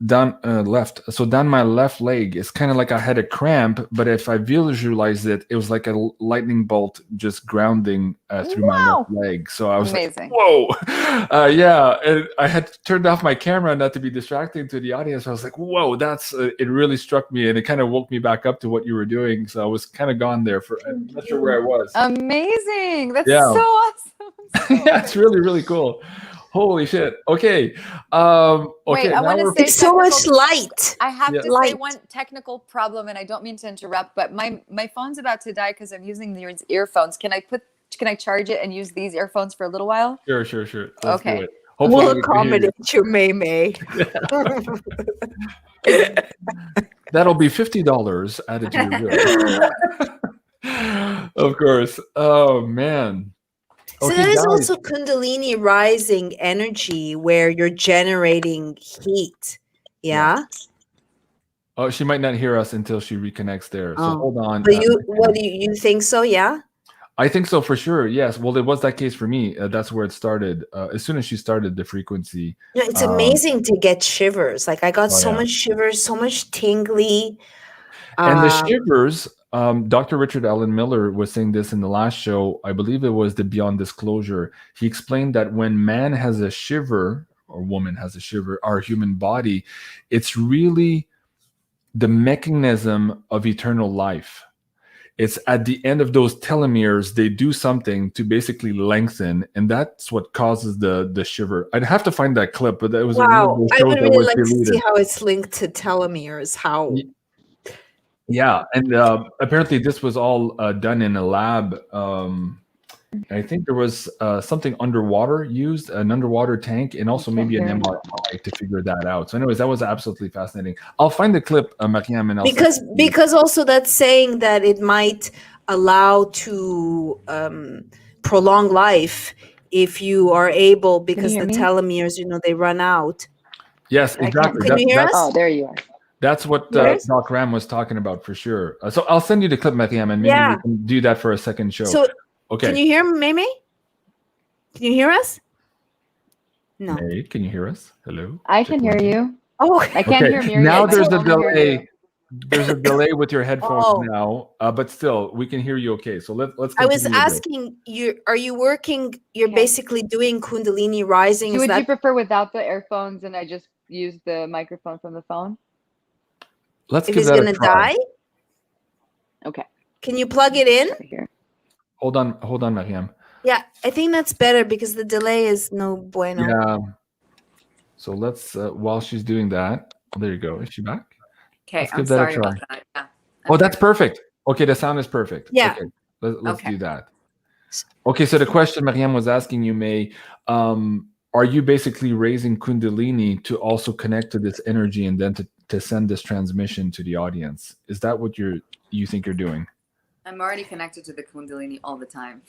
Speaker 1: down my left leg, it's kind of like I had a cramp, but if I visualized it, it was like a lightning bolt just grounding through my left leg. So I was
Speaker 3: amazing.
Speaker 1: Like, whoa. Yeah, and I had turned off my camera not to be distracting to the audience. I was like, whoa, that's it really struck me, and it kind of woke me back up to what you were doing. So I was kind of gone there for, I'm not sure where I was.
Speaker 3: Amazing. That's so awesome.
Speaker 1: Yeah, it's really, really cool. Holy shit. Okay.
Speaker 3: Wait, I
Speaker 1: now
Speaker 3: want to
Speaker 1: we're-
Speaker 3: say
Speaker 2: It's so much
Speaker 3: technical-
Speaker 2: light.
Speaker 3: I have
Speaker 1: Yeah.
Speaker 3: to say
Speaker 2: Light.
Speaker 3: one technical problem, and I don't mean to interrupt, but my phone's about to die because I'm using these earphones. Can I charge it and use these earphones for a little while?
Speaker 1: Sure. Let's
Speaker 3: Okay.
Speaker 1: do it. Hopefully
Speaker 2: We'll
Speaker 1: we can hear you.
Speaker 2: accommodate you, May May.
Speaker 1: That'll be $50 added to your bill. Of course. Oh man.
Speaker 2: So
Speaker 1: Okay,
Speaker 2: that is
Speaker 1: guys.
Speaker 2: also Kundalini rising energy where you're generating heat. Yeah.
Speaker 1: Oh, she might not hear us until she reconnects there. So
Speaker 2: Oh.
Speaker 1: hold on.
Speaker 2: But you think so? Yeah.
Speaker 1: I think so for sure. Yes. Well, it was that case for me. That's where it started. As soon as she started the frequency.
Speaker 2: You know, it's amazing to get shivers. Like I got so
Speaker 1: yeah.
Speaker 2: much shivers, so much tingly.
Speaker 1: And the shivers, Dr. Richard Allen Miller was saying this in the last show. I believe it was the Beyond Disclosure. He explained that when man has a shiver or woman has a shiver, our human body, it's really the mechanism of eternal life. It's at the end of those telomeres, they do something to basically lengthen, and that's what causes the shiver. I'd have to find that clip, but that was
Speaker 2: wow. I would
Speaker 1: that
Speaker 2: really
Speaker 1: was
Speaker 2: like to
Speaker 1: deleted.
Speaker 2: see how it's linked to telomeres. How
Speaker 1: Yeah, and apparently this was all done in a lab. I think there was something underwater used, an underwater tank, and also maybe an MRI to figure that out. So anyways, that was absolutely fascinating. I'll find the clip, Mariam, and I'll
Speaker 2: because also that's saying that it might allow to prolong life if you are able, because the
Speaker 3: hear me?
Speaker 2: telomeres, you know, they run out.
Speaker 1: Yes, exactly.
Speaker 2: Can you hear us?
Speaker 3: Oh, there you are.
Speaker 1: That's what
Speaker 2: Yes.
Speaker 1: Doc Ram was talking about for sure. So I'll send you the clip, Mariam, and maybe
Speaker 2: Yeah.
Speaker 1: we can do that for a second show.
Speaker 2: So
Speaker 1: okay.
Speaker 2: can you hear May May? Can you hear us? No.
Speaker 1: Hey, can you hear us? Hello?
Speaker 3: I can hear you.
Speaker 2: Oh,
Speaker 3: I can't hear Miriam.
Speaker 1: Now
Speaker 3: I
Speaker 1: there's
Speaker 3: can
Speaker 1: a
Speaker 3: only hear
Speaker 1: delay.
Speaker 3: you.
Speaker 1: There's a delay with your headphones
Speaker 2: Oh.
Speaker 1: now, but still, we can hear you okay. So let's.
Speaker 2: I was
Speaker 1: continue with it.
Speaker 2: asking you, are you working? You're
Speaker 3: Okay.
Speaker 2: basically doing Kundalini rising. Is
Speaker 3: Would you
Speaker 2: that
Speaker 3: prefer without the earphones and I just use the microphone from the phone?
Speaker 1: Let's
Speaker 2: if
Speaker 1: give
Speaker 2: he's
Speaker 1: that
Speaker 2: gonna
Speaker 1: a try.
Speaker 2: die?
Speaker 3: Okay.
Speaker 2: Can you plug it in?
Speaker 3: Over here.
Speaker 1: Hold on, Mariam.
Speaker 2: Yeah, I think that's better because the delay is no bueno.
Speaker 1: Yeah. So let's while she's doing that. There you go. Is she back?
Speaker 3: Okay,
Speaker 1: Let's
Speaker 3: I'm
Speaker 1: give that a
Speaker 3: sorry
Speaker 1: try.
Speaker 3: about that. Yeah.
Speaker 1: Oh, that's perfect. Okay, the sound is perfect.
Speaker 2: Yeah.
Speaker 1: Okay, let's
Speaker 3: Okay.
Speaker 1: do that. Okay, so the question Mariam was asking you, May, are you basically raising Kundalini to also connect to this energy and then to send this transmission to the audience? Is that what you think you're doing?
Speaker 3: I'm already connected to the Kundalini all the time.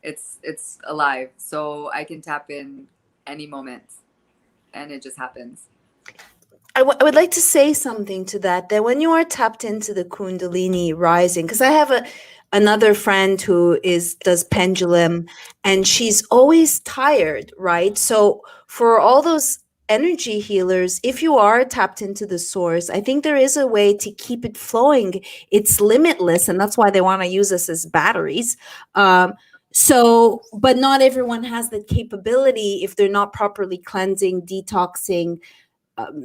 Speaker 3: It's alive, so I can tap in any moment, and it just happens.
Speaker 2: I would like to say something to that when you are tapped into the Kundalini rising, because I have another friend who does pendulum, and she's always tired, right? So for all those energy healers, if you are tapped into the source, I think there is a way to keep it flowing. It's limitless, and that's why they want to use us as batteries. So, but not everyone has the capability if they're not properly cleansing, detoxing.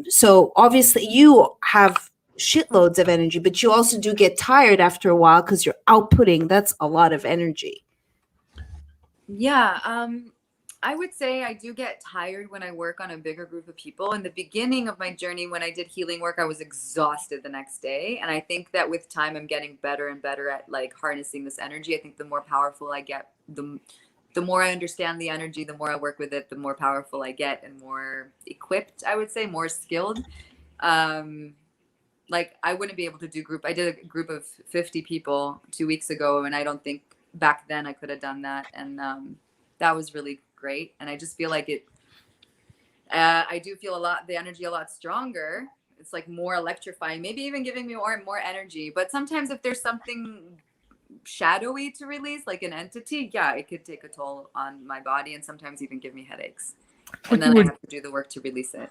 Speaker 2: So obviously you have shitloads of energy, but you also do get tired after a while because you're outputting. That's a lot of energy.
Speaker 3: Yeah, I would say I do get tired when I work on a bigger group of people. In the beginning of my journey, when I did healing work, I was exhausted the next day. And I think that with time, I'm getting better and better at like harnessing this energy. I think the more powerful I get, the more I understand the energy, the more I work with it, the more powerful I get and more equipped, I would say, more skilled. Like I wouldn't be able to do I did a group of 50 people 2 weeks ago, and I don't think back then I could have done that. And that was really great. And I just feel like I do feel the energy a lot stronger. It's like more electrifying, maybe even giving me more energy. But sometimes if there's something shadowy to release, like an entity, yeah, it could take a toll on my body and sometimes even give me headaches. And then I have to do the work to release it.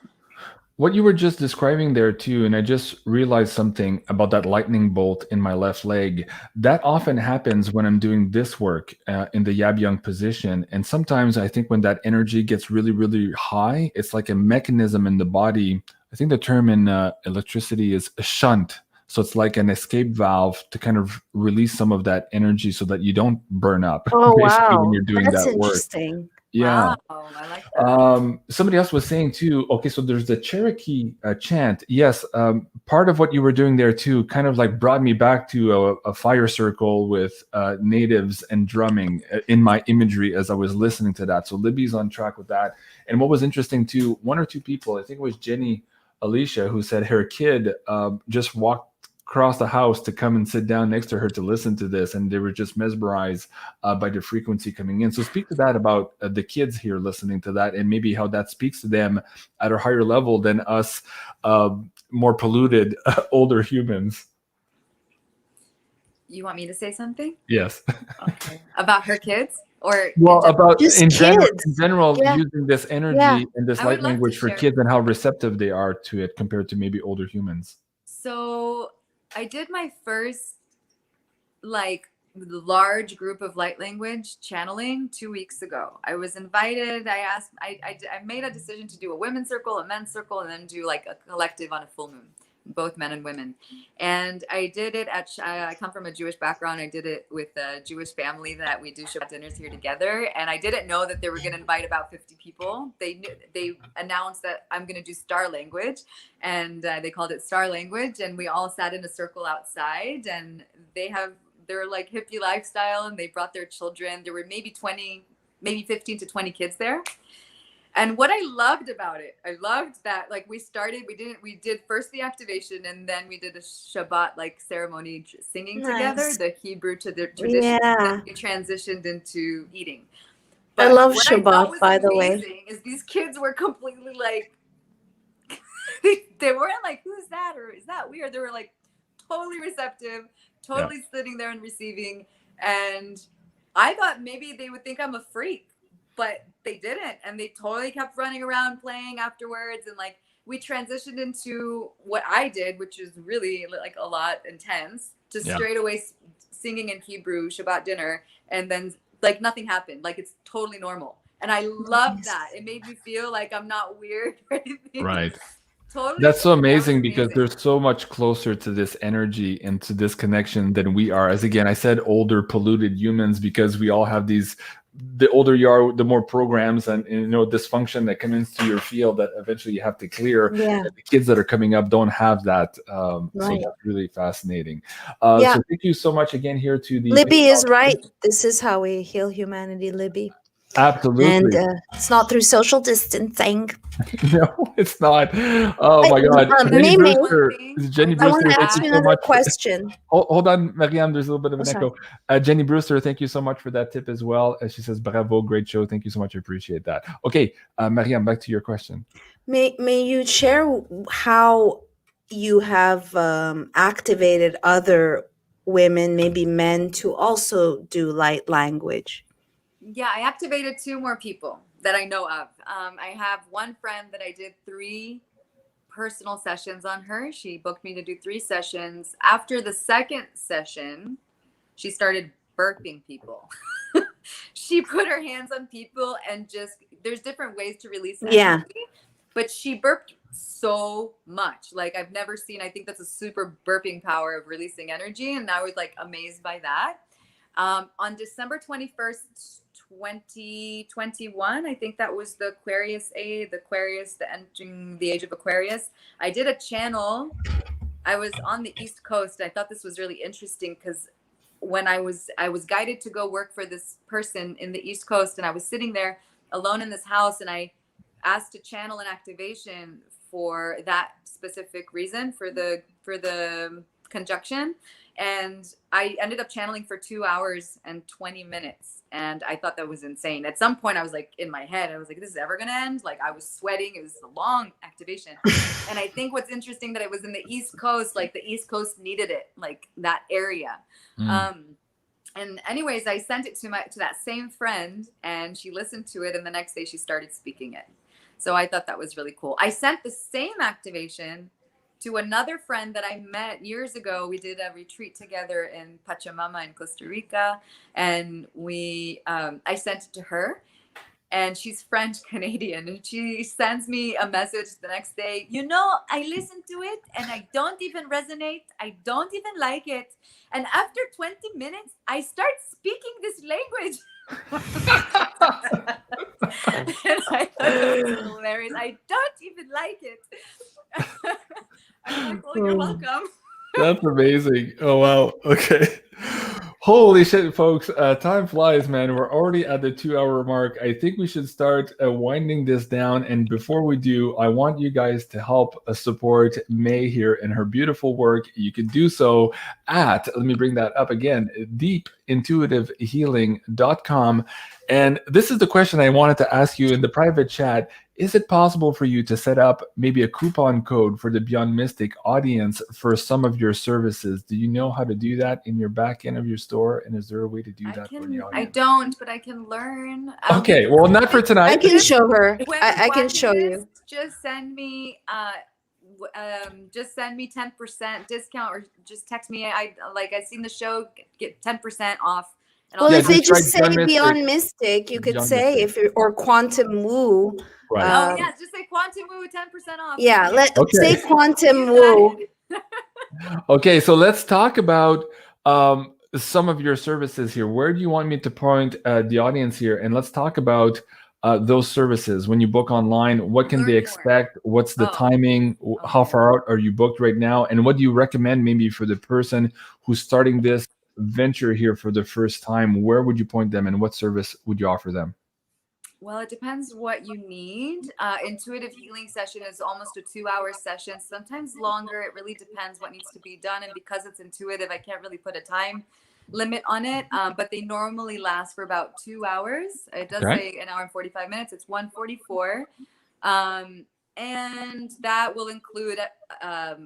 Speaker 1: What you were just describing there too, and I just realized something about that lightning bolt in my left leg. That often happens when I'm doing this work in the Yab Yang position. And sometimes I think when that energy gets really, really high, it's like a mechanism in the body. I think the term in electricity is a shunt. So it's like an escape valve to kind of release some of that energy so that you don't burn up.
Speaker 2: Oh,
Speaker 1: basically,
Speaker 2: wow.
Speaker 1: when you're doing
Speaker 2: That's
Speaker 1: that work.
Speaker 2: interesting.
Speaker 1: Yeah.
Speaker 3: Wow, I like that.
Speaker 1: Somebody else was saying too, okay, so there's the Cherokee chant. Yes, part of what you were doing there too kind of like brought me back to a fire circle with natives and drumming in my imagery as I was listening to that. So Libby's on track with that. And what was interesting too, one or two people, I think it was Jenny Alicia, who said her kid just walked across the house to come and sit down next to her to listen to this, and they were just mesmerized by the frequency coming in. So speak to that about the kids here listening to that, and maybe how that speaks to them at a higher level than us more polluted older humans.
Speaker 3: You want me to say something?
Speaker 1: Yes.
Speaker 3: Okay. About her kids? Or
Speaker 1: Well, about
Speaker 2: Just
Speaker 1: in
Speaker 2: kids.
Speaker 1: general
Speaker 2: Yeah.
Speaker 1: using this energy
Speaker 2: Yeah.
Speaker 1: and this
Speaker 3: I would
Speaker 1: light
Speaker 3: love to
Speaker 1: language for
Speaker 3: share.
Speaker 1: kids and how receptive they are to it compared to maybe older humans.
Speaker 3: So I did my first like large group of light language channeling 2 weeks ago. I was invited. I made a decision to do a women's circle, a men's circle, and then do like a collective on a full moon, both men and women. And I did it at, I come from a Jewish background. I did it with a Jewish family that we do Shabbat dinners here together. And I didn't know that they were going to invite about 50 people. They announced that I'm going to do star language, and they called it star language. And we all sat in a circle outside, and they're like hippie lifestyle, and they brought their children. There were maybe 15 to 20 kids there. And what I loved about it, I loved that like we did first the activation, and then we did a Shabbat like ceremony singing together, the Hebrew to the tradition.
Speaker 2: Yeah.
Speaker 3: And then we transitioned into eating.
Speaker 2: I love
Speaker 3: what I
Speaker 2: Shabbat,
Speaker 3: thought was
Speaker 2: by the way.
Speaker 3: amazing is these kids were completely like, they weren't like, who's that? Or is that weird? They were like totally receptive, totally sitting there and receiving. And I thought maybe they would think I'm a freak, but they didn't. And they totally kept running around playing afterwards. And like, we transitioned into what I did, which is really like a lot intense, to straight away singing in Hebrew Shabbat dinner. And then like nothing happened. Like it's totally normal. And I love that. It made me feel like I'm not weird or anything.
Speaker 1: Right.
Speaker 3: Totally.
Speaker 1: That's so amazing because they're so much closer to this energy and to this connection than we are. As again, I said older polluted humans, because we all have these, the older you are, the more programs and dysfunction that comes into your field that eventually you have to clear.
Speaker 2: Yeah.
Speaker 1: And the kids that are coming up don't have that. So that's really fascinating. So thank you so much again here to the
Speaker 2: Libby is right. This is how we heal humanity, Libby.
Speaker 1: Absolutely.
Speaker 2: And it's not through social distancing.
Speaker 1: No, it's not. Oh my God. Jenny Brewster,
Speaker 2: I want to ask you another question.
Speaker 1: Hold on, Maryam, there's a little bit of an echo. Jenny Brewster, thank you so much for that tip as well. She says, bravo, great show. Thank you so much. I appreciate that. Okay, Maryam, back to your question.
Speaker 2: May you share how you have activated other women, maybe men, to also do light language?
Speaker 3: Yeah, I activated 2 more people that I know of. I have one friend that I did 3 personal sessions on her. She booked me to do 3 sessions. After the second session, she started burping people. She put her hands on people and just, there's different ways to release energy, but she burped so much. Like I've never seen, I think that's a super burping power of releasing energy. And I was like amazed by that. On December 21st, 2021, I think that was the entering the age of Aquarius. I did a channel. I was on the East Coast. I thought this was really interesting because when I was guided to go work for this person in the East Coast, and I was sitting there alone in this house, and I asked to channel an activation for that specific reason, for the conjunction. And I ended up channeling for 2 hours and 20 minutes. And I thought that was insane. At some point I was like in my head, I was like, this is ever going to end? Like I was sweating. It was a long activation. And I think what's interesting that it was in the East Coast, like the East Coast needed it, like that area. And anyways, I sent it to that same friend, and she listened to it. And the next day she started speaking it. So I thought that was really cool. I sent the same activation to another friend that I met years ago. We did a retreat together in Pachamama in Costa Rica, and I sent it to her, and she's French Canadian, and she sends me a message the next day. I listened to it and I don't even resonate. I don't even like it. And after 20 minutes, I start speaking this language. And I thought it was hilarious. I don't even like it. I'm like, well, you're welcome.
Speaker 1: That's amazing. Oh, wow. Okay. Holy shit, folks. Time flies, man. We're already at the 2-hour mark. I think we should start winding this down. And before we do, I want you guys to help support May here in her beautiful work. You can do so at, let me bring that up again, deepintuitivehealing.com. And this is the question I wanted to ask you in the private chat. Is it possible for you to set up maybe a coupon code for the Beyond Mystic audience for some of your services? Do you know how to do that in your back end of your store? And is there a way to do that for the audience?
Speaker 3: I don't, but I can learn.
Speaker 1: Okay, well, not for tonight.
Speaker 2: I can show her. I can show you.
Speaker 3: Just send me 10% discount, or just text me. I've seen the show, get 10% off.
Speaker 2: Well, if they just say Beyond Mystic, you could say if you're, or Quantum Woo.
Speaker 1: Right.
Speaker 3: Just say Quantum Woo, 10% off.
Speaker 2: Yeah, let's say Quantum Woo.
Speaker 1: Okay, so let's talk about some of your services here. Where do you want me to point the audience here? And let's talk about those services. When you book online, what can they expect? What's the timing? How far out are you booked right now? And what do you recommend maybe for the person who's starting this venture here for the first time? Where would you point them, and what service would you offer them?
Speaker 3: Well, it depends what you need. Intuitive healing session is almost a 2-hour session, sometimes longer. It really depends what needs to be done. And because it's intuitive, I can't really put a time limit on it, but they normally last for about 2 hours. It does say 1 hour and 45 minutes. It's 1:44. And that will include a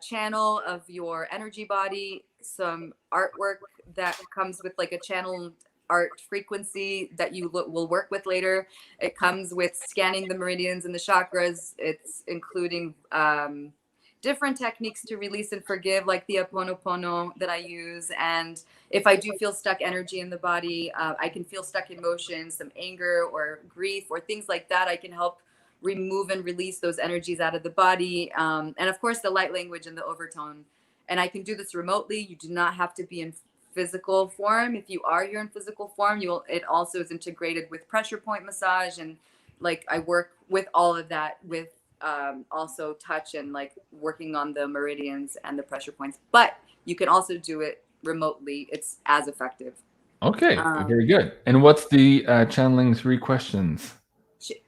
Speaker 3: channel of your energy body, some artwork that comes with like a channel art frequency that you will work with later. It comes with scanning the meridians and the chakras. It's including different techniques to release and forgive, like the Ho'oponopono that I use. And if I do feel stuck energy in the body, I can feel stuck emotions, some anger or grief or things like that. I can help remove and release those energies out of the body. And of course, the light language and the overtone. And I can do this remotely. You do not have to be in physical form. If you are here in physical form, it also is integrated with pressure point massage, and like I work with all of that with also touch and like working on the meridians and the pressure points. But you can also do it remotely. It's as effective. Okay,
Speaker 1: very good. And what's the channeling 3 questions?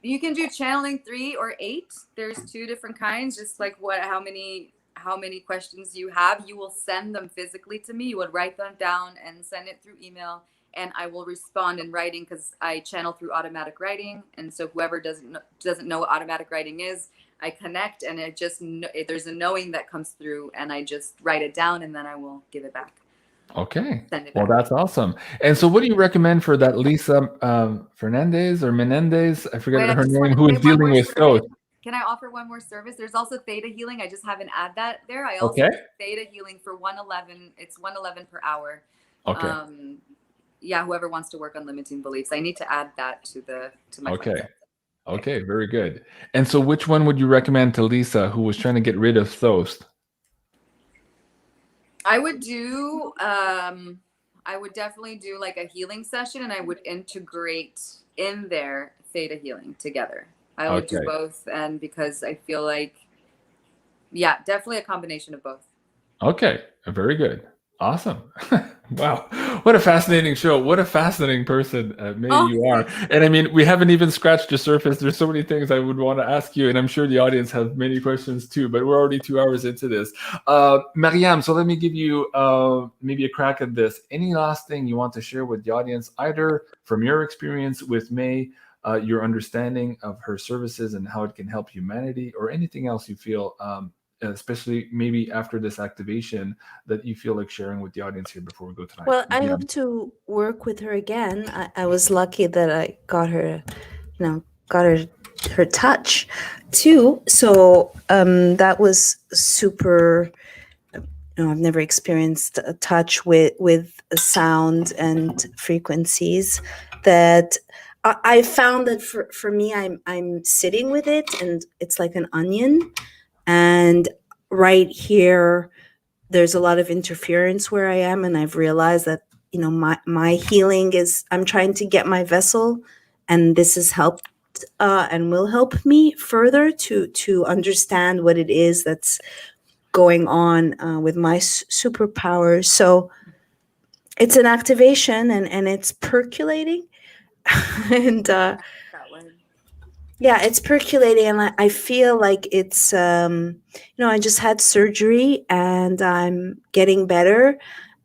Speaker 3: You can do channeling 3 or 8. There's 2 different kinds. Just like how many questions you have, you will send them physically to me. You would write them down and send it through email, and I will respond in writing, because I channel through automatic writing. And so whoever doesn't know what automatic writing is, I connect, and there's a knowing that comes through, and I just write it down, and then I will give it back.
Speaker 1: Okay. Well, that's awesome. And so what do you recommend for that Lisa Fernandez or Menendez? I forget her name, who is dealing with those.
Speaker 3: Can I offer one more service? There's also Theta healing. I just haven't added that there. I also do Theta healing for 111. It's 111 per hour.
Speaker 1: Okay.
Speaker 3: Yeah, whoever wants to work on limiting beliefs. I need to add that to my
Speaker 1: Okay. Okay, very good. And so which one would you recommend to Lisa, who was trying to get rid of Thoth?
Speaker 3: I would definitely do like a healing session, and I would integrate in there Theta healing together. I would do both, and because I feel like, definitely a combination of both.
Speaker 1: Okay, very good. Awesome. Wow. What a fascinating show. What a fascinating person, May, you are. And I mean, we haven't even scratched the surface. There's so many things I would want to ask you, and I'm sure the audience has many questions too, but we're already 2 hours into this. MARYAM, so let me give you maybe a crack at this. Any last thing you want to share with the audience, either from your experience with May, your understanding of her services and how it can help humanity, or anything else you feel, especially maybe after this activation, that you feel like sharing with the audience here before we go tonight?
Speaker 2: Well, I hope to work with her again. I was lucky that I got her, her touch too. So that was super. I've never experienced a touch with sound and frequencies that. I found that for me, I'm sitting with it, and it's like an onion. And right here, there's a lot of interference where I am, and I've realized that my healing is, I'm trying to get my vessel, and this has helped and will help me further to understand what it is that's going on with my superpower. So it's an activation, and it's percolating. And yeah, it's percolating, and I feel like it's I just had surgery and I'm getting better,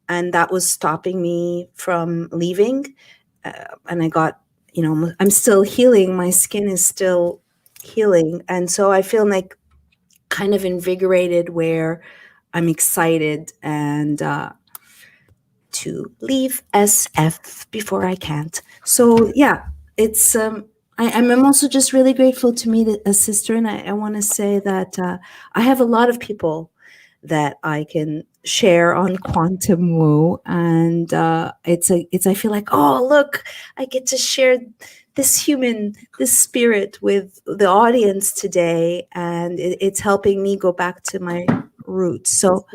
Speaker 2: and that was stopping me from leaving. And I got, I'm still healing. My skin is still healing, and so I feel like kind of invigorated, where I'm excited and to leave SF before I can't. So yeah, it's I'm also just really grateful to meet a sister, and I want to say that I have a lot of people that I can share on quantum woo, and it's I feel like, oh look, I get to share this spirit with the audience today, and it's helping me go back to my roots. So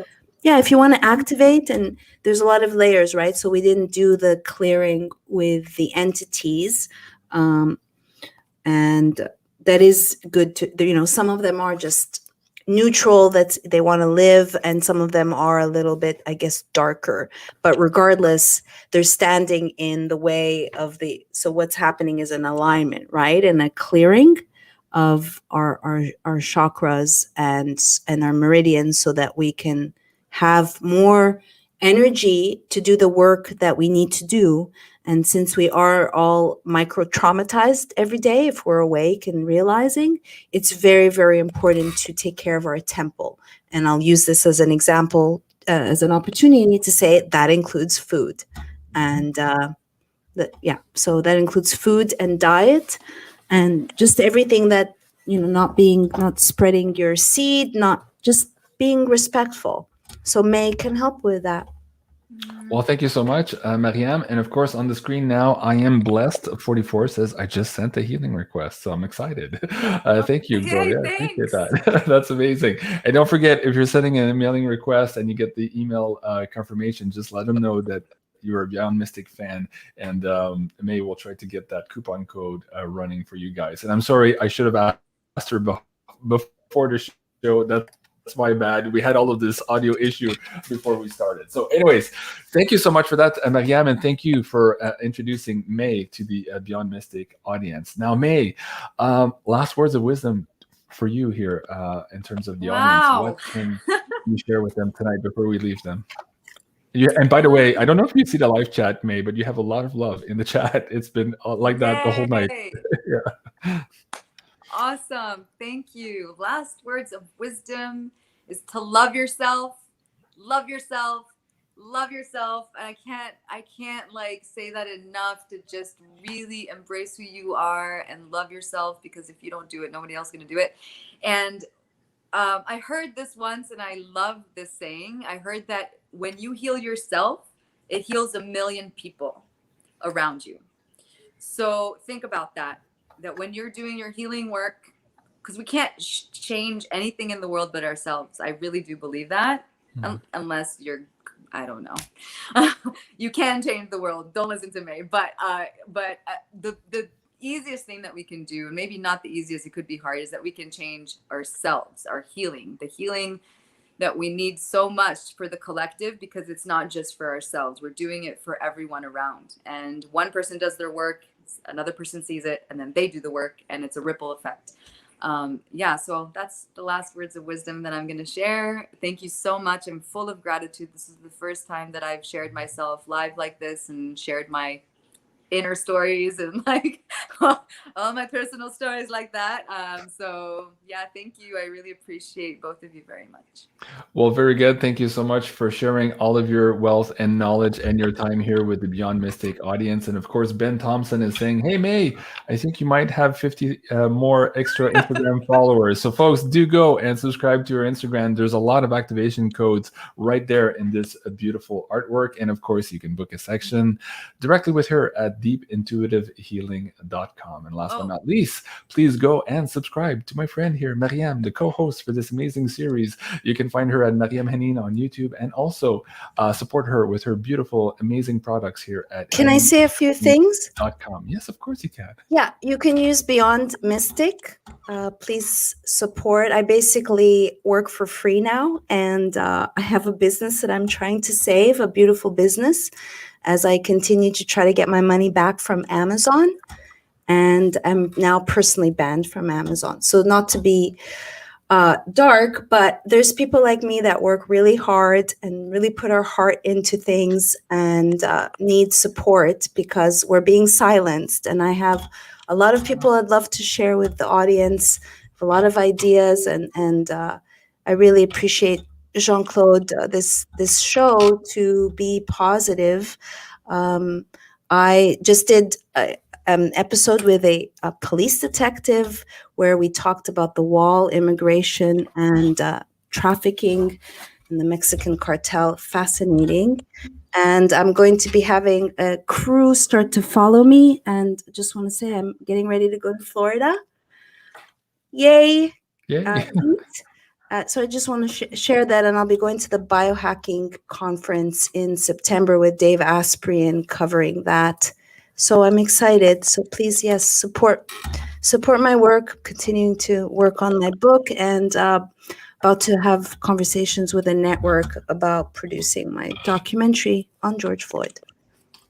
Speaker 2: yeah, if you want to activate, and there's a lot of layers, right? So we didn't do the clearing with the entities, and that is good to, some of them are just neutral, that they want to live, and some of them are a little bit, I guess, darker. But regardless, they're standing in the way of so what's happening is an alignment, right? And a clearing of our chakras and our meridians, so that we can have more energy to do the work that we need to do. And since we are all micro-traumatized every day, if we're awake and realizing, it's very, very important to take care of our temple. And I'll use this as an example, as an opportunity to say that includes food. And so that includes food and diet, and just everything that, not spreading your seed, not just being respectful. So May can help with that.
Speaker 1: Well, thank you so much, MARYAM. And of course, on the screen now, I am blessed. 44 says, I just sent a healing request, so I'm excited. Thank you, Gloria. I appreciate that. That's amazing. And don't forget, if you're sending an emailing request and you get the email confirmation, just let them know that you're a BeyondMystic fan, and May will try to get that coupon code running for you guys. And I'm sorry, I should have asked her before the show. That's my bad. We had all of this audio issue before we started. So anyways, thank you so much for that, MARYAM, and thank you for introducing May to the BeyondMystic audience. Now, May, last words of wisdom for you here in terms of the audience. What can you share with them tonight before we leave them? And by the way, I don't know if you see the live chat, May, but you have a lot of love in the chat. It's been like that the whole night. Yeah.
Speaker 3: Awesome. Thank you. Last words of wisdom is to love yourself, love yourself, love yourself. And I can't like say that enough, to just really embrace who you are and love yourself, because if you don't do it, nobody else is going to do it. And I heard this once, and I love this saying. I heard that when you heal yourself, it heals 1 million people around you. So think about that when you're doing your healing work, because we can't change anything in the world but ourselves. I really do believe that. Unless you're, I don't know. You can change the world. Don't listen to me. But the easiest thing that we can do, and maybe not the easiest, it could be hard, is that we can change ourselves, our healing, the healing that we need so much for the collective, because it's not just for ourselves. We're doing it for everyone around. And one person does their work, another person sees it, and then they do the work, and it's a ripple effect. So that's the last words of wisdom that I'm going to share. Thank you so much. I'm full of gratitude. This is the first time that I've shared myself live like this and shared my inner stories and like all my personal stories like that. So yeah, thank you. I really appreciate both of you very much.
Speaker 1: Well, very good. Thank you so much for sharing all of your wealth and knowledge and your time here with the BeyondMystic audience. And of course, Ben Thompson is saying, hey, May, I think you might have 50 more extra Instagram followers. So folks, do go and subscribe to her Instagram. There's a lot of activation codes right there in this beautiful artwork. And of course, you can book a section directly with her at deepintuitivehealing.com. And last but not least, please go and subscribe to my friend here, Maryam, the co-host for this amazing series. You can find her at MARYAM HENEIN on YouTube, and also support her with her beautiful, amazing products here at
Speaker 2: Can I say a few things?
Speaker 1: .com. Yes, of course you can.
Speaker 2: Yeah, you can use BeyondMystic. Please support. I basically work for free now, and I have a business that I'm trying to save, a beautiful business, as I continue to try to get my money back from Amazon. And I'm now personally banned from Amazon. So not to be dark, but there's people like me that work really hard and really put our heart into things and need support because we're being silenced. And I have a lot of people I'd love to share with the audience, a lot of ideas, and I really appreciate Jean-Claude, this show to be positive. I just did an episode with a police detective where we talked about the wall, immigration, and trafficking in the Mexican cartel. Fascinating. And I'm going to be having a crew start to follow me. And I just want to say I'm getting ready to go to Florida. Yay. So I just want to share that. And I'll be going to the biohacking conference in September with Dave Asprey covering that. So I'm excited. So please, yes, support my work, continuing to work on my book, and about to have conversations with a network about producing my documentary on George Floyd.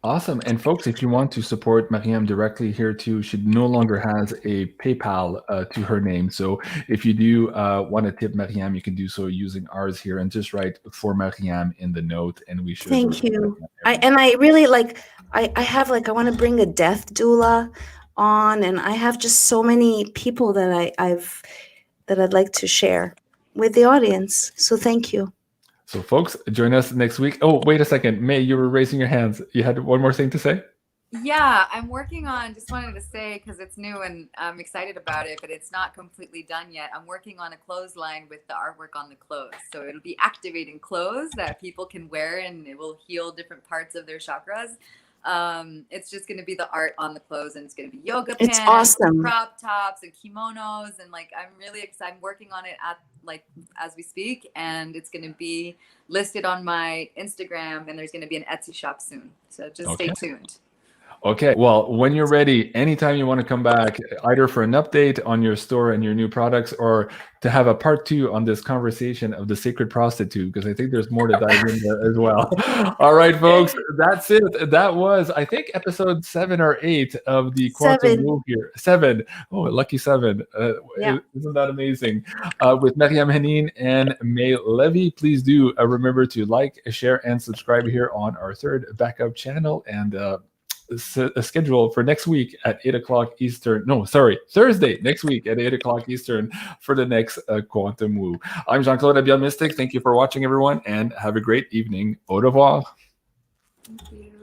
Speaker 1: Awesome. And folks, if you want to support Maryam directly here too, she no longer has a PayPal to her name. So if you do want to tip Maryam, you can do so using ours here and just write for Maryam in the note, and we should.
Speaker 2: Thank you. I really I have I want to bring a death doula on, and I have just so many people that I'd like to share with the audience. So thank you.
Speaker 1: So folks, join us next week. Oh, wait a second. May, you were raising your hands. You had one more thing to say?
Speaker 3: Yeah, I'm working on, just wanted to say, because it's new and I'm excited about it, but it's not completely done yet. I'm working on a clothesline with the artwork on the clothes. So it'll be activating clothes that people can wear, and it will heal different parts of their chakras. It's just going to be the art on the clothes, and it's going to be yoga pants,
Speaker 2: it's awesome,
Speaker 3: crop tops, and kimonos, and I'm really excited. I'm working on it at as we speak, and it's going to be listed on my Instagram, and there's going to be an Etsy shop soon. So just stay tuned.
Speaker 1: Okay. Well, when you're ready, anytime you want to come back, either for an update on your store and your new products, or to have a part 2 on this conversation of the sacred prostitute, because I think there's more to dive in there as well. All right, folks, that's it. That was, I think, episode 7 or 8 of the Quantum Move here. 7. Oh, lucky 7. Isn't that amazing? With Maryam Henein and May Levy. Please do remember to like, share, and subscribe here on our third backup channel, and a schedule for next week at 8 o'clock Eastern. No, sorry, Thursday next week at 8 o'clock Eastern for the next Quantum Woo. I'm Jean-Claude BeyondMystic. Thank you for watching, everyone, and have a great evening. Au revoir.
Speaker 3: Thank you.